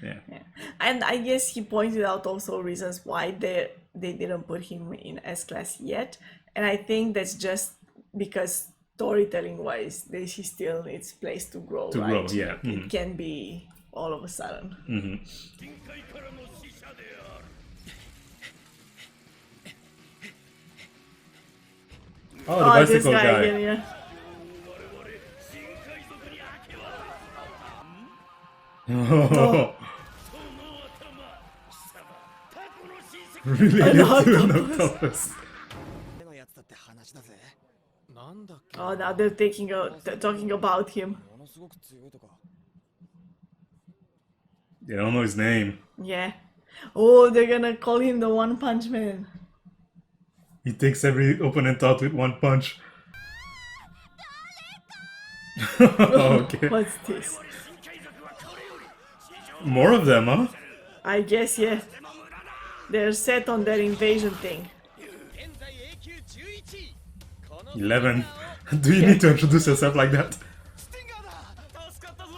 Yeah. And I guess he pointed out also reasons why they didn't put him in S class yet. And I think that's just because storytelling wise, he still needs place to grow, To right? grow, yeah. It can be all of a sudden. 近海からの使者である Oh, the Oh, this bicycle guy guy. again, yeah. 我々深海賊に明け渡す Oh, その頭貴様タコの親戚 really? An You're an octopus. octopus. のやつだって話だぜなんだっけ Oh, now they're talking about him. ものすごく強いとか They don't know his name. Yeah. Oh, they're gonna call him the One Punch Man. He takes every opponent out with one punch. Okay. What's this? 深海賊はこれより地上 More of them, huh? I guess, yeah. でも無駄だ They're set on that invasion thing. 現在 A 級11位この 11. Do you need to introduce yourself like that? スティンガーだ助かったぞ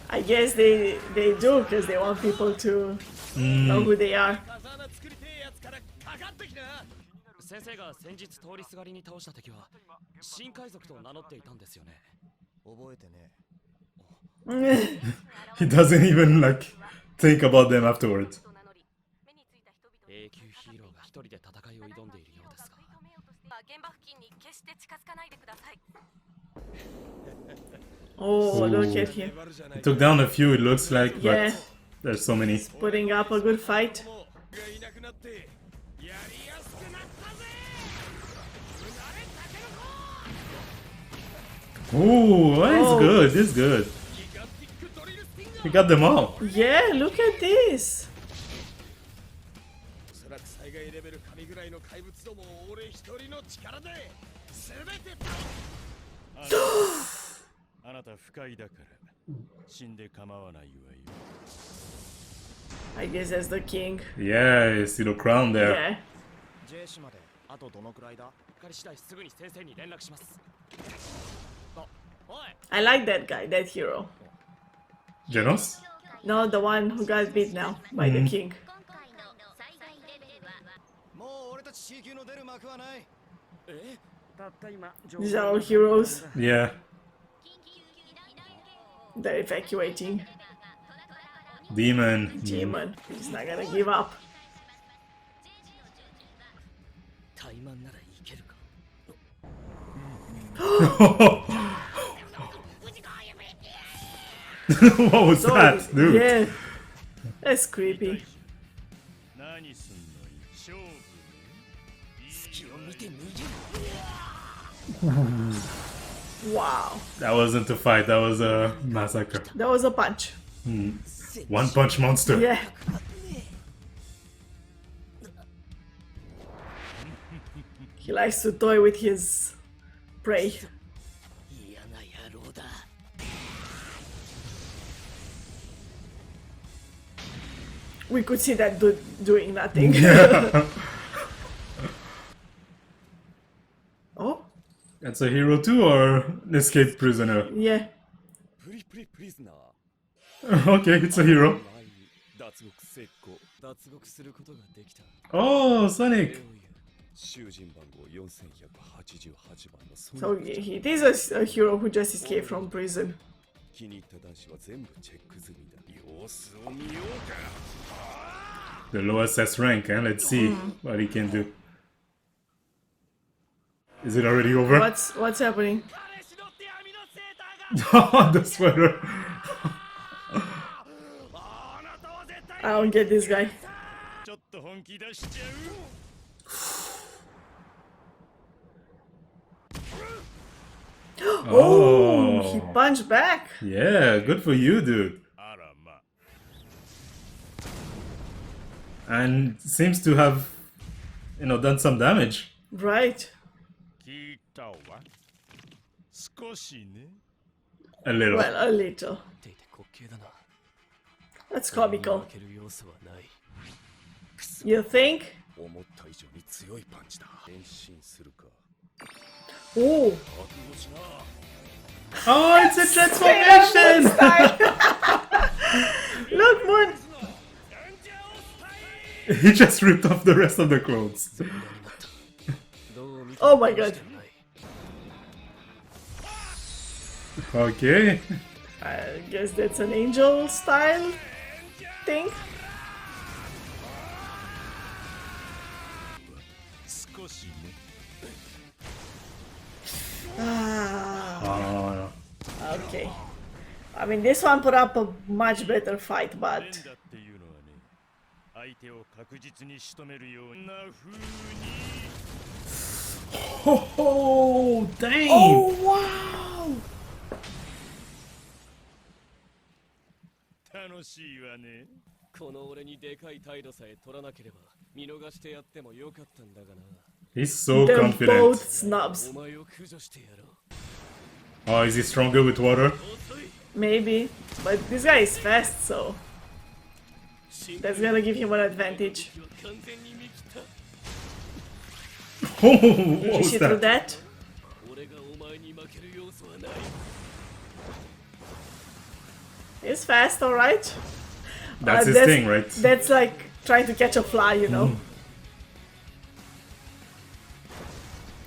I guess they do because they want people to know who they are. 風穴作りてえやつからかかってきな先生が先日通りすがりに倒した敵は新海賊と名乗っていたんですよね覚えてね He doesn't even like think about them afterwards. と名乗り目についた人々 A 級ヒーローが一人で戦いを挑んでいるようですが現場付近に決して近づかないでください Oh, look at him. He took down a few, it looks like, but Yeah. there's so many. Putting up a good fight. がいなくなってやりやすくなったぜうなれタケノコ Ooh, it's Oh. good, it's good. ギガティックドリルスティンガ He ー got them all. Yeah, look at this. おそらく災害レベル神ぐらいの怪物どもを俺一人の力で全て倒あなた不快だから死んで構わないわよ I guess that's the king. Yeah, you see the crown there. Yeah. J 市まであとどのくらいだ借り次第すぐに先生に連絡しますあおい I like that guy, that hero. Genos? No, the one who got beat now by the king. 今回の災害レベルはもう俺たち C 級の出る幕はないえ These are all heroes. Yeah. They're evacuating. Demon. Demon. He's not gonna give up. 怠慢ならいけるか What was that, dude? Yeah. That's creepy. 何すんのよ勝負隙を見て逃げる Wow. That wasn't a fight, that was a massacre. That was a punch. One punch monster. Yeah. He likes to toy with his prey. 嫌な野郎だ We could see that dude doing nothing. Oh, That's a hero too, or an escaped prisoner? yeah. プリプリプリズナー Okay, it's a hero. 脱獄成功脱獄することができた Oh, Sonic! 囚人番号4188番の So it is a hero who just escaped from prison. 気に入った男子は全部チェック済みだ様子を見ようか The lowest S rank, and let's see what he can do. Is it already over? What's happening? 彼氏の手編みのセーターが Oh, the sweater! あなたは絶対 I don't get this guy. ちょっと本気出しちゃう Oh, he punched back. Yeah, good for you, dude. あらま And seems to have, done some damage. Right. 聞いたわ少しね A little. Well, a little. ていて滑稽だな That's comical. 負ける要素はない You think? 思った以上に強いパンチだ変身するか Oh. 覚悟しな Oh, it's a transformation! Look, Moon. He just ripped off the rest of the clothes. Oh my god. Okay. I guess that's an angel style thing. 少しね Ah. Oh, Okay. I mean, this one put up a much better fight, 連 but 打っていうのはね相手を確実に仕留めるような風に oh, dang! oh wow! 楽しいわねこの俺にでかい態度さえ取らなければ見逃してやってもよかったんだがな He's so They're confident. both snubs. お前を駆除してやろう Oh, is he stronger with water? Maybe. But this guy is fast, so that's gonna give him an advantage. 完全に見切った Oh, Did what you was see through that? that? 俺がお前に負ける要素はない He's fast, alright. That's his thing, right? That's like trying to catch a fly, you know.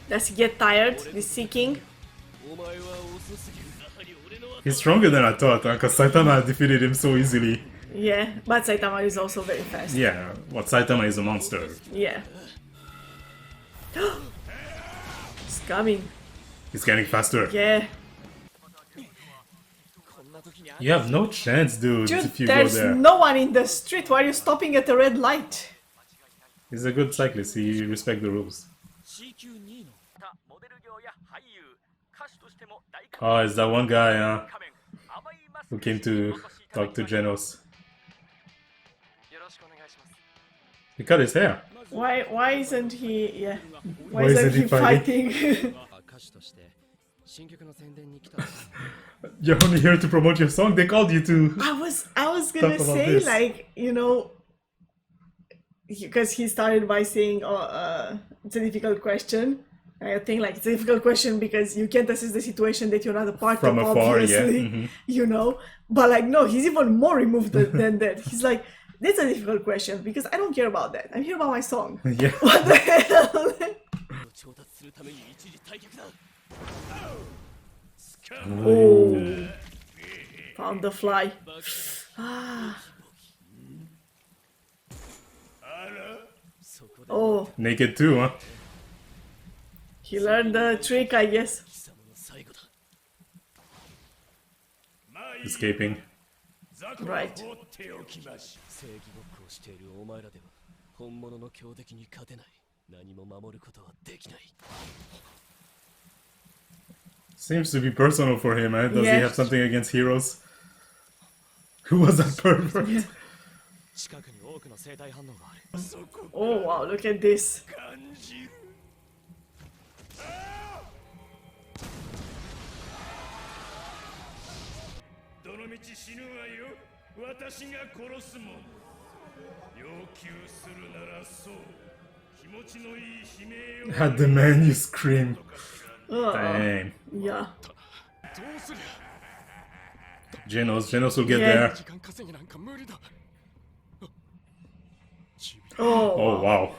Does he get tired? This seeking? お前は遅すぎるやはり俺の He's stronger than I thought, because Saitama defeated him so easily. Yeah, but Saitama is also very fast. Yeah, what Saitama is a monster. Yeah. He's coming. He's getting faster. Yeah. You have no chance, dude, Dude, if you go there's there. no one in the street. Why are you stopping at the red light? He's a good cyclist, he respects the rules. CQ2 のモデル業や俳優歌手としても大活 Oh, it's that one guy, 仮面甘いマス who came to talk to Genos. よろしくお願いします He cut his hair. Why isn't he? Yeah. Why Why isn't isn't he he fighting? 歌手として新曲の宣伝に来た You're only here to promote your song. They called you to. I was gonna Talk about say this. like because he started by saying it's a difficult question. I think like it's a difficult question because you can't assess the situation that you're not a part From of, afar, yeah. obviously. But like no, he's even more removed than that. He's like, that's a difficult question because I don't care about that. I'm here about my song. Yeah. What the hell? 調達するために一時退却だ Oh, found the fly. Ah. Oh, Naked too, huh? he learned the trick, I guess. 貴様の最後だ Escaping. Right. 正義ごっこをしているお前らでは本物の強敵に勝てない何も守ることはできない Seems to be personal for him, eh? Does he Yeah. have something against heroes? Who was that pervert? 近くに多くの生体反応がある Oh wow, look at this. どのみち死ぬわよ。私が殺すもん。要求するならそう。気持ちのいい悲鳴を。 Had the man you scream. Dang. Yeah. どうする Genos will get Yeah. there. 時間稼ぎなんか無理だ。 Oh. Oh wow.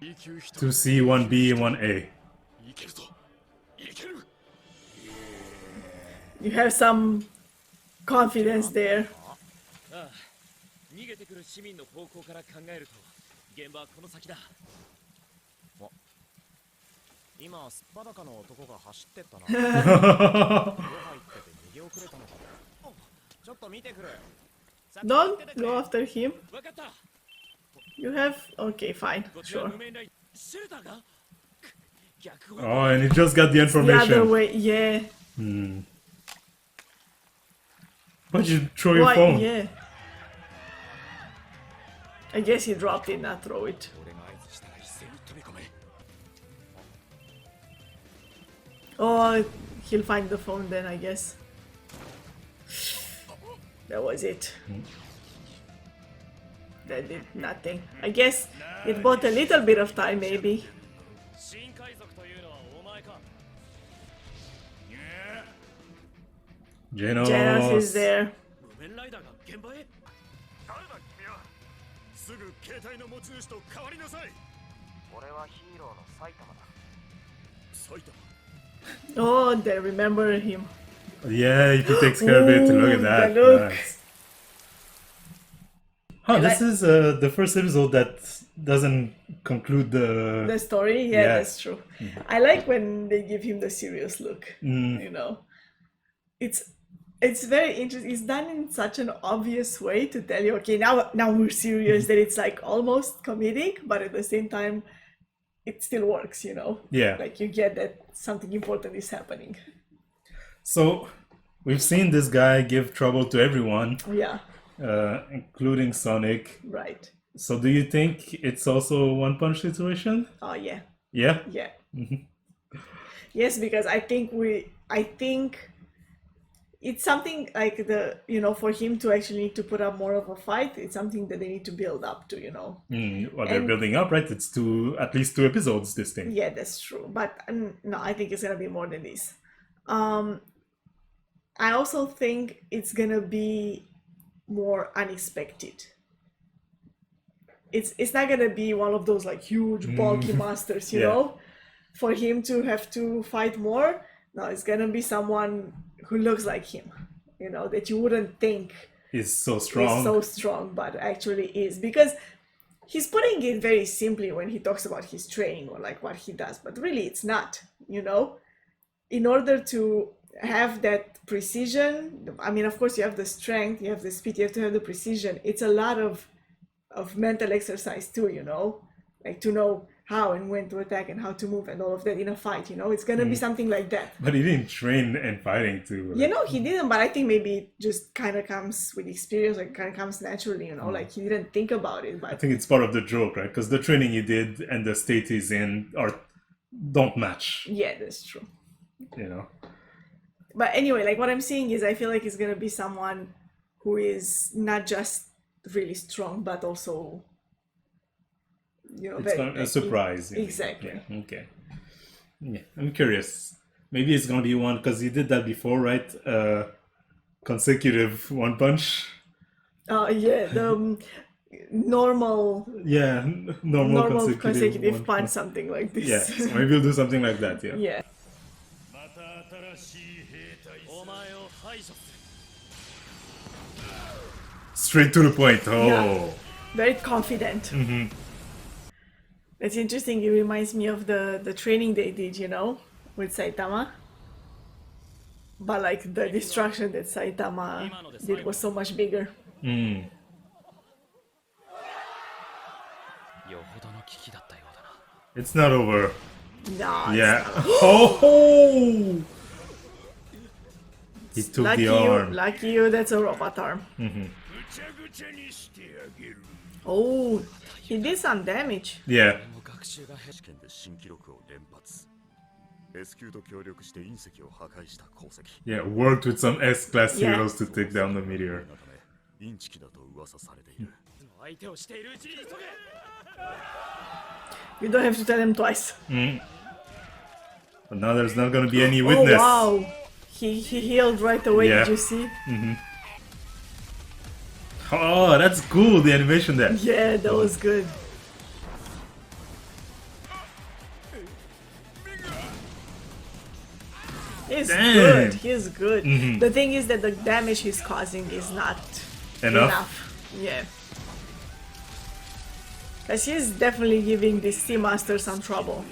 2C, 1B, 1A. いけるぞ。いける。 You have some confidence there. ああ、逃げてくる市民の方向から考えると現場はこの先だ。今すっぱだかの男が走ってったな。風呂入ってて逃げ遅れたのかな。ちょっと見てくる。 Don't go after him. わかった。 You have... Okay, fine. こちら Sure. 無名ラインシェルターが逆を Oh, and he just got the The other information. way, yeah. Hmm. Why'd you throw your Why? phone? Yeah. I guess he dropped it, not throw it. 俺が合図したら一斉に飛び込め。 Oh, he'll find the phone then, I guess. That was it. That did nothing. I guess it bought a little bit of time, maybe. 新海賊というのはお前か。 Genos is there. 無名ライダーが現場へ。誰だ君は。すぐ携帯の持ち主と変わりなさい。俺はヒーローの埼玉だ。埼玉。 Oh, they remember him. Yeah, if he takes care of it, look at Ooh, that. the look. Nice. Huh, this is the first episode that doesn't conclude The the... story, yeah, Yeah. that's true. I like when they give him the serious look. Mm. You know, it's very interesting. It's done in such an obvious way to tell you, okay, now we're serious. That it's like almost comedic, but at the same time, it still works. You know, Yeah. like you get that something important is happening. So, we've seen this guy give trouble to everyone, Yeah, including Sonic. right. So, do you think it's also a One Punch situation? Oh yeah, Yeah? yeah. Yes, because I think it's something like for him to actually need to put up more of a fight. It's something that they need to build up to, Well, they're And- building up, right? It's at least 2 episodes, this thing. Yeah, that's true. But no, I think it's gonna be more than this. I also think it's gonna be more unexpected. It's not gonna be one of those like huge bulky monsters, you Yeah. know? For him to have to fight more, no, it's gonna be someone who looks like him, that you wouldn't think He's so strong. is so strong, but actually is, because he's putting it very simply when he talks about his training or like what he does, but really it's not, in order to have that precision. I mean, of course you have the strength, you have the speed, you have to have the precision. It's a lot of mental exercise too, like to know how and when to attack and how to move and all of that in a fight, it's gonna be something like that. But he didn't train and fighting too. He didn't, but I think maybe it just kind of comes with experience, like kind of comes naturally, like he didn't think about it. I But think it's part of the joke, right? Because the training he did and the state he's in don't match, yeah, that's true. But anyway, like what I'm saying is I feel like it's gonna be someone who is not just really strong, but also, It's a surprise. Exactly. Yeah, okay. Yeah, I'm curious. Maybe it's gonna be one, because he did that before, right? Consecutive One Punch. Yeah, the normal Yeah, normal consecutive One punch, something like this. Yeah, so maybe we'll do something like that, yeah. Yeah. また新しい兵隊さ。お前を排除する。 Straight to the point. Oh. Yeah. Very confident. That's interesting. It reminds me of the training they did, with Saitama. But like the destruction that Saitama did was so much bigger. よほどの危機だったようだな。 It's not over. No, Yeah. it's not. Oh! He took Lucky the you, arm. lucky you, that's a robot arm. ぐちゃぐちゃにしてあげる。 Oh, he did some damage. Yeah. 俺も学習が試験で新記録を連発。S 級と協力して隕石を破壊した功績。 Yeah, worked with some S-class Yeah. heroes to take down the meteor. インチキだと噂されている。相手をしているうちに急げ。 You don't have to tell him twice. But now there's not gonna be any Oh witness. wow. He healed right away, Yeah. did you see? Oh, that's cool, the animation there. Yeah, that was good. He's Damn. good. He's good. Mhm. The thing is that the damage he's causing is not Enough? Yeah. Because he's definitely giving this Sea Master some trouble.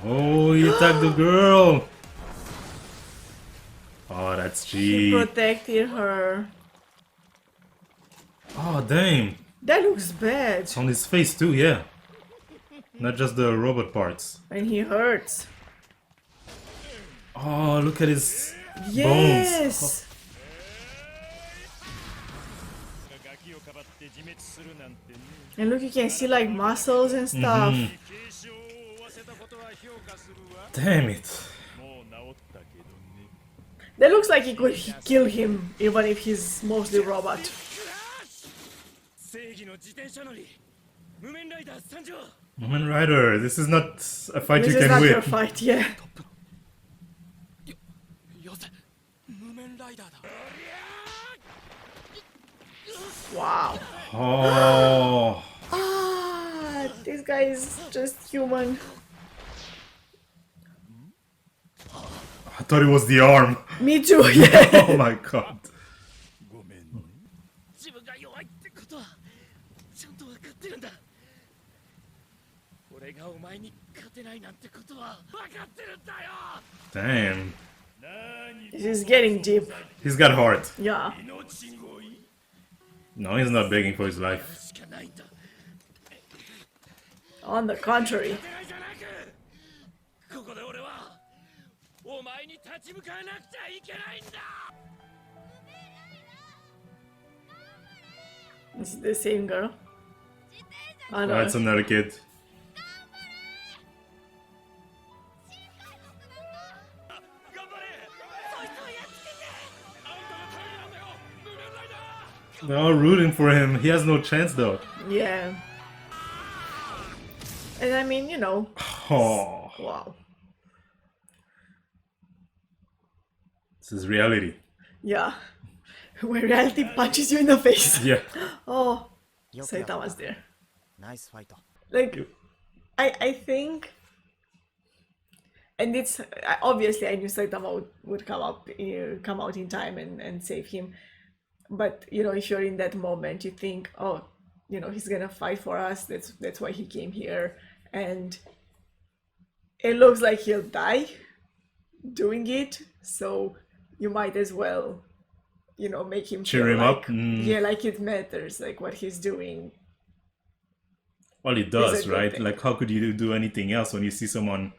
Oh, he attacked the girl. Oh, that's He G. protected her. Oh, damn. That looks bad. It's on his face too, yeah. Not just the robot parts. And he hurts. Oh, look at his bones. Yes! And look, you can see like muscles and stuff. Mhm. Damn it. That looks like he could kill him even if he's mostly robot. 正義の自転車乗り無面ライダー参上。 Woman Rider, this is not a fight This you is can not win. your fight, yeah. よせ無面ライダーだ。 Wow. Oh. Ah, this guy is just human. I thought it was the arm. Me too, yeah. Oh my god. 自分が弱いってことはちゃんと分かってるんだ。俺がお前に勝てないなんてことは分かってるんだよ。 Damn. This is getting deep. He's got heart. Yeah. No, he's not begging for his life. しかないんだ。 On the contrary. ここで俺はお前に立ち向かわなくちゃいけないんだ。 This is the same girl. Oh Oh, no. it's another kid. They're all rooting for him. He has no chance though. Yeah. And I mean, you know. Oh, Wow. this is reality. Yeah. When reality punches you in the face. Yeah. Oh, よくやった Saitama's there. ナイスファイト Like, I think, and it's obviously I knew Saitama would come out in time and save him, but you know, if you're in that moment, you think, oh, you know, he's gonna fight for us. That's why he came here, and it looks like he'll die doing it. So you might as well, you know, make him Cheer feel him like, up? Mm. yeah, like it matters, like what he's doing. Well, it Is does, a good right? thing. Like, how could you do anything else when you see someone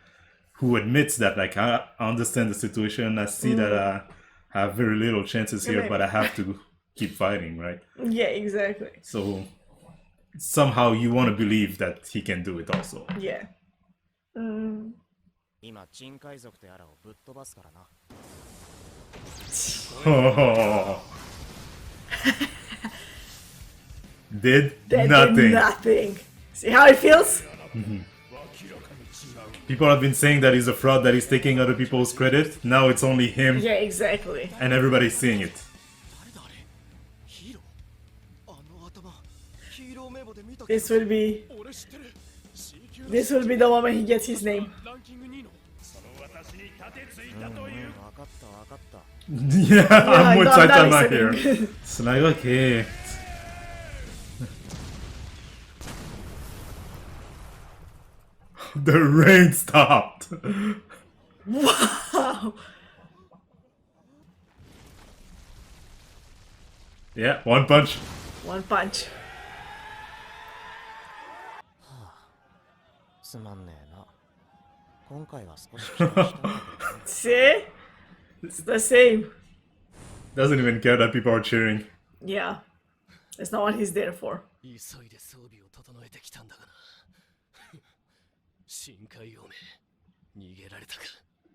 who admits that, like, I understand the situation, I see that I have very little chances here, Right. but I have to keep fighting, right? Yeah, exactly. So somehow you want to believe that he can do it also. Yeah. Mm. 今珍海賊とやらをぶっ飛ばすからな Oh. Did That nothing. did nothing. See how it feels? People have been saying that he's a fraud, that he's taking other people's credit. Now it's only him, Yeah, exactly. and everybody's seeing it. ヒーローあの頭ヒーロー名簿で見た This will be 俺知ってる C 級の this will be the moment he gets his name. ランキング2位のその私に盾ついたという分かった分かった Yeah, I'm with no, I'm not Saitama here. listening. It's like, okay. The rain stopped. Wow. Yeah, one punch. One punch. すまんねえな今回は少し期待したんだけど See? It's the same. Doesn't even care that people are cheering. Yeah. That's not what he's there for. 急いで装備を整えてきたんだがな。深海王め、逃げられたか。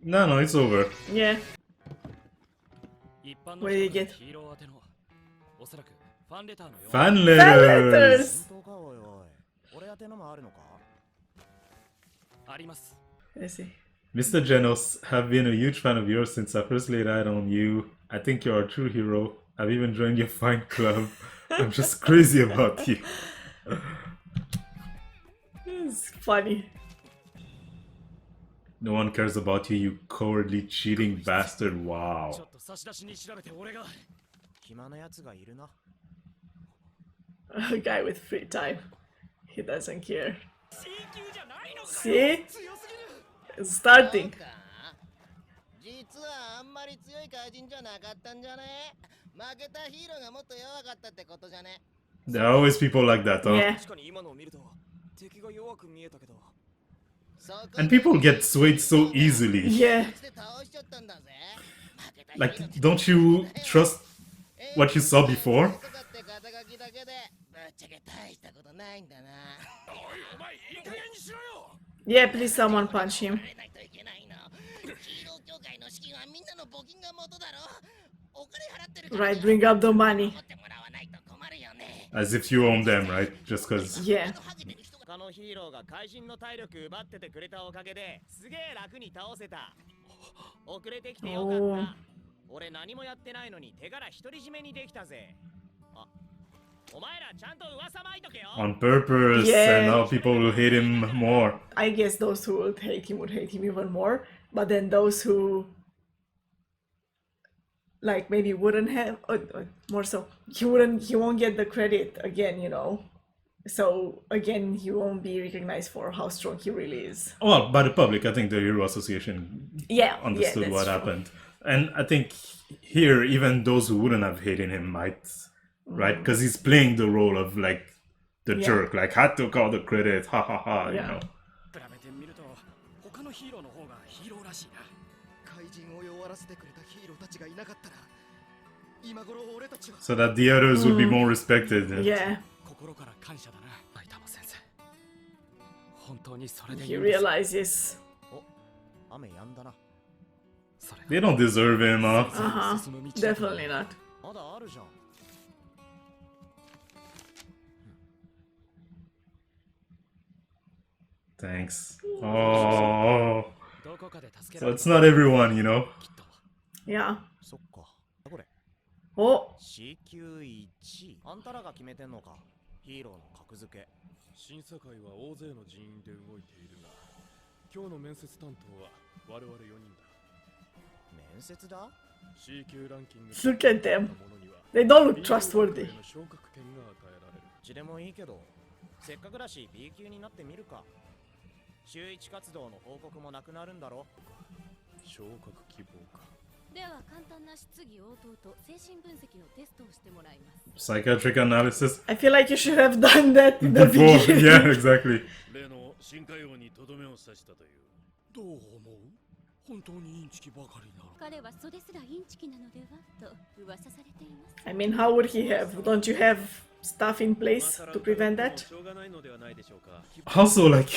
No, no, it's over. Yeah. 一般 What の did you 人 get? ヒーロー宛てのおそらくファンレターのような Fan Fan letters! letters! 本当かおいおい。俺宛てのもあるのか？あります。 Let's see. Mr. Genos, have been a huge fan of yours since I first laid eyes on you. I think you're a true hero. I've even joined your fine club. I'm just crazy about you. It's funny. No one cares about you, you cowardly, cheating bastard. ちょ Wow. っと差出に調べて俺が。暇なやつがいるな。A guy with free time. He doesn't care. C 級じゃないのか。 See? 強すぎる。 It's starting. 実はあんまり強い怪人じゃなかったんじゃね？負けたヒーローがもっと弱かったってことじゃね？ There are always people like that, huh? Yeah. 確かに今のを見ると敵が弱く見えたけど。 And people get swayed so easily. Yeah. Like, don't you trust what you saw before? ぶっちゃけ大したことないんだな。お前いい加減にしろよ。 Yeah, please someone punch him. ないといけないの。ヒーロー協会の資金はみんなの募金が元だろ。お金払ってるから。 Right, bring up the money. 持ってもらわないと困るよね。 As if you own them, right? Just because. Yeah. 他のヒーローが怪人の体力奪っててくれたおかげですげえ楽に倒せた。遅れてきてよかった。俺何もやってないのに手柄独り占めにできたぜ。あ、お前らちゃんと噂まいとけよ。 On purpose, Yeah. and now people will hate him more. I guess those who would hate him even more. But then those who like maybe wouldn't have or more so he won't get the credit again, you know. So again he won't be recognized for how strong he really is. Well, by the public, I think the Hero Association Yeah, understood yeah, what that's true. happened. And I think here, even those who wouldn't have hated him might, right? Because he's playing the role of like the Yeah. jerk, like had to call the credit, ha ha ha, you Yeah. know. 比べてみると他のヒーローの方がヒーローらしいな。怪人を弱らせてくれたヒーローたちがいなかったら、今頃俺たちは。 So that the others would be more respected. Yeah. 心から感謝だな、埼玉先生。本当にそれでい He いんです。 realizes 雨やんだな。 They don't deserve him, huh? definitely not. まだあるじゃん。 Thanks. Oh. どこかで助け So られ it's not everyone, you know? Yeah. そっか。これ。 Oh. C 級1位。あんたらが決めてんのか。ヒーローの格付け。審査会は大勢の人員で動いているが、今日の面接担当は我々4人だ。面接だ C 級ランキング Look at them. They don't look trustworthy. 昇格権が与えられる。うちでもいいけど、せっかくだし B 級になってみるか。週1活動の報告もなくなるんだろ。昇格希望か。では簡単な質疑応答と精神分析のテストをしてもらいます。 Psychiatric analysis. I feel like you should have done that in the Before, beginning. yeah, exactly. 例の深海王にとどめを刺したという。どう思う？本当にインチキばかりなの？彼はそれすらインチキなのではと噂されています。 I mean, how would he have? Don't you have stuff in place to prevent that? しょうがないのではないでしょうか。 Also, like,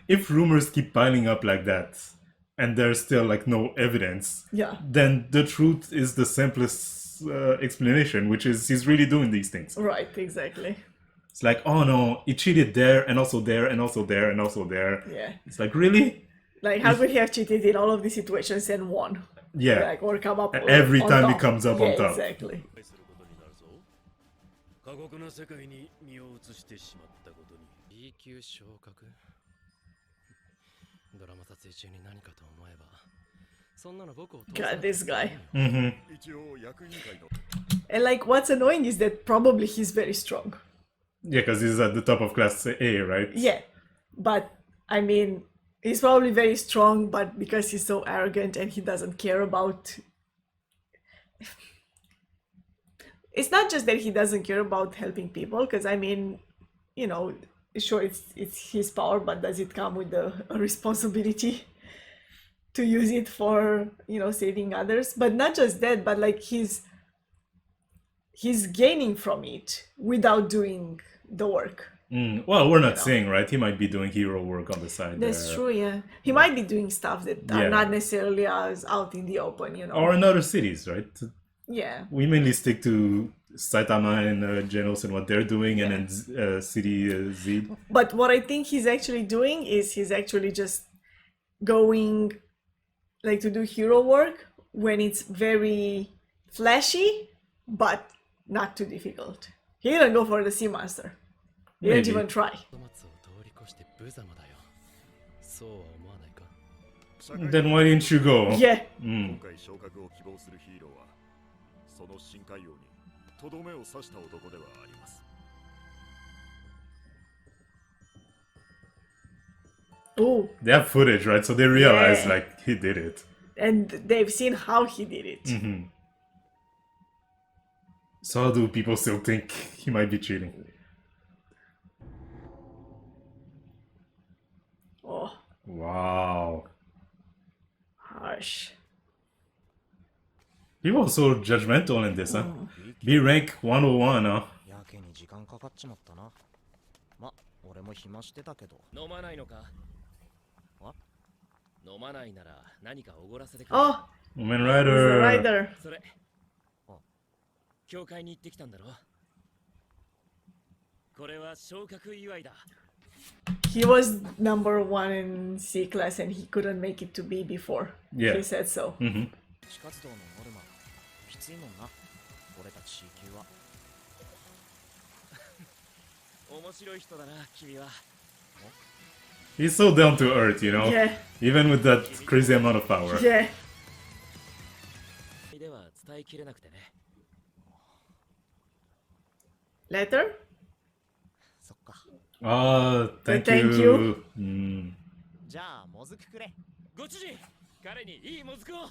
if rumors keep piling up like that, and there's still like no evidence, Yeah. then the truth is the simplest explanation, which is he's really doing these things. Right, exactly. It's like, oh no, he cheated there, and also there, and also there, and also there. Yeah. It's like, really? Like, how could he have cheated in all of these situations and won? Yeah. Like, or come up Every on time he top. comes up Yeah, on top. Exactly. 過酷な世界に身を移してしまったことに。 B 級昇格ドラマ撮影中に何かと思えばそんなの僕を God, this guy. Mm-hmm. 一応役員会の And like, what's annoying is that probably he's very strong. Yeah, because he's at the top of class A, right? Yeah. But, I mean, he's probably very strong, but because he's so arrogant and he doesn't care about... It's not just that he doesn't care about helping people, because, I mean, you know, sure, it's his power, but does it come with a responsibility to use it for, you know, saving others? But not just that, but like he's he's gaining from it without doing the work. Well, we're not saying, right? He might be doing hero work on the side. That's there. true, yeah. He might be doing stuff that Yeah. are not necessarily as out in the open, you know. Or in other cities, right? Yeah. We mainly stick to Saitama and Genos and what they're doing, and then City Z. But what I think he's actually doing is he's actually just going like to do hero work when it's very flashy, but not too difficult. He didn't go for the sea monster. He didn't Maybe. even try. 松を通り越して無様だよ。そうは思わないか。 Then why didn't you go? Yeah. 今回昇格を希望するヒーローはその深海王にとどめを刺した男ではあります。 Oh, They have footage, right? So they realize Yeah. like he did it. and they've seen how he did it. Hmm. So how do people still think he might be cheating? Oh, Wow. harsh. He was so judgmental in this, huh? B rank 101, huh? やけに時間かかっちまったな。ま、俺も暇してたけど。飲まないのか？飲まないなら何かおごらせてくれ。 Oh, Woman he's the Rider. rider. それ。教会に行ってきたんだろ？これは昇格祝いだ。 He was number 1 in C class and he couldn't make it to B before. Yeah. He said so. Hmm. 地下活動のノルマ、きついもんな。俺たち C 級は。面白い人だな、君は。 He's so down to earth, you know? Yeah. Even with that crazy amount of power. Yeah. では伝えきれなくてね。 Letter? そっか。 Thank Thank you. you. Mm. じゃあ、もずくくれ。ご主人、彼にいいもずくを。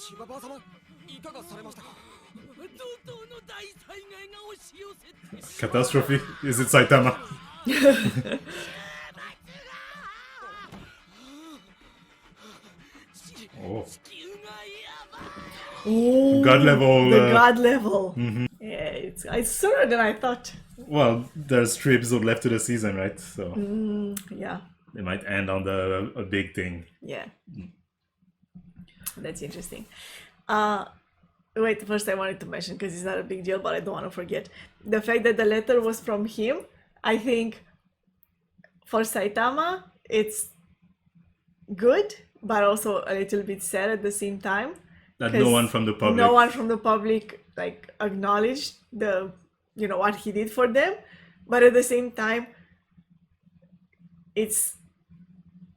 芝場様、いかがされましたか？怒涛の大災害が押し寄せて Catastrophe? Is it Saitama? Oh. 地球がやばい Ooh, God level, The uh, god level. Mhm. Yeah, it's sooner than I thought. Well, there's 3 episodes left to the season, right? So Yeah, they might end on a big thing. yeah. That's interesting. Wait, first I wanted to mention, because it's not a big deal, but I don't want to forget. The fact that the letter was from him, I think for Saitama, it's good, but also a little bit sad at the same time. That no 'cause one from the public. No one from the public like acknowledged the, you know, what he did for them, but at the same time,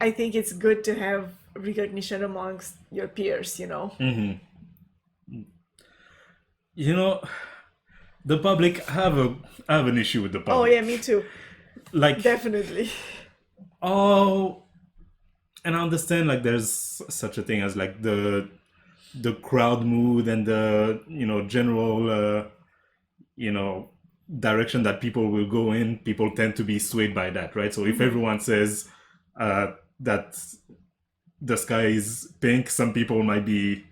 I think it's good to have recognition amongst your peers, you know. Mhm. You know, the public I have an issue with the public. Oh yeah, me too. Like Definitely. Oh, and I understand like there's such a thing as like the crowd mood and the general direction that people will go in. People tend to be swayed by that, right? So if everyone says that the sky is pink, some people might be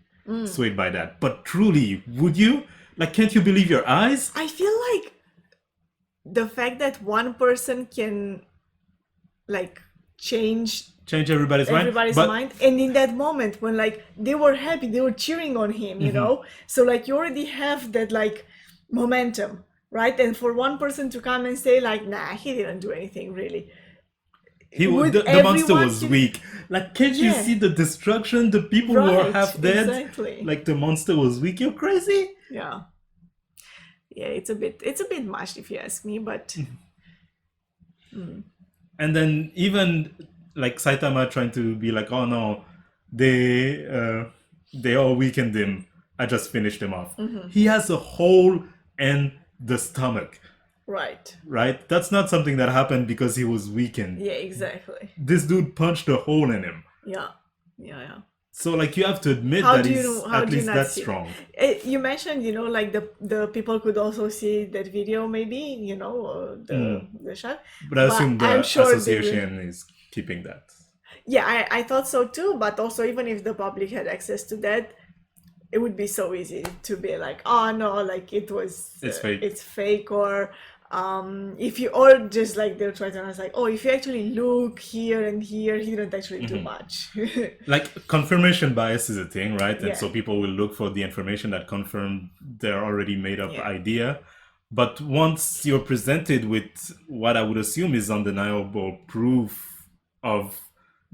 swayed by that. But truly, would you? Like, can't you believe your eyes? I feel like the fact that one person can like change Change everybody's everybody's mind. mind, and in that moment when like they were happy, they were cheering on him, you know, so like you already have that like momentum, right? And for one person to come and say like, nah, he didn't do anything really, The monster everyone was can- weak. Like, can't you Yeah. see the destruction? The people were Right, half dead. exactly. Like, the monster was weak. You're crazy. Yeah, it's a bit much if you ask me, but And then even like Saitama trying to be like, oh no, they all weakened him. I just finished him off. He has a hole in the stomach, right, right? That's not something that happened because he was weakened. yeah, exactly, This dude punched a hole in him. yeah. So like you have to admit How that do you he's know- how at do you least not that see it? strong. You mentioned, you know, like the people could also see that video, maybe, you know, the shot. But I assume the I'm sure they will- association is keeping that. Yeah, I thought so too. But also, even if the public had access to that, it would be so easy to be like, oh no, like It's fake. it's fake, or if you, or just like they'll try to analyze like, oh, if you actually look here and here, he didn't actually do much. Like confirmation bias is a thing, right? And Yeah. so people will look for the information that confirm their already made up Yeah. idea. But once you're presented with what I would assume is undeniable proof of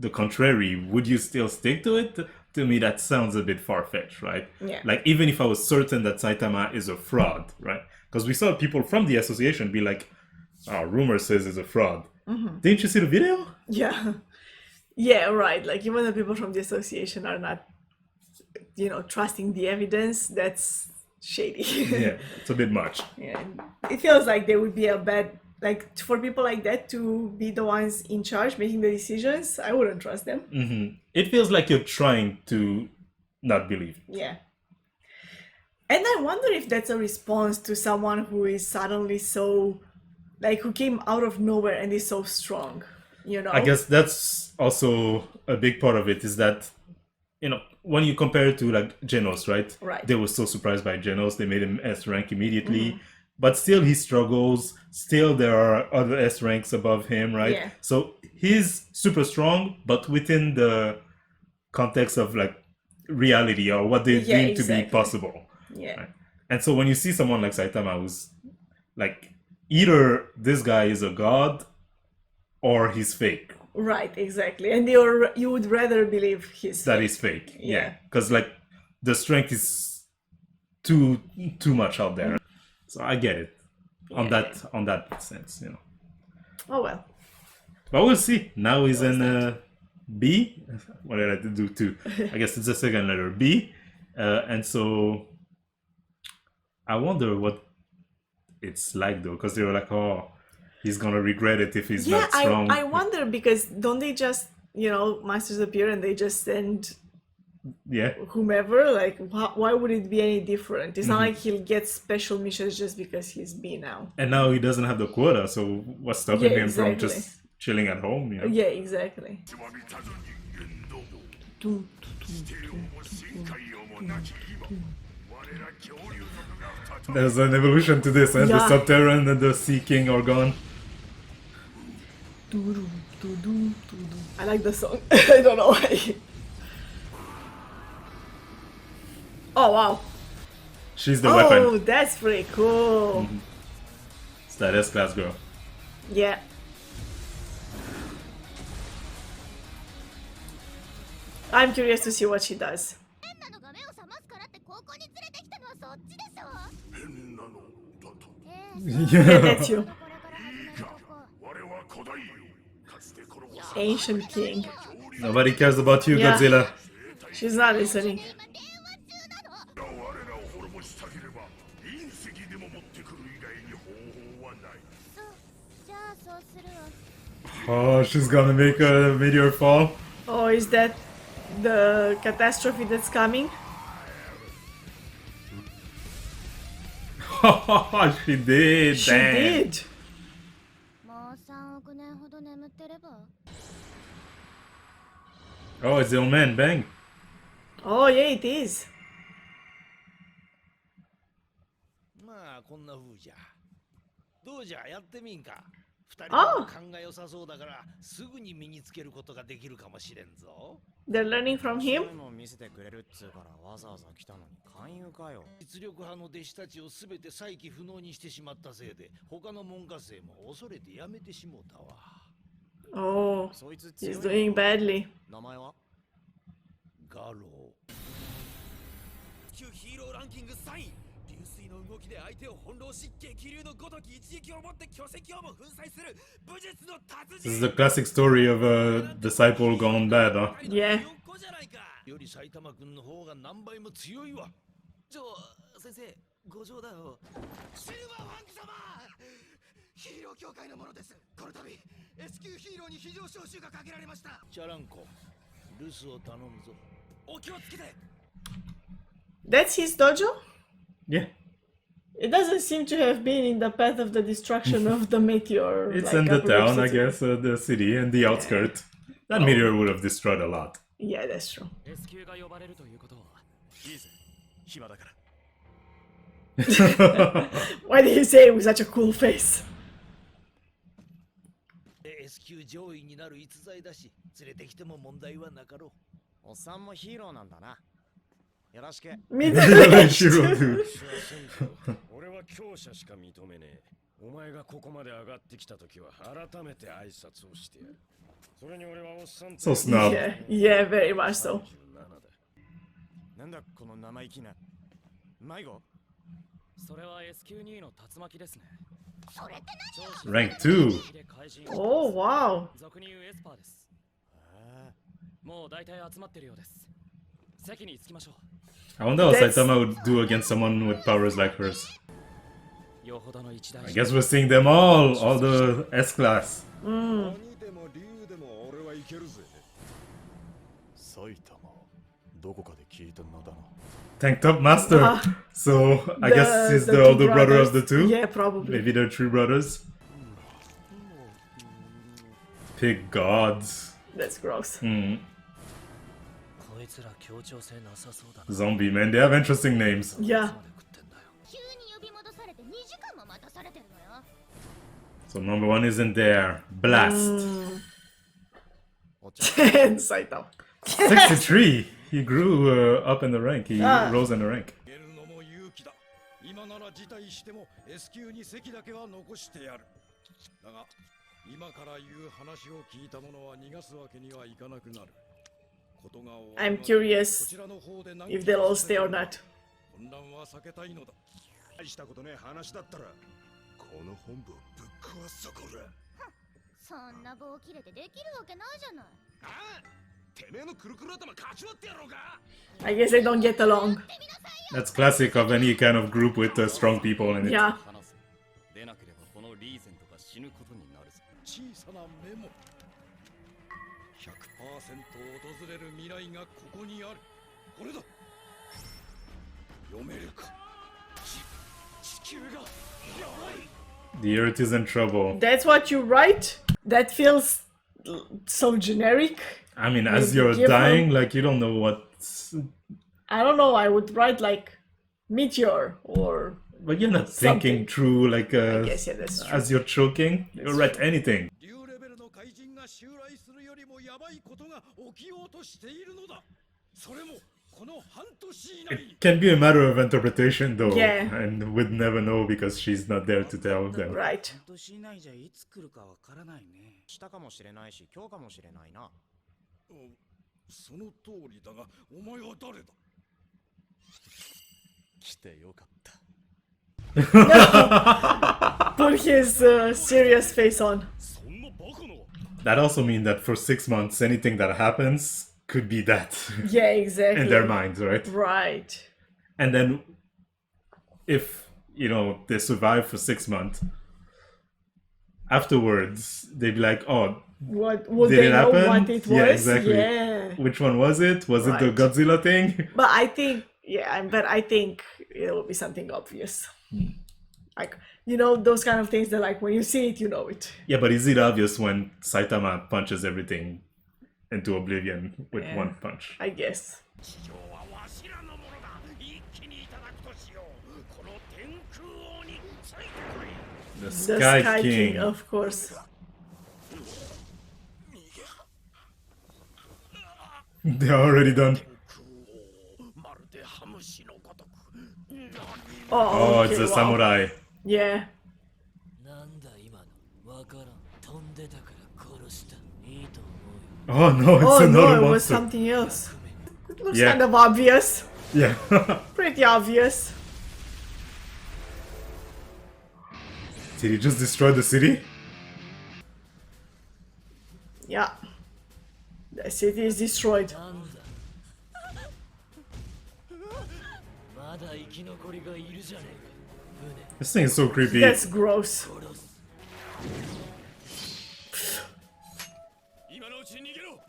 the contrary, would you still stick to it? To me, that sounds a bit far-fetched, right? Yeah. Like, even if I was certain that Saitama is a fraud, right? Because we saw people from the association be like, oh, rumor says it's a fraud. Didn't you see the video? Yeah. Yeah, right. Like even the people from the association are not, trusting the evidence. That's shady. Yeah, it's a bit much. Yeah. It feels like there would be a bad, like for people like that to be the ones in charge making the decisions. I wouldn't trust them. It feels like you're trying to not believe. Yeah. And I wonder if that's a response to someone who is suddenly so, like, who came out of nowhere and is so strong, I guess that's also a big part of it, is that, when you compare it to like Genos, right? Right. They were so surprised by Genos, they made him S rank immediately. But still he struggles. Still there are other S ranks above him, right? Yeah. So he's super strong, but within the context of like reality or what they Yeah, deem to be exactly. possible. Yeah. Right? And so when you see someone like Saitama who's like, either this guy is a god or he's fake. Right, exactly. And you would rather believe he's That fake. is fake. Yeah. Yeah. Because like the strength is too much out there. So I get it on that sense, Oh well. But we'll see. Now he's in B. What did I do too? I guess it's the second letter B. And so I wonder what it's like though, because they were like, oh, he's gonna regret it if he's Yeah, not strong. I wonder, because don't they just, masters appear and they just send Yeah. whomever? Like, why would it be any different? It's not Mhm. like he'll get special missions just because he's B now. And now he doesn't have the quota, so what's stopping Yeah, him from exactly. just chilling at home? Yeah, exactly. There's an evolution to this, and Yeah. the Subterran and the Sea King are gone. I like the song. I don't know why. Oh wow. She's the Oh, weapon. that's pretty cool. It's that S-Class girl. Yeah. I'm curious to see what she does. 変なのが目を覚ますからって高校に連れてきたのはそっちでしょ変なのだと Yeah, that's you. 我は古代よかつてこの Ancient king. Nobody cares about you, Yeah. Godzilla. She's not listening. 我らを滅ぼしたければ隕石でも持ってくる以外に方法はないじゃあそうするわ Oh, she's gonna make a meteor fall. Oh, is that the catastrophe that's coming? She did. She Dang. did. もう3億年ほど眠ってれば Oh, it's the old man. Bang. Oh, yeah, it is. まあこんな風じゃどうじゃやってみんか二人あとも勘が良さそうだからすぐに身につけることができるかもしれんぞ They're learning from そうい him. うのを見せてくれるっつうからわざわざ来たのに勧誘かよ実力派の弟子たちを全て再起不能にしてしまったせいで他の門下生も恐れてやめてしもうたわ Oh, そいつ強い he's の doing badly. 名前はガロー旧ヒーローランキング3位流水の動きで相手を翻弄し激流のごとき一撃をもって巨石をも粉砕する武術の達 This is 人 the classic story of a disciple gone bad, huh? Yeah. より埼玉君の方が何倍も強いわ先生ご冗談をシルバーファンク様ヒーロー協会のものですこの度 S 級ヒーローに非常招集がかけられましたチャランコ留守を頼むぞお気をつけて That's his dojo? Yeah. It doesn't seem to have been in the path of the destruction of the meteor. It's like, in the apocalypse town, I city. guess, the city and the outskirts. That meteor would have destroyed a lot. Yeah, that's true. S 級が呼ばれるということは、いいぜ。暇だから Why did he say it with such a cool face? S 級上位になる逸材だし連れてきても問題はなかろうおっさんもヒーローなんだなよろしく Middle-aged dude. 俺は強者しか認めねえ。お前がここまで上がってきたときは改めて挨拶をしてやる。それに俺はおっさん So snub. Yeah, very much so. なんだこの生意気な迷子それは S 級2の竜巻ですね。それってRank 2. Oh, wow. 俗に言うエスパーです。もう大体集まってるようです。席に着きましょう。 I wonder how Saitama would do against someone with powers like hers. I guess we're seeing them all the S-class. 埼玉どこかで聞いた名だな Tank Top Master. So I guess he's the older brother of the two. Yeah, probably. Maybe they're three brothers. Pig gods. That's gross. Zombie man. They have interesting names. Yeah. So number 1 isn't there. Blast. And Saitama. 63. He grew up in the rank. He rose in the rank. 今なら辞退しても S 級に席だけは残してやる。だが今から言う話を聞いた者は逃がすわけにはいかなくなる。 I'm curious if they'll all stay or not. 混乱は避けたいのだ。大したことねえ話だったらこの本部をぶっ壊すぞこら。そんな棒切れてできるわけないじゃない。ああ、てめえのくるくる頭かち割ってやろうか。 I guess they don't get along. That's classic of any kind of group with strong people in it. Yeah. 出なければこのリーゼントが死ぬことになるぞ。小さなメモ。100% 訪れる未来がここにある。これだ。読めるか。地球がやばい。 The Earth is in trouble. That's what you write? That feels so generic. I mean, as Maybe you're give dying, them- like you don't know what. I don't know, I would write like meteor or But you're not something. thinking through, like, I guess, yeah, that's true. as you're choking. You'll write anything. 竜レベルの怪人が襲来するよりもやばいことが起きようとしているのだ。それもこの半年以内に。 It can be a matter of interpretation, though. Yeah. And we'd never know because she's not there to tell them. Right. 半年以内じゃいつ来るかわからないねしたかもしれないし今日かもしれないなその通りだが、お前は誰だ。来てよかった Put his serious face on. That also means that for 6 months, anything that happens could be that. Yeah, exactly. In their minds, right? Right. And then, if, you know, they survive for 6 months, afterwards, they'd be like, oh, What would did they it know happen? what it was? Yeah, exactly. Yeah. Which one was it? Was it the Right. Godzilla thing? But I think, yeah, but I think it will be something obvious. Like, you know, those kind of things that, like, when you see it, you know it. Yeah, but is it obvious when Saitama punches everything into oblivion with Yeah. one punch? I guess. 地上はわしらのものだ。一気にいただくとしよう。この天空王についてこい。 The The Sky, Sky King. King, of course. They're already done. Oh, it's okay, a wow. samurai. Yeah. なんだ今のわからん飛んでたから殺したいいと思うよ Oh no, it's Oh no, another it was monster. something else. It looks Yeah. kind of obvious. Yeah. Pretty obvious. Did he just destroy the city? Yeah. The city is destroyed. なんだまだ生き残りがいるじゃねえか This thing is so creepy. That's gross. 今のうちに逃げろ。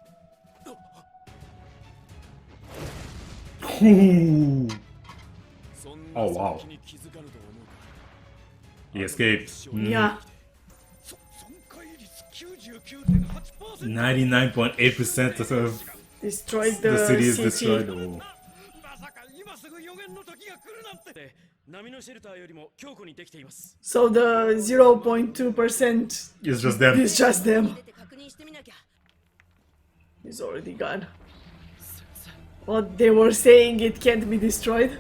Ooh. Oh wow. He escaped. Yeah. 99.8% of Destroyed the the city is city. destroyed. Oh. まさか今すぐ予言で波のシェルターよりも強固にできています。 So the 0.2% It's just them. is just them. He's already gone. What they were saying, it can't be destroyed.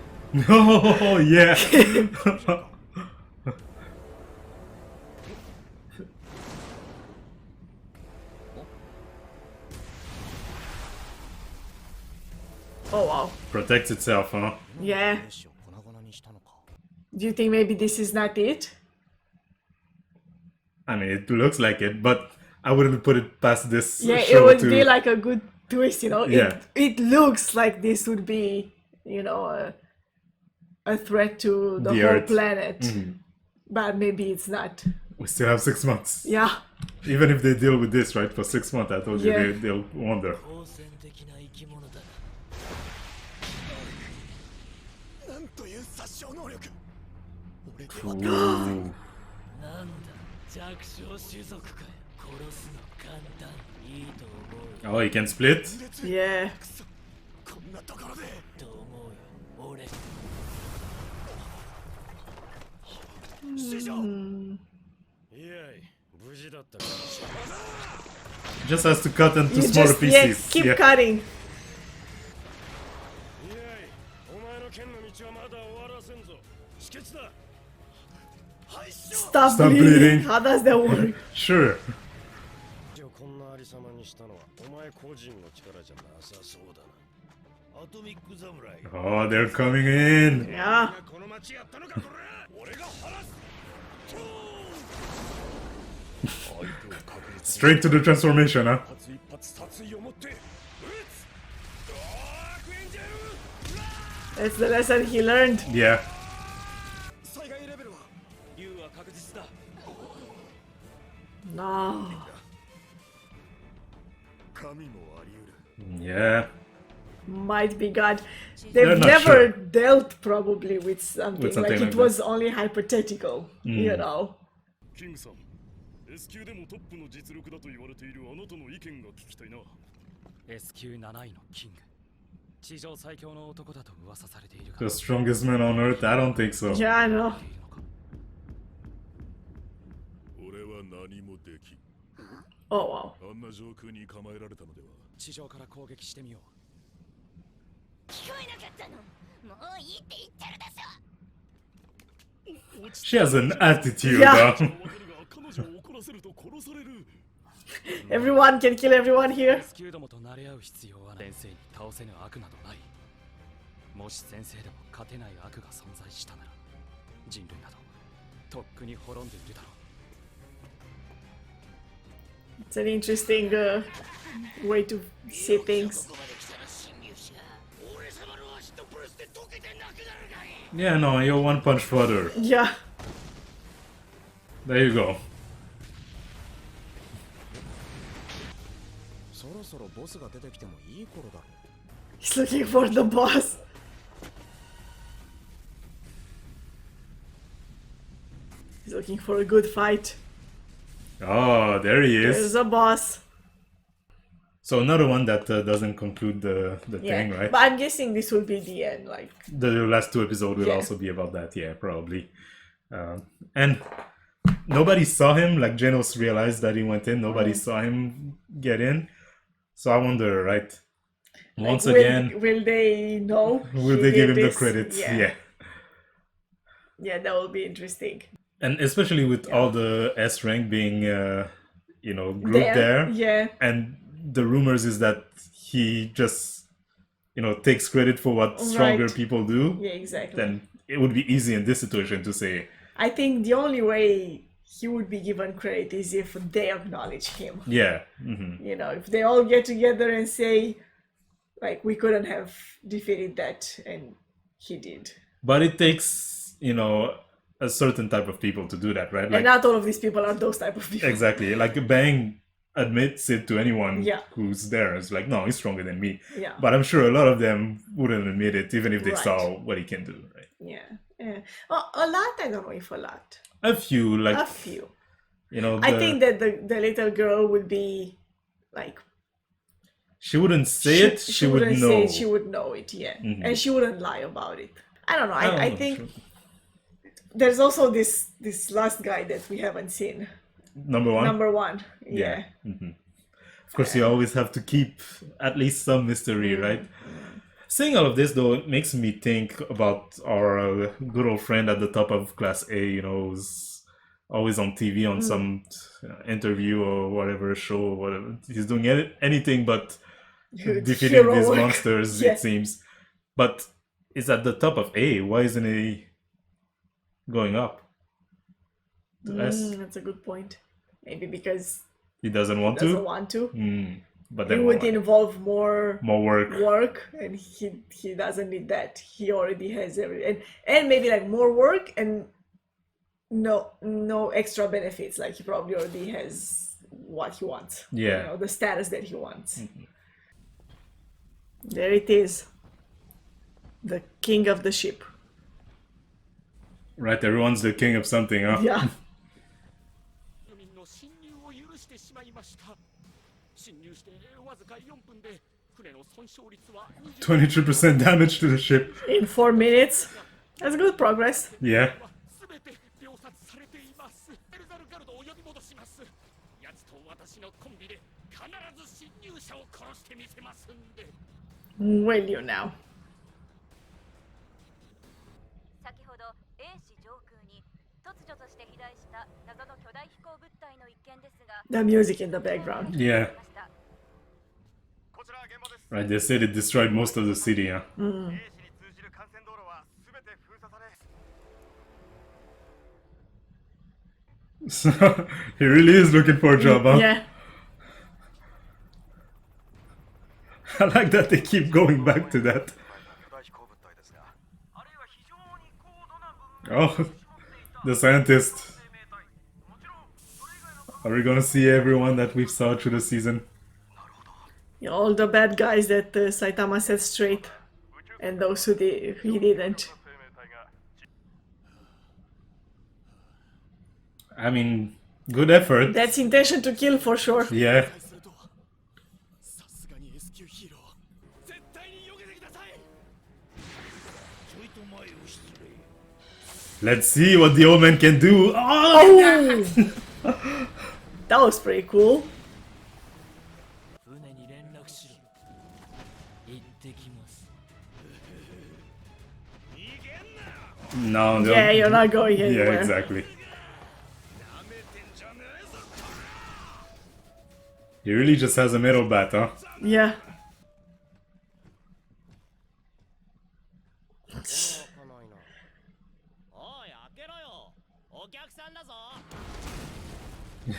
Oh, yeah. Oh wow. Protects itself, huh? Yeah. Do you think maybe this is not it? I mean, it looks like it, but I wouldn't put it past this Yeah, show it would to... be like a good twist, you know? Yeah. It looks like this would be, you know, a threat to the whole Earth. planet. Mhm. But maybe it's not. We still have 6 months. Yeah. Even if they deal with this, right, for 6 months, I told you Yeah. they'll wonder. 好戦的な生き物だなんという殺傷能力。俺で Ooh. なんだ弱小種族かよ殺すの簡単いいと思う Oh, you can split? Yeah. こんなところで。と思うよ俺 師匠。 いやい、無事だったか。 Just has to cut into You smaller just, pieces. yes, keep Yeah. cutting. いやい、お前の剣の道はまだ終わらせんぞ。止血だ。 Stop, Stop bleeding. bleeding. How does that work? Sure. こんなありさまにしたのはお前個人の力じゃなさそうだな。アトミック侍。 Oh, they're coming in. Yeah. この町やったのかこれ。俺が晴らす。 Straight to the transformation, huh? 一発殺意を持って撃つ。 That's the lesson he learned. Yeah. 災害レベルは竜は確実だ。 No. 神もあり得る。 Yeah. Might be God. They're They've not never sure. dealt probably with something, With something like it like was only hypothetical, you Mm. know. キングさん、S 級でもトップの実力だと言われているあなたの意見が聞きたいな。 S 級7位のキング地上最強の男だと噂されているが The strongest man on earth? I don't think so. Yeah, I know. 俺は何もできん。 Oh wow. あんな上空に構えられたのでは。地上から攻撃してみよう 聞こえなかったの。もういいって言ってるでしょ。 She has an attitude, Yeah. huh? Everyone can kill everyone here. S 級どもと慣れ合う必要はない先生に倒せぬ悪などないもし先生でも勝てない悪が存在したなら人類などとっくに滅んでいるだろう It's an interesting way to see things. Yeah, no, you're one punch further. Yeah. There you go. そろそろボスが出てきてもいい頃だろ He's looking for the boss. He's looking for a good fight. Oh, there he There's is. a boss. So another one that doesn't conclude the Yeah. thing, right? But I'm guessing this will be the end. Like, The last 2 episodes will Yeah. also be about that, yeah, probably. And nobody saw him, like Genos realized that he went in, nobody saw him get in. So I wonder, right? Once will, again, will they know? will he they give did him the this? credits? Yeah. Yeah, that will be interesting. And especially with all the S rank being, grouped there. Yeah. And the rumors is that he just, takes credit for what stronger Right. people do. Yeah, exactly. Then it would be easy in this situation to say, I think the only way he would be given credit is if they acknowledge him. yeah. Hmm. You know, if they all get together and say, like, we couldn't have defeated that, and he did. But it takes, a certain type of people to do that, right? And not all of these people are those type of people. Exactly. Like Bang admits it to anyone Yeah. who's there. It's like, no, he's stronger than me. Yeah. But I'm sure a lot of them wouldn't admit it, even if they Right. saw what he can do, right? Yeah. Yeah. Oh, a lot, I don't know if a lot. A few, like, A few. I I think that the little girl would be like, she wouldn't say it, she would wouldn't know. say it, she would know it, yeah. Mhm. And she wouldn't lie about it. I don't know. I don't I know, think sure. there's also this last guy that we haven't seen. Number one? Number one. Yeah. Mhm. Of course, you always have to keep at least some mystery, right? Saying all of this, though, it makes me think about our good old friend at the top of Class A, who's always on TV on some interview or whatever show or whatever. He's doing anything but defeating Hero these work. monsters, Yeah. it seems. But it's at the top of A. Why isn't he going up to S? That's a good point. Maybe because He doesn't he want doesn't to? want to. But It then would what? involve more More work. and he doesn't need that. He already has everything, and maybe like more work and no extra benefits. Like he probably already has what he wants. Yeah. The status that he wants. There it is. The king of the ship. Right, everyone's the king of something, huh? Yeah. 侵入してわずか4分で船の損傷率は 23% damage to the ship. In 4 minutes. That's good progress. Yeah. 全て秒殺されています。エルザルガルドを呼び戻します。奴と私のコンビで必ず侵入者を殺してみせますんで。 Will you now? 先ほど A 市上空に突如として飛来した謎の巨大飛行物体の一件ですが The music in the background. Yeah. Right, they said it destroyed most of the city, huh? So, he really is looking for a job, huh? Yeah. I like that they keep going back to that. Oh, the scientist. Are we gonna see everyone that we've saw through the season? All the bad guys that Saitama set straight, and those who he didn't. I mean, good effort. That's intention to kill for sure. Yeah. Let's see what the old man can do. Oh! That was pretty cool. 船に連絡しろ。行ってきます。 No, no. Yeah, you're not going anywhere. Yeah, exactly. He really just has a metal bat, huh? Yeah.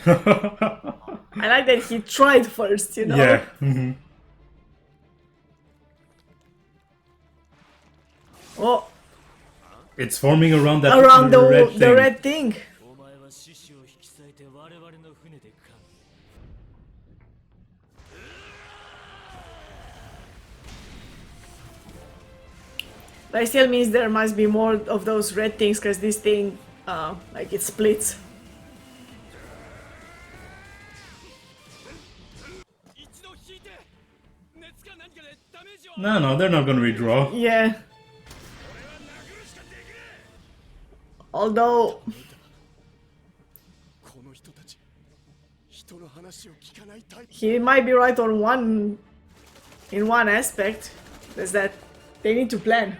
I like that he tried first, you know? Yeah. Mhm. Oh, It's forming around that around red the thing. red thing. お前は獅子を引き裂いて我々の船でか。 That still means there must be more of those red things because this thing, like it splits. No, they're not gonna redraw. Yeah. Although, he might be right on one aspect, is that they need to plan.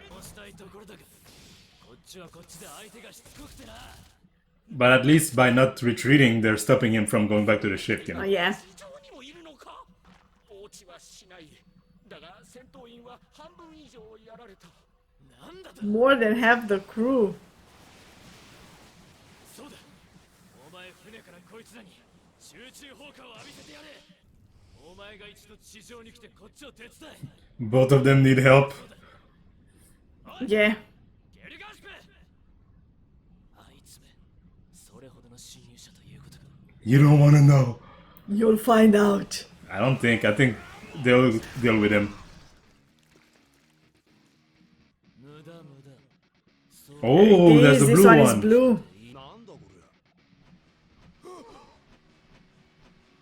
But at least by not retreating, they're stopping him from going back to the ship, you know? Yeah. 放置はしない。だが戦闘員は半分以上やられた。なんだと。 More than half the crew. そうだ。お前船からこいつらに集中砲火を浴びせてやれ。お前が一度地上に来てこっちを手伝え。 Both of them need help. Yeah. ゲルガーシュペ。あいつめ、それほどの侵入者ということか。 You don't wanna know. You'll find out. I don't think. I think they'll deal with him. Oh, there's the this blue one one. is blue.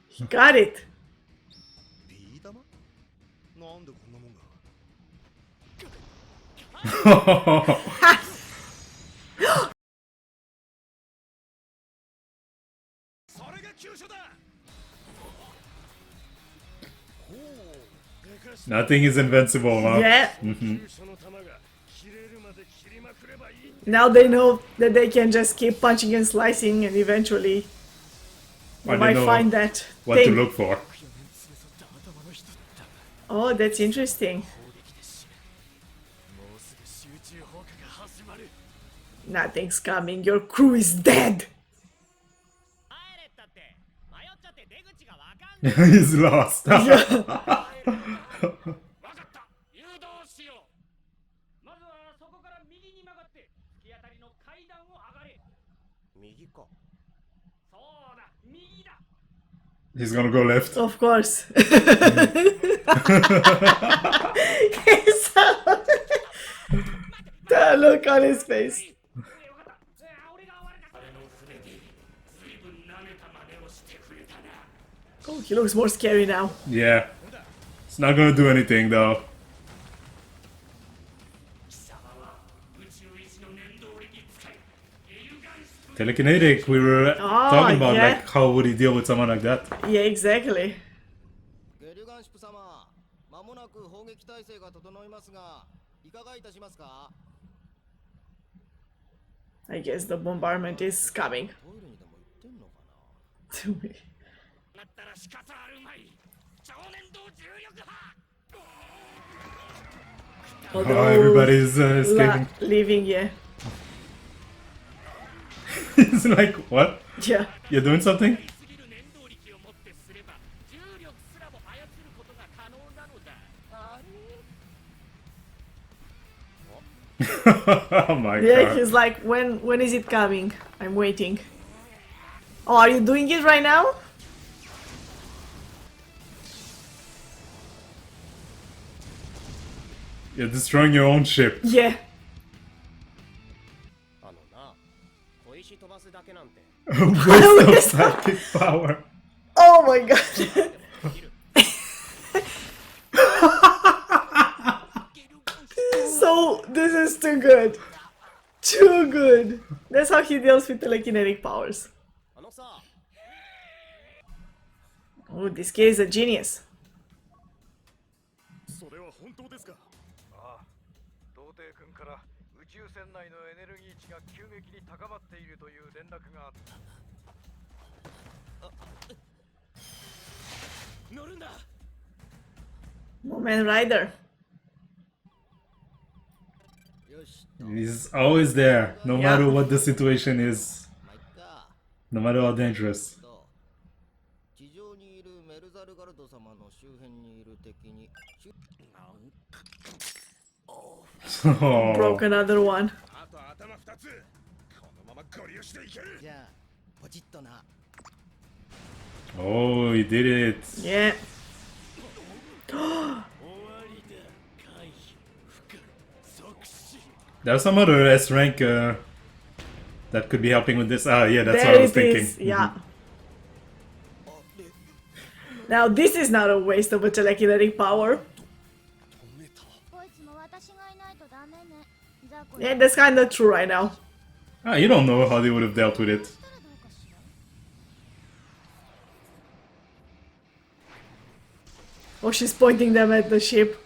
He got it. なんでこんなもんが。Nothing is invincible, huh? Yeah. Mhm. Now they know that they can just keep punching and slicing, and eventually they Or they might know find that what thing. to look for. Oh, that's interesting. Nothing's coming. Your crew is dead. He's lost. 誘導しよう。まずはそこから右に曲がって突き当たりの階段を上がれ。右か。そうだ、右だ。 He's gonna go left. Of course. The look on his face. Oh, he looks more scary now. Yeah. It's not gonna do anything though. Telekinetic, we were talking about yeah. like how would he deal with someone like that? Yeah, exactly. ゲルガンシップ様、まもなく砲撃態勢が整いますが、いかがいたしますか？ I guess the bombardment is coming. トイレにでも行ってんのかな？ なったら仕方あるまい。超年度重力波。 Oh, everybody's escaping. Leaving, yeah. He's like, what? Yeah. You're doing something? Oh my Yeah, god. he's like, when is it coming? I'm waiting. Oh, are you doing it right now? You're destroying your own ship. Yeah. あのな、小石飛ばすだけなんて。 Waste of psychic power. Oh my god. So, this is too good. Too good. That's how he deals with telekinetic powers. Oh, this kid is a genius. それは本当ですか？ああ、童貞君から宇宙船内のエネルギー値が急激に高まっているという連絡があった。乗るんだ。 Moment Rider. He's always there, no Yeah. matter what the situation is. No matter how dangerous. 地上にいるメルザルガルド様の周辺にいる敵に。Oh. Broke another one. あと頭2つ。このままゴリ押しでいける。じゃあ、ポチッとな。 Oh, he did it. Yeah. There's some other S rank that could be helping with this. Ah, yeah, that's There what I was it thinking. is, yeah. Now this is not a waste of a telekinetic power. Yeah, that's kind of true right now. Ah, you don't know how they would have dealt with it. Oh, she's pointing them at the ship.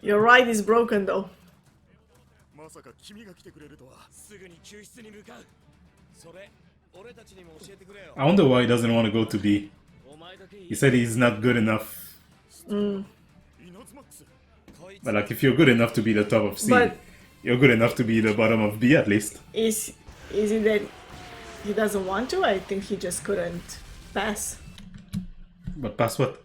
Your ride is broken though. まさか君が来てくれるとは。すぐに救出に向かう。それ、俺たちにも教えてくれよ。 I wonder why he doesn't want to go to B. He said he's not good enough. But like, if you're good enough to be the top of C, But- you're good enough to be the bottom of B at least. Is it that he doesn't want to? I think he just couldn't pass. But pass what?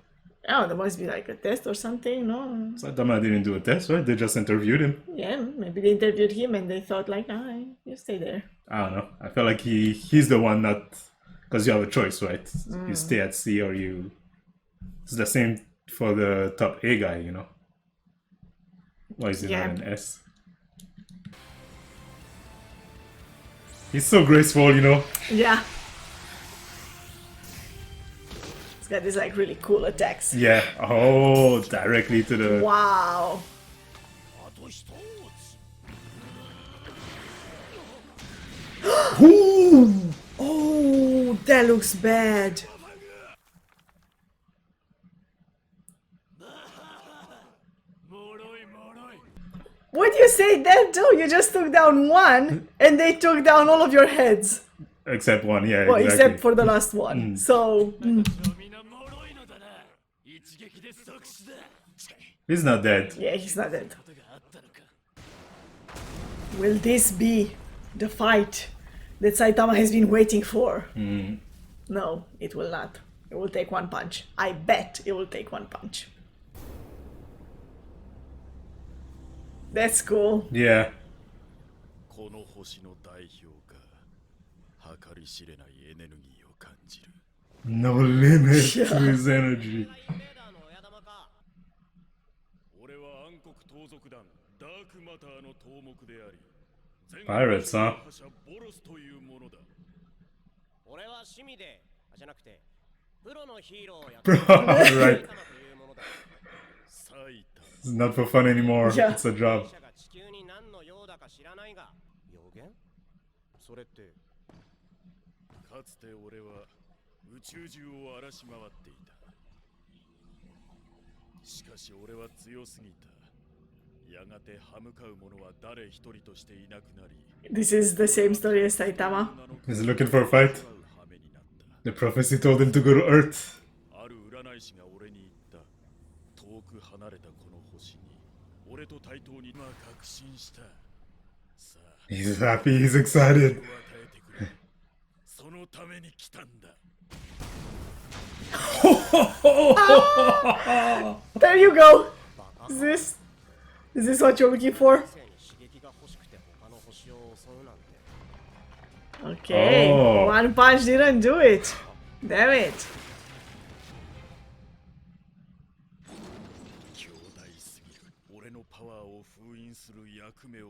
Oh, there must be like a test or something, no? Saitama didn't do a test, right? They just interviewed him. Yeah, maybe they interviewed him and they thought like, nah, you stay there. I don't know. I feel like he's the one not... Because you have a choice, right? You stay at C or you... It's the same for the top A guy, you know? Why is it Yeah. not an S? He's so graceful, you know. Yeah. He's got these like really cool attacks. Yeah. Oh, directly to the. Wow. Ooh! Oh, that looks bad. What do you say that do? You just took down one, and they took down all of your heads. Except one, yeah. Well, exactly. except for the last one. So. He's not dead. Yeah, he's not dead. Will this be the fight that Saitama has been waiting for? Mm. No, it will not. It will take one punch. I bet it will take one punch. That's cool. Yeah. この星の代表が計り知れないエネルギーを感じる。 No limit Yeah. to his energy. 俺は暗黒盗賊団ダークマターの頭目であり、 Pirates, huh? ボロスというものだ。俺は趣味でじゃなくてプロのヒーローをや Right. というものだ。 It's not for fun anymore. Yeah. It's a job. 地球に何の用だか知らないが、予言？それってかつて俺は宇宙中を荒らし回っていた。しかし俺は強すぎた。やがて歯向かう者は誰一人としていなくなり。 This is the same story as Saitama. He's looking for a fight. The prophecy told him to go to Earth. ある占い師が俺に言った。遠く離れたこの星に俺と対等に確信した。さあ、 He's happy, he's excited. そのために来たんだ。 There you go. Is this what you're looking for? Okay, Oh. one punch didn't do it. Damn it.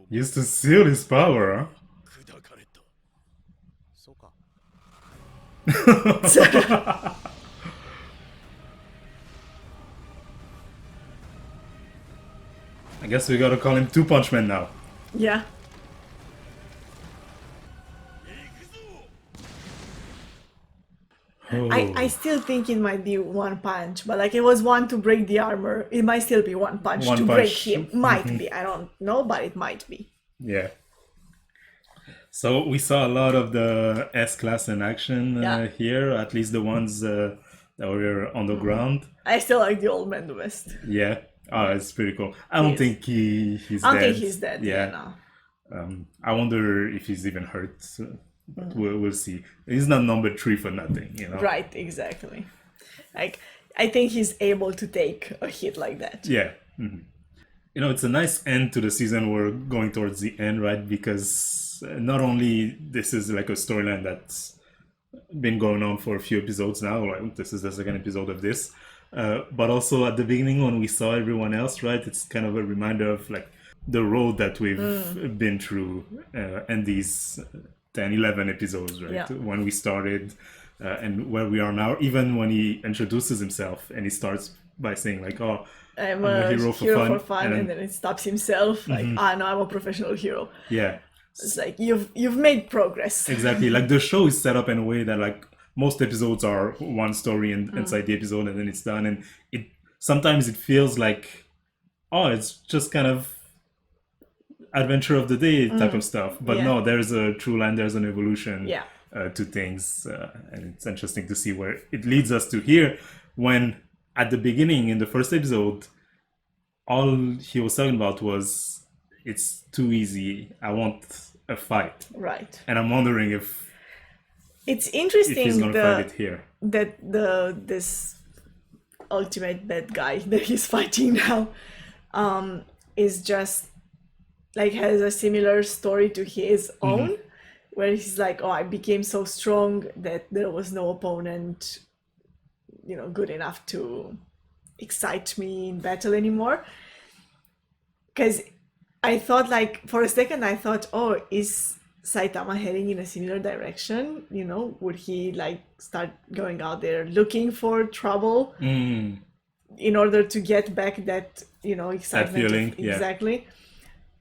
Used to seal his power, huh? 砕かれた。そうか。 I guess we gotta call him Two Punch Man now. Yeah. I still think it might be one punch, but like it was one to break the armor. It might still be one punch One to break punch. him. Might be. I don't know, but it might be. Yeah. So we saw a lot of the S class in action Yeah. here, at least the ones that were on the ground. I still like the old man the best. Yeah. Oh, it's pretty cool. I don't think he's I don't dead. think he's dead. Yeah. No. I wonder if he's even hurt. But Mm. we'll see. He's not number 3 for nothing, you know. Right. Exactly. Like I think he's able to take a hit like that. Yeah. Mhm. You know, it's a nice end to the season. We're going towards the end, right? Because not only this is like a storyline that's been going on for a few episodes now, like this is the second episode of this, but also at the beginning when we saw everyone else, right? It's kind of a reminder of like the road that we've been through and these 10, 11 episodes, right? Yeah. When we started and where we are now, even when he introduces himself and he starts by saying like, oh, I'm a hero for fun, and then it stops himself. Like, no, I'm a professional hero. Yeah. It's like you've made progress. Exactly. Like the show is set up in a way that like most episodes are one story inside the episode and then it's done, and it sometimes it feels like, oh, it's just kind of adventure of the day type of stuff. But Yeah. no, there's a true line, there's an evolution Yeah. to things, and it's interesting to see where it leads us to here. When at the beginning in the first episode, all he was talking about was it's too easy. I want a fight. Right. And I'm wondering if It's interesting he's gonna fight it here. that this ultimate bad guy that he's fighting now is just like has a similar story to his own, where he's like, oh, I became so strong that there was no opponent, you know, good enough to excite me in battle anymore. because I thought, like, for a second, I thought, oh, is Saitama heading in a similar direction? You know, would he like start going out there looking for trouble in order to get back that, you know, excitement? That feeling, yeah. Exactly.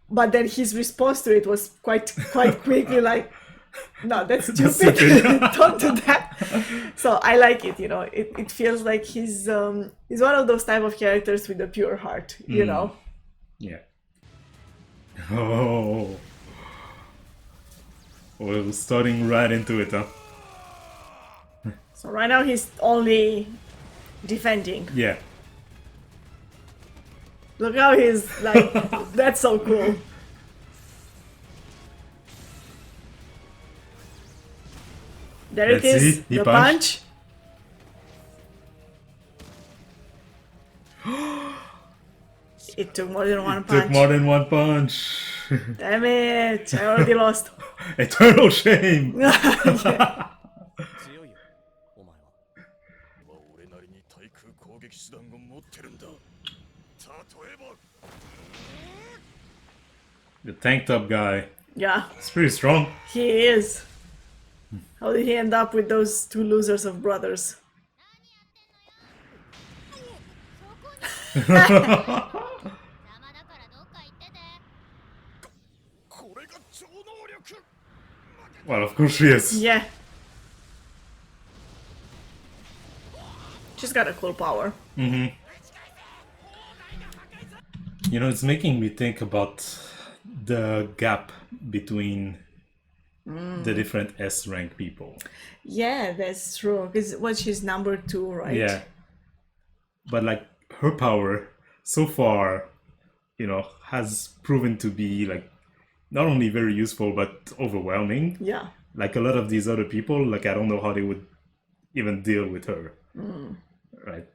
But then his response to it was quite quickly like, no, that's stupid. Don't do that. So I like it, you know. It feels like he's one of those type of characters with a pure heart, you know. Yeah. Oh, we're starting right into it, huh? So right now he's only defending. Yeah. Look how he's like, that's so cool. There it Let's is, see, he the punched. punch. It took more than one Took punch. more than one punch. Damn it, I already lost. Eternal shame. 強いよお前は俺なりに対空攻撃手段を持ってるんだ例えば The tank top guy. Yeah. It's pretty strong. He is. How did he end up with those two losers of brothers? Well, of course she is. Yeah. She's got a cool power. You know, it's making me think about the gap between the different S rank people. Yeah, that's true. Because she's number 2, right? Yeah. But like her power so far, you know, has proven to be like not only very useful but overwhelming. Yeah. Like a lot of these other people, like I don't know how they would even deal with her. Right.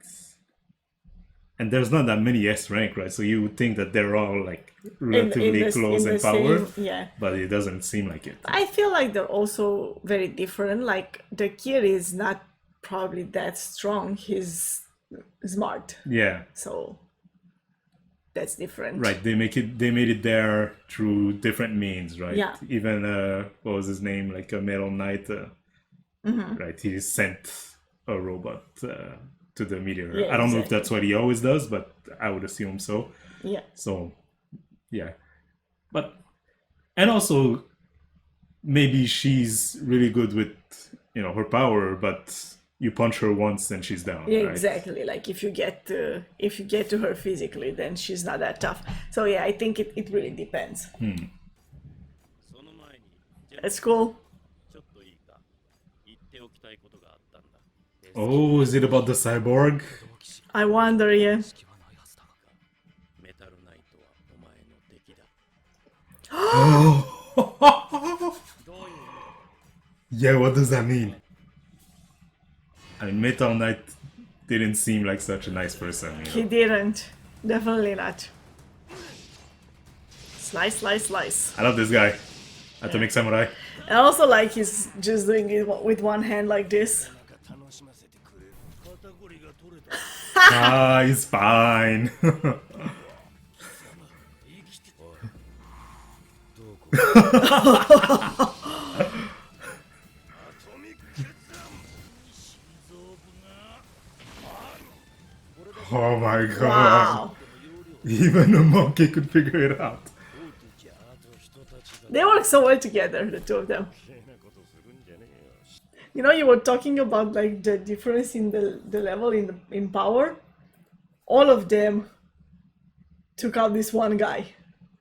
And there's not that many S rank, right? So you would think that they're all like relatively close in power. Yeah. But it doesn't seem like it. I feel like they're also very different. Like the kid is not probably that strong. He's smart. Yeah. So that's different. Right. They made it there through different means, right? Yeah. Even what was his name? Like a Metal Knight. Right. He sent a robot to the meteor. Yeah, I don't know if exactly. that's what he always does, but I would assume so. Yeah. So, yeah. But, and also, maybe she's really good with, you know, her power, but you punch her once and she's down. Yeah, right? exactly. Like if you get to her physically, then she's not that tough. So yeah, I think it really depends. That's cool. Oh, is it about the cyborg? I wonder, yeah. Oh. Yeah, what does that mean? I mean, Metal Knight didn't seem like such a nice person. You know? He didn't. Definitely not. Slice, slice, slice. I love this guy. Atomic Samurai. And also, like, he's just doing it with one hand like this. Ah, he's fine. Oh my god. Wow. Even a monkey could figure it out. They work so well together, the two of them. You know, you were talking about like the difference in the level in power. All of them took out this one guy.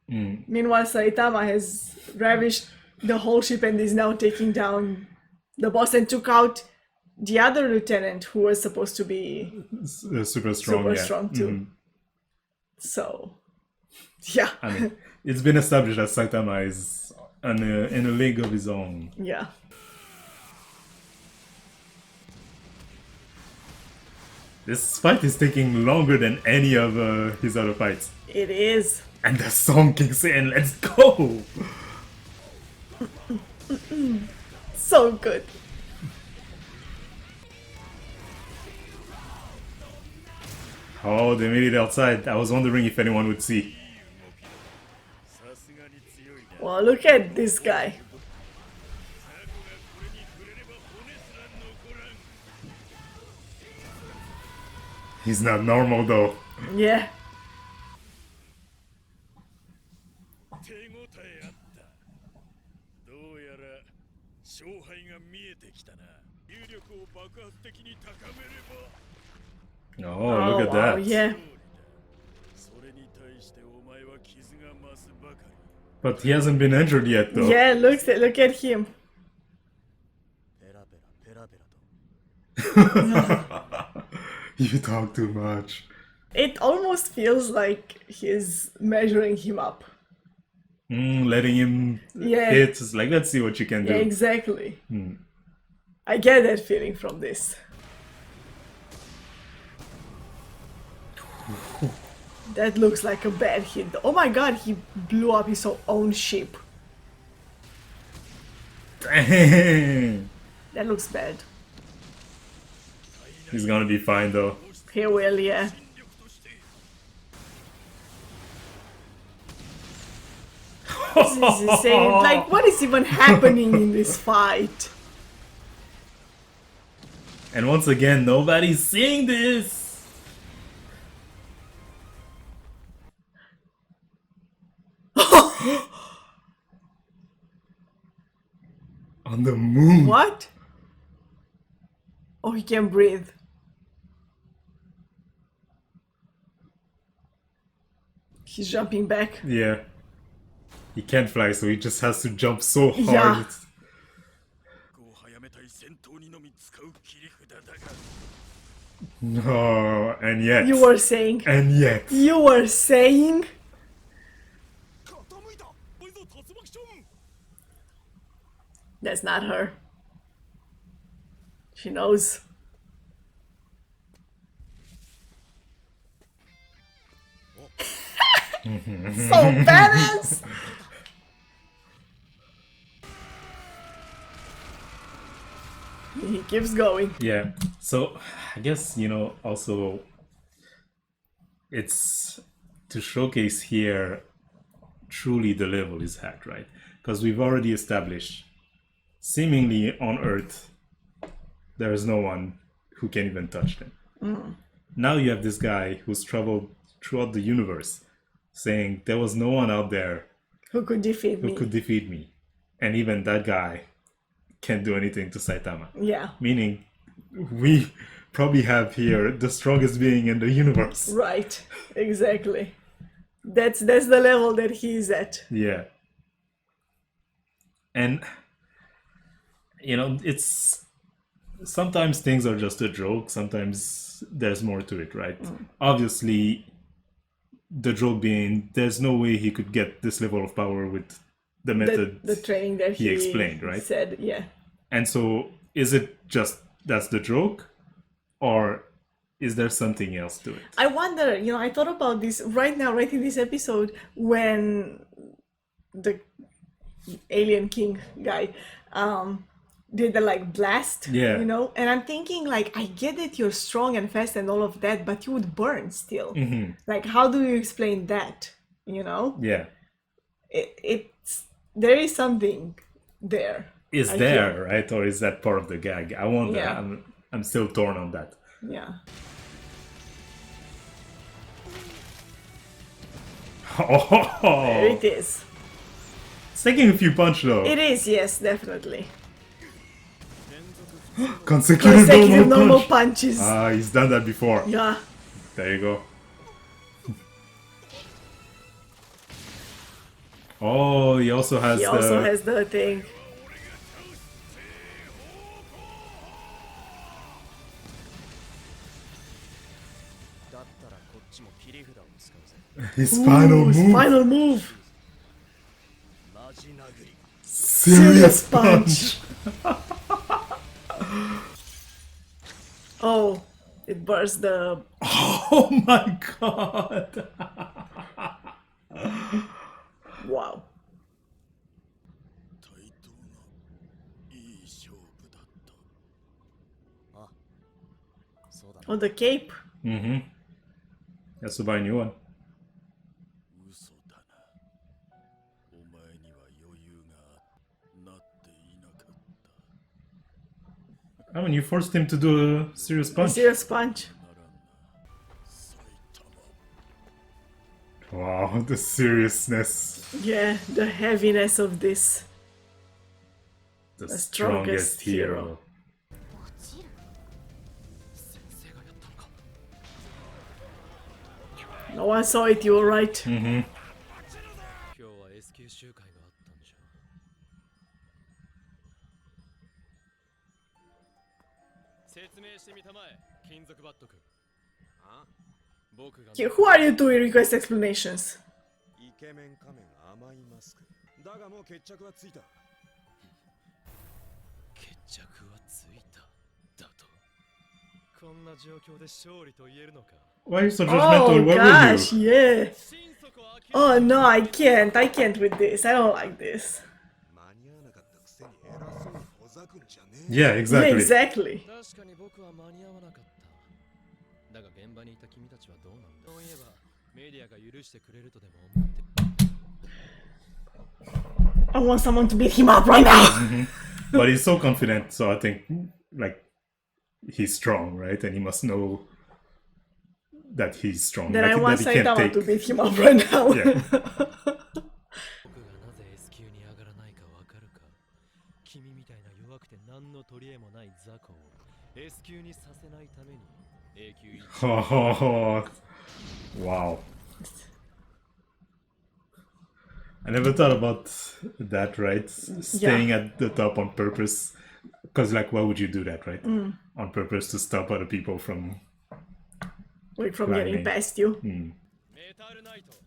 Meanwhile, Saitama has ravished the whole ship and is now taking down the boss and took out the other lieutenant who was supposed to be Super strong, yeah. too. So, yeah. I mean, it's been established that Saitama is in a league of his own. Yeah. This fight is taking longer than any of his other fights. It is. And the song kicks in. Let's go! So good. Oh, they made it outside. I was wondering if anyone would see. Well, look at this guy. He's not normal though. Yeah. 手応えあったどうやら勝敗が見えてきたな有力を爆発的に高めれば Oh, look at wow, that. yeah. それに対してお前は傷が増すばかり But he hasn't been injured yet though. Yeah, look at him. ペラペラペラペラと You talk too much. It almost feels like he's measuring him up. Letting him Yeah. hit. It's like, let's see what you can do. Yeah, exactly. Hmm. I get that feeling from this. That looks like a bad hit. Oh my god, he blew up his own ship. Dang. That looks bad. He's gonna be fine though. He will, yeah. This is insane. Like, what is even happening in this fight? And once again, nobody's seeing this. On the moon. What? Oh, he can breathe. He's jumping back. Yeah. He can't fly, so he just has to jump so hard. Yeah. It's- No, and yet. You were saying. And yet. You were saying. That's not her. She knows. So badass! He keeps going. Yeah. So I guess, you know, also it's to showcase here truly the level is at, right? Because we've already established seemingly on Earth there is no one who can even touch them. Mm. Now you have this guy who's traveled throughout the universe saying there was no one out there Who could defeat who me? could defeat me. And even that guy can't do anything to Saitama. Yeah. Meaning we probably have here the strongest being in the universe. Right. Exactly. That's the level that he's at. Yeah. And you know, it's sometimes things are just a joke, sometimes there's more to it, right? Obviously the joke being there's no way he could get this level of power with the method The training that he explained, right? Said, yeah. And so is it just that's the joke, or is there something else to it? I wonder, you know, I thought about this right now, right in this episode, when the Alien King guy did the like blast, Yeah. you know, and I'm thinking like, I get that you're strong and fast and all of that, but you would burn still. Mhm. Like, how do you explain that? You know, Yeah. it's there is something there. Is I there, feel. right? Or is that part of the gag? I wonder. Yeah. I'm still torn on that. Yeah. Oh, There it is. it's taking a few punch though. It is, yes, definitely. Consecutive normal punch. punches. Ah, he's done that before. Yeah. There you go. Oh, he also has He the. also has the thing. His final Ooh, his move. final move. Serious punch. Oh, it burst the. Oh my god. Wow. Oh, the cape. Mm-hmm. That's to buy a new one. I mean, you forced him to do a serious punch. Serious punch. Wow, the seriousness. Yeah, the heaviness of this. The The strongest strongest hero. No one saw it, you were right. Mm-hmm. 今日は S 級集会があったんでしょ説明してみたまえ金属バット君あ僕が Okay, who are you to request explanations? イケメン仮面甘いマスクだがもう決着はついた決着はついただとこんな状況で勝利と言えるのか Why are you so judgmental? Oh What gosh, were you? yeah. Oh no, I can't. I can't with this. I don't like this. Yeah, Yeah, exactly. exactly. 確かに僕は間に合わなかっただが現場にいた君たちはどうなんだそういえばメディアが許してくれるとでも思って I want someone to beat him up right now. But he's so confident, so I think, like, he's strong, right? And he must know that he's strong. Then I like, want that he can't Saitama take. to beat him up right now. Yeah. 僕がなぜ S 級に上がらないかわかるか君みたいな弱くて何の取り柄もない雑魚を S 級にさせないために A 級一 Oh, wow. I never thought about that, right? Staying at the top on purpose. Because, like, why would you do that, right? Mm. On purpose to stop other people from Like from getting climbing. past you. メタルナイト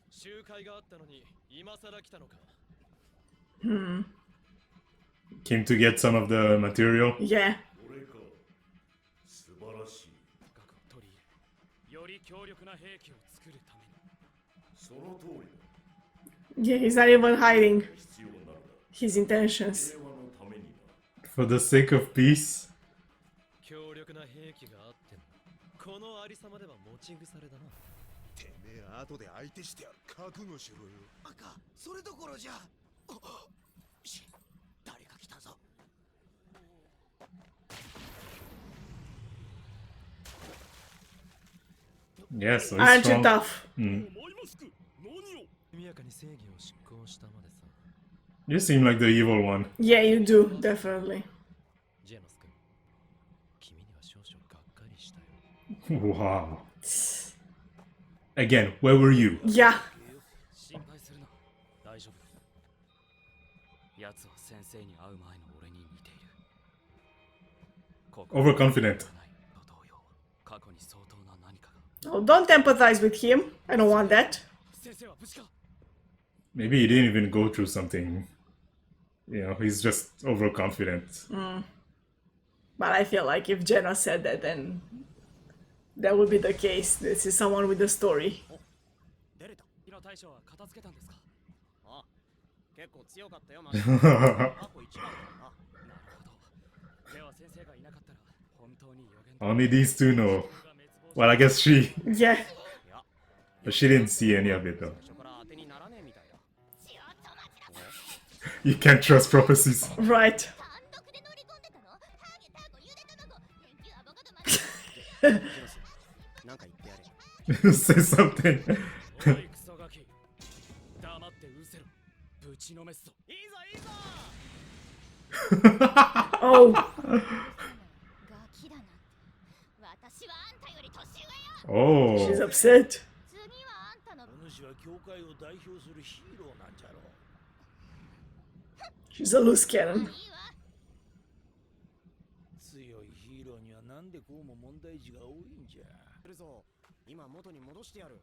集会があったのに今さら来たのか Hmm. Came to get some of the material. Yeah. 素晴らしい取り入れより強力な兵器を作るためにその通り Yeah, he's not even hiding 必要なのだ his intentions. 平和のためにだ For the sake of peace. 強力な兵器があってもこのありさまでは持ち腐れだなてめえ後で相手してやる覚悟しろよ赤それどころじゃし誰か来たぞ Yeah, so he's Aren't you strong. tough?速やかに正義を執行したまでさ You seem like the evil one. Yeah, you do, definitely. ジェノス君君には少々がっかりしたよ Wow. Again, where were you? Yeah. 心配するな大丈夫奴は先生に会う前の俺に似ている Overconfident. 過去に相当な何かが Oh, don't empathize with him. I don't want that. 先生は無事か Maybe he didn't even go through something. You know, he's just overconfident. Mm. But I feel like if Jenna said that, then that would be the case. This is someone with a story. 日野大将は片付けたんですかあ結構強かったよ過去一番だななるほどでは先生がいなかったら本当に予言 Only these two know. Well, I guess she. Yeah. But she didn't see any of it though. You can't trust prophecies. Right. Say something. おいクソガキ黙ってうせろぶちのめすぞいいぞいいぞ Oh. ガキだなんて私はあんたより年上よ Oh. She's upset. 次はあんたのお主は教会を代表するヒーローなんじゃろう She's a loose cannon. 強いヒーローにはなんでこうも問題児が多いんじゃるぞ今元に戻してやる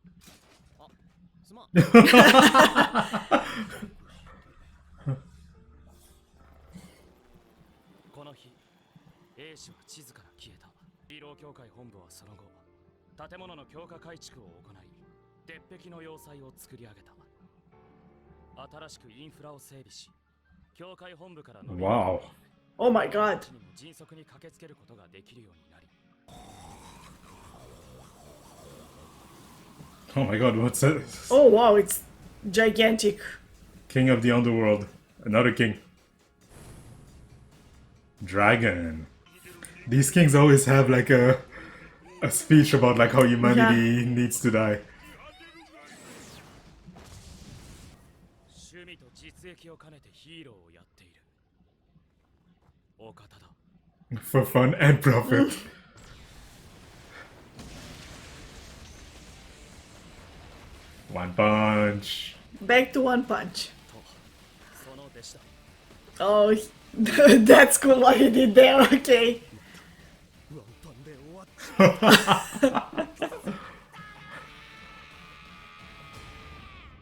あすまんこの日 A 氏は地図から消えたヒーロー協会本部はその後建物の強化改築を行い鉄壁の要塞を作り上げた新しくインフラを整備し協会本部からの Wow. Oh my god. 迅速に駆けつけることができるようになり Oh my god, what's that? Oh wow, it's gigantic. King of the underworld. Another king. Dragon. These kings always have like a speech about like how humanity needs to die. 趣味と実益を兼ねてヒーローをやっている。お方だ。 For fun and profit. One Punch. Back to One Punch. その弟子だ。 Oh, that's cool what he did there. Okay.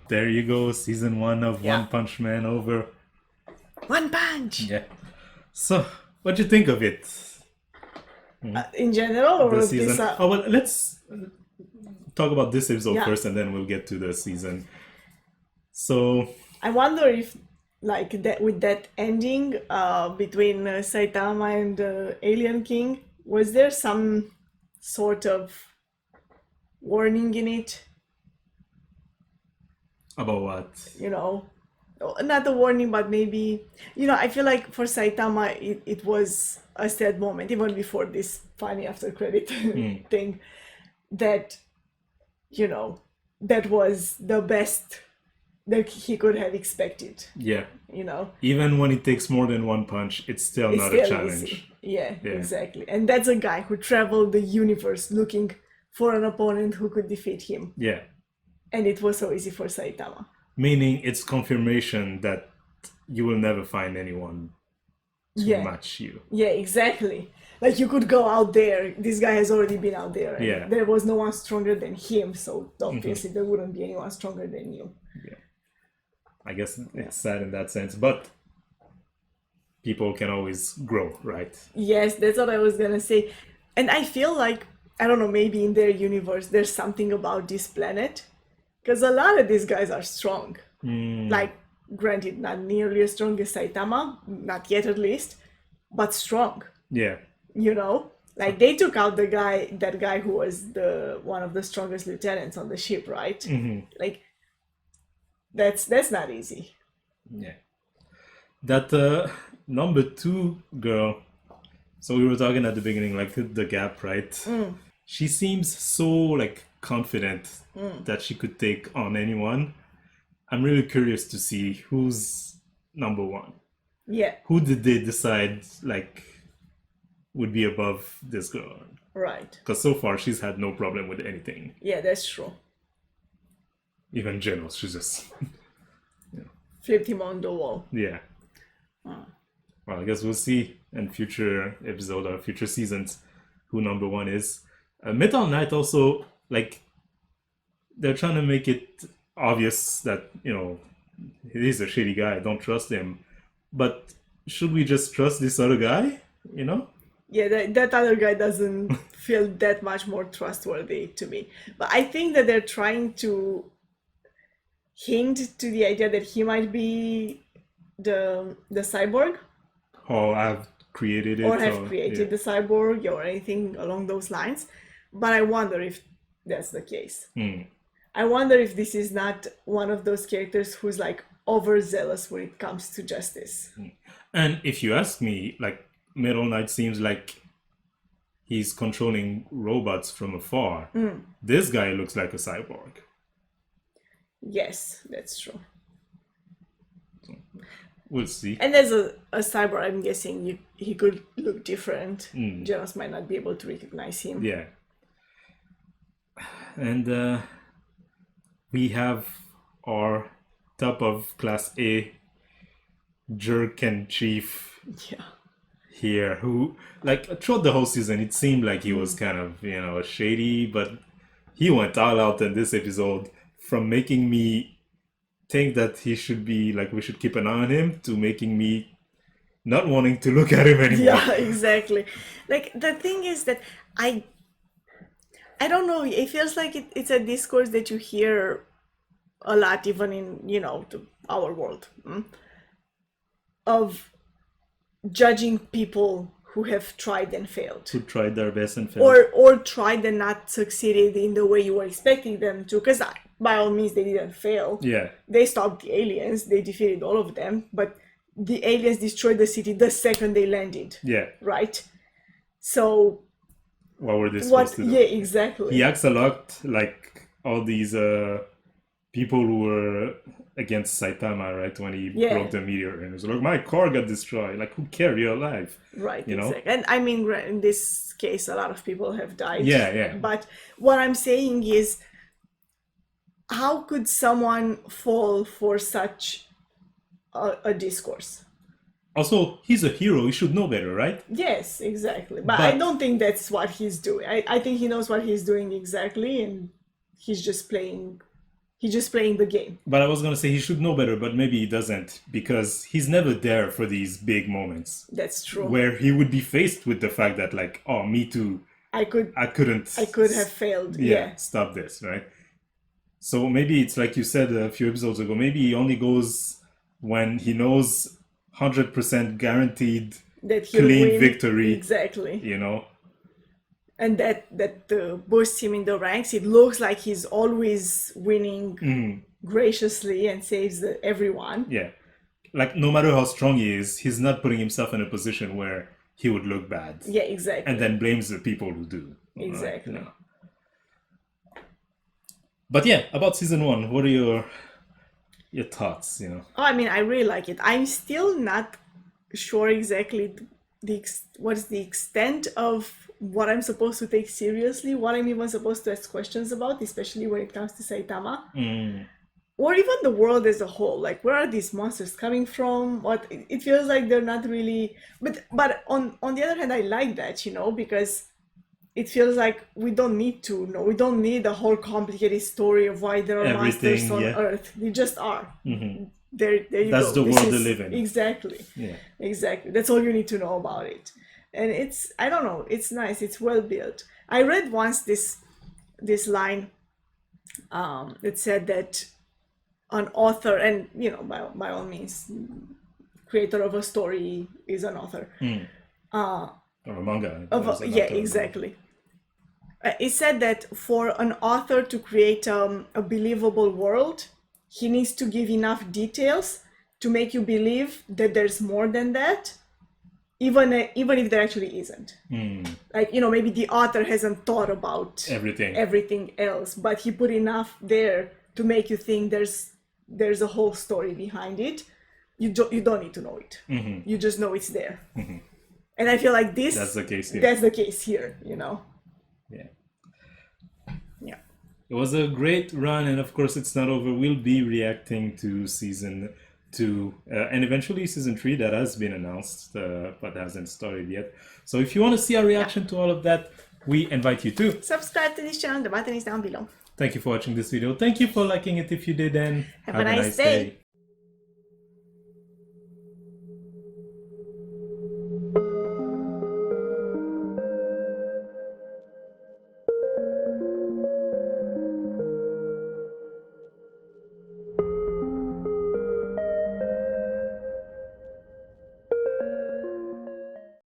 There you go, season 1 of One Punch Man over. One Punch. Yeah. So, what do you think of it? In general, or The this? season. Oh well, let's talk about this episode Yeah. first, and then we'll get to the season. So, I wonder if, like that, with that ending between Saitama and Alien King, was there some sort of warning in it? about what? You know, not a warning, but maybe, you know, I feel like for Saitama, it was a sad moment, even before this funny after credit thing, that, you know, that was the best that he could have expected. Yeah. You know? Even when it takes more than one punch, it's still It's not still a challenge. easy. Yeah, exactly. And that's a guy who traveled the universe looking for an opponent who could defeat him. Yeah. And it was so easy for Saitama. Meaning it's confirmation that you will never find anyone to match you. Yeah, exactly. Like you could go out there. This guy has already been out there. And Yeah. there was no one stronger than him. So obviously there wouldn't be anyone stronger than you. Yeah. I guess it's sad in that sense, but people can always grow, right? Yes, that's what I was gonna say. And I feel like, I don't know, maybe in their universe, there's something about this planet. Because a lot of these guys are strong. Like, granted, not nearly as strong as Saitama, not yet at least, but strong. Yeah. You know? Like, they took out that guy who was one of the strongest lieutenants on the ship, right? Like, that's not easy. Yeah. That number 2 girl, so we were talking at the beginning, like the gap, right? She seems so like confident that she could take on anyone. I'm really curious to see who's number 1. Yeah. Who did they decide like would be above this girl? Right. Because so far she's had no problem with anything. Yeah, that's true. Even Genos, she's just Flipped him on the wall. yeah. Well, I guess we'll see in future episode or future seasons who number 1 is. Metal Knight also, like, they're trying to make it obvious that, you know, he's a shitty guy, don't trust him. But should we just trust this other guy, you know? Yeah, that other guy doesn't feel that much more trustworthy to me. But I think that they're trying to hint to the idea that he might be the cyborg. Or have created it. Or have created yeah. the cyborg or anything along those lines. But I wonder if that's the case. I wonder if this is not one of those characters who's like overzealous when it comes to justice. And if you ask me, like, Metal Knight seems like he's controlling robots from afar. This guy looks like a cyborg. Yes, that's true. We'll see. And as a cyborg, I'm guessing he could look different. Genos might not be able to recognize him. Yeah. And we have our top of class A jerk and chief here, who, like, throughout the whole season, it seemed like he was kind of, you know, shady, but he went all out in this episode, from making me think that he should be, like, we should keep an eye on him, to making me not wanting to look at him anymore. Yeah, exactly. Like, the thing is that I don't know, it feels like it's a discourse that you hear a lot, even in, you know, our world, of judging people who have tried and failed. Who tried their best and failed. Or tried and not succeeded in the way you were expecting them to, because by all means they didn't fail. Yeah. They stopped the aliens, they defeated all of them, but the aliens destroyed the city the second they landed. Yeah. Right? So what were they what? supposed to do? Yeah, exactly. He acts a lot like all these people who were against Saitama, right? When he Yeah. broke the meteor, and it was like, my car got destroyed. Like, who cares? You're alive. Right, You know? exactly. And I mean, in this case, a lot of people have died. Yeah, yeah. But what I'm saying is, how could someone fall for such a discourse? Also, he's a hero. He should know better, right? Yes, exactly. But I But- don't think that's what he's doing. I think he knows what he's doing exactly, and he's just playing the game. But I was gonna say he should know better, but maybe he doesn't, because he's never there for these big moments That's true. where he would be faced with the fact that, like, oh, me too, I could I could have failed. Yeah. stop this, right? So maybe it's like you said a few episodes ago, maybe he only goes when he knows 100% guaranteed That he'll clean win. victory, Exactly. you know? And that boosts him in the ranks. It looks like he's always winning Mhm. graciously and saves everyone. Yeah. Like, no matter how strong he is, he's not putting himself in a position where he would look bad. Yeah, exactly. And then blames the people who do. right? Exactly. Yeah. But yeah, about season 1, what are your thoughts, you know? Oh, I mean, I really like it. I'm still not sure exactly what's the extent of what I'm supposed to take seriously, what I'm even supposed to ask questions about, especially when it comes to Saitama, or even the world as a whole. Like, where are these monsters coming from? What it feels like they're not really. But on the other hand, I like that, you know, because it feels like we don't need to know. We don't need a whole complicated story of why there are monsters Everything, on yeah. Earth. They just are. Mhm. There you That's go. the This world they is- live in. Exactly. Yeah. Exactly. That's all you need to know about it. And it's, I don't know, it's nice. It's well built. I read once this line that said that an author, and you know, by all means, creator of a story is an author. Or a manga. Of There's a, an yeah, author. exactly. It said that for an author to create a believable world, he needs to give enough details to make you believe that there's more than that, even if there actually isn't. Like, you know, maybe the author hasn't thought about everything else, but he put enough there to make you think there's a whole story behind it. You don't need to know it. You just know it's there. And I feel like That's the case here. That's the case here, you know. Yeah. Yeah. It was a great run, and of course it's not over. We'll be reacting to season 2 and eventually season 3 that has been announced but hasn't started yet. So if you want to see our reaction to all of that, we invite you to Subscribe to this channel. The button is down below. Thank you for watching this video. Thank you for liking it if you did, and Have a nice day.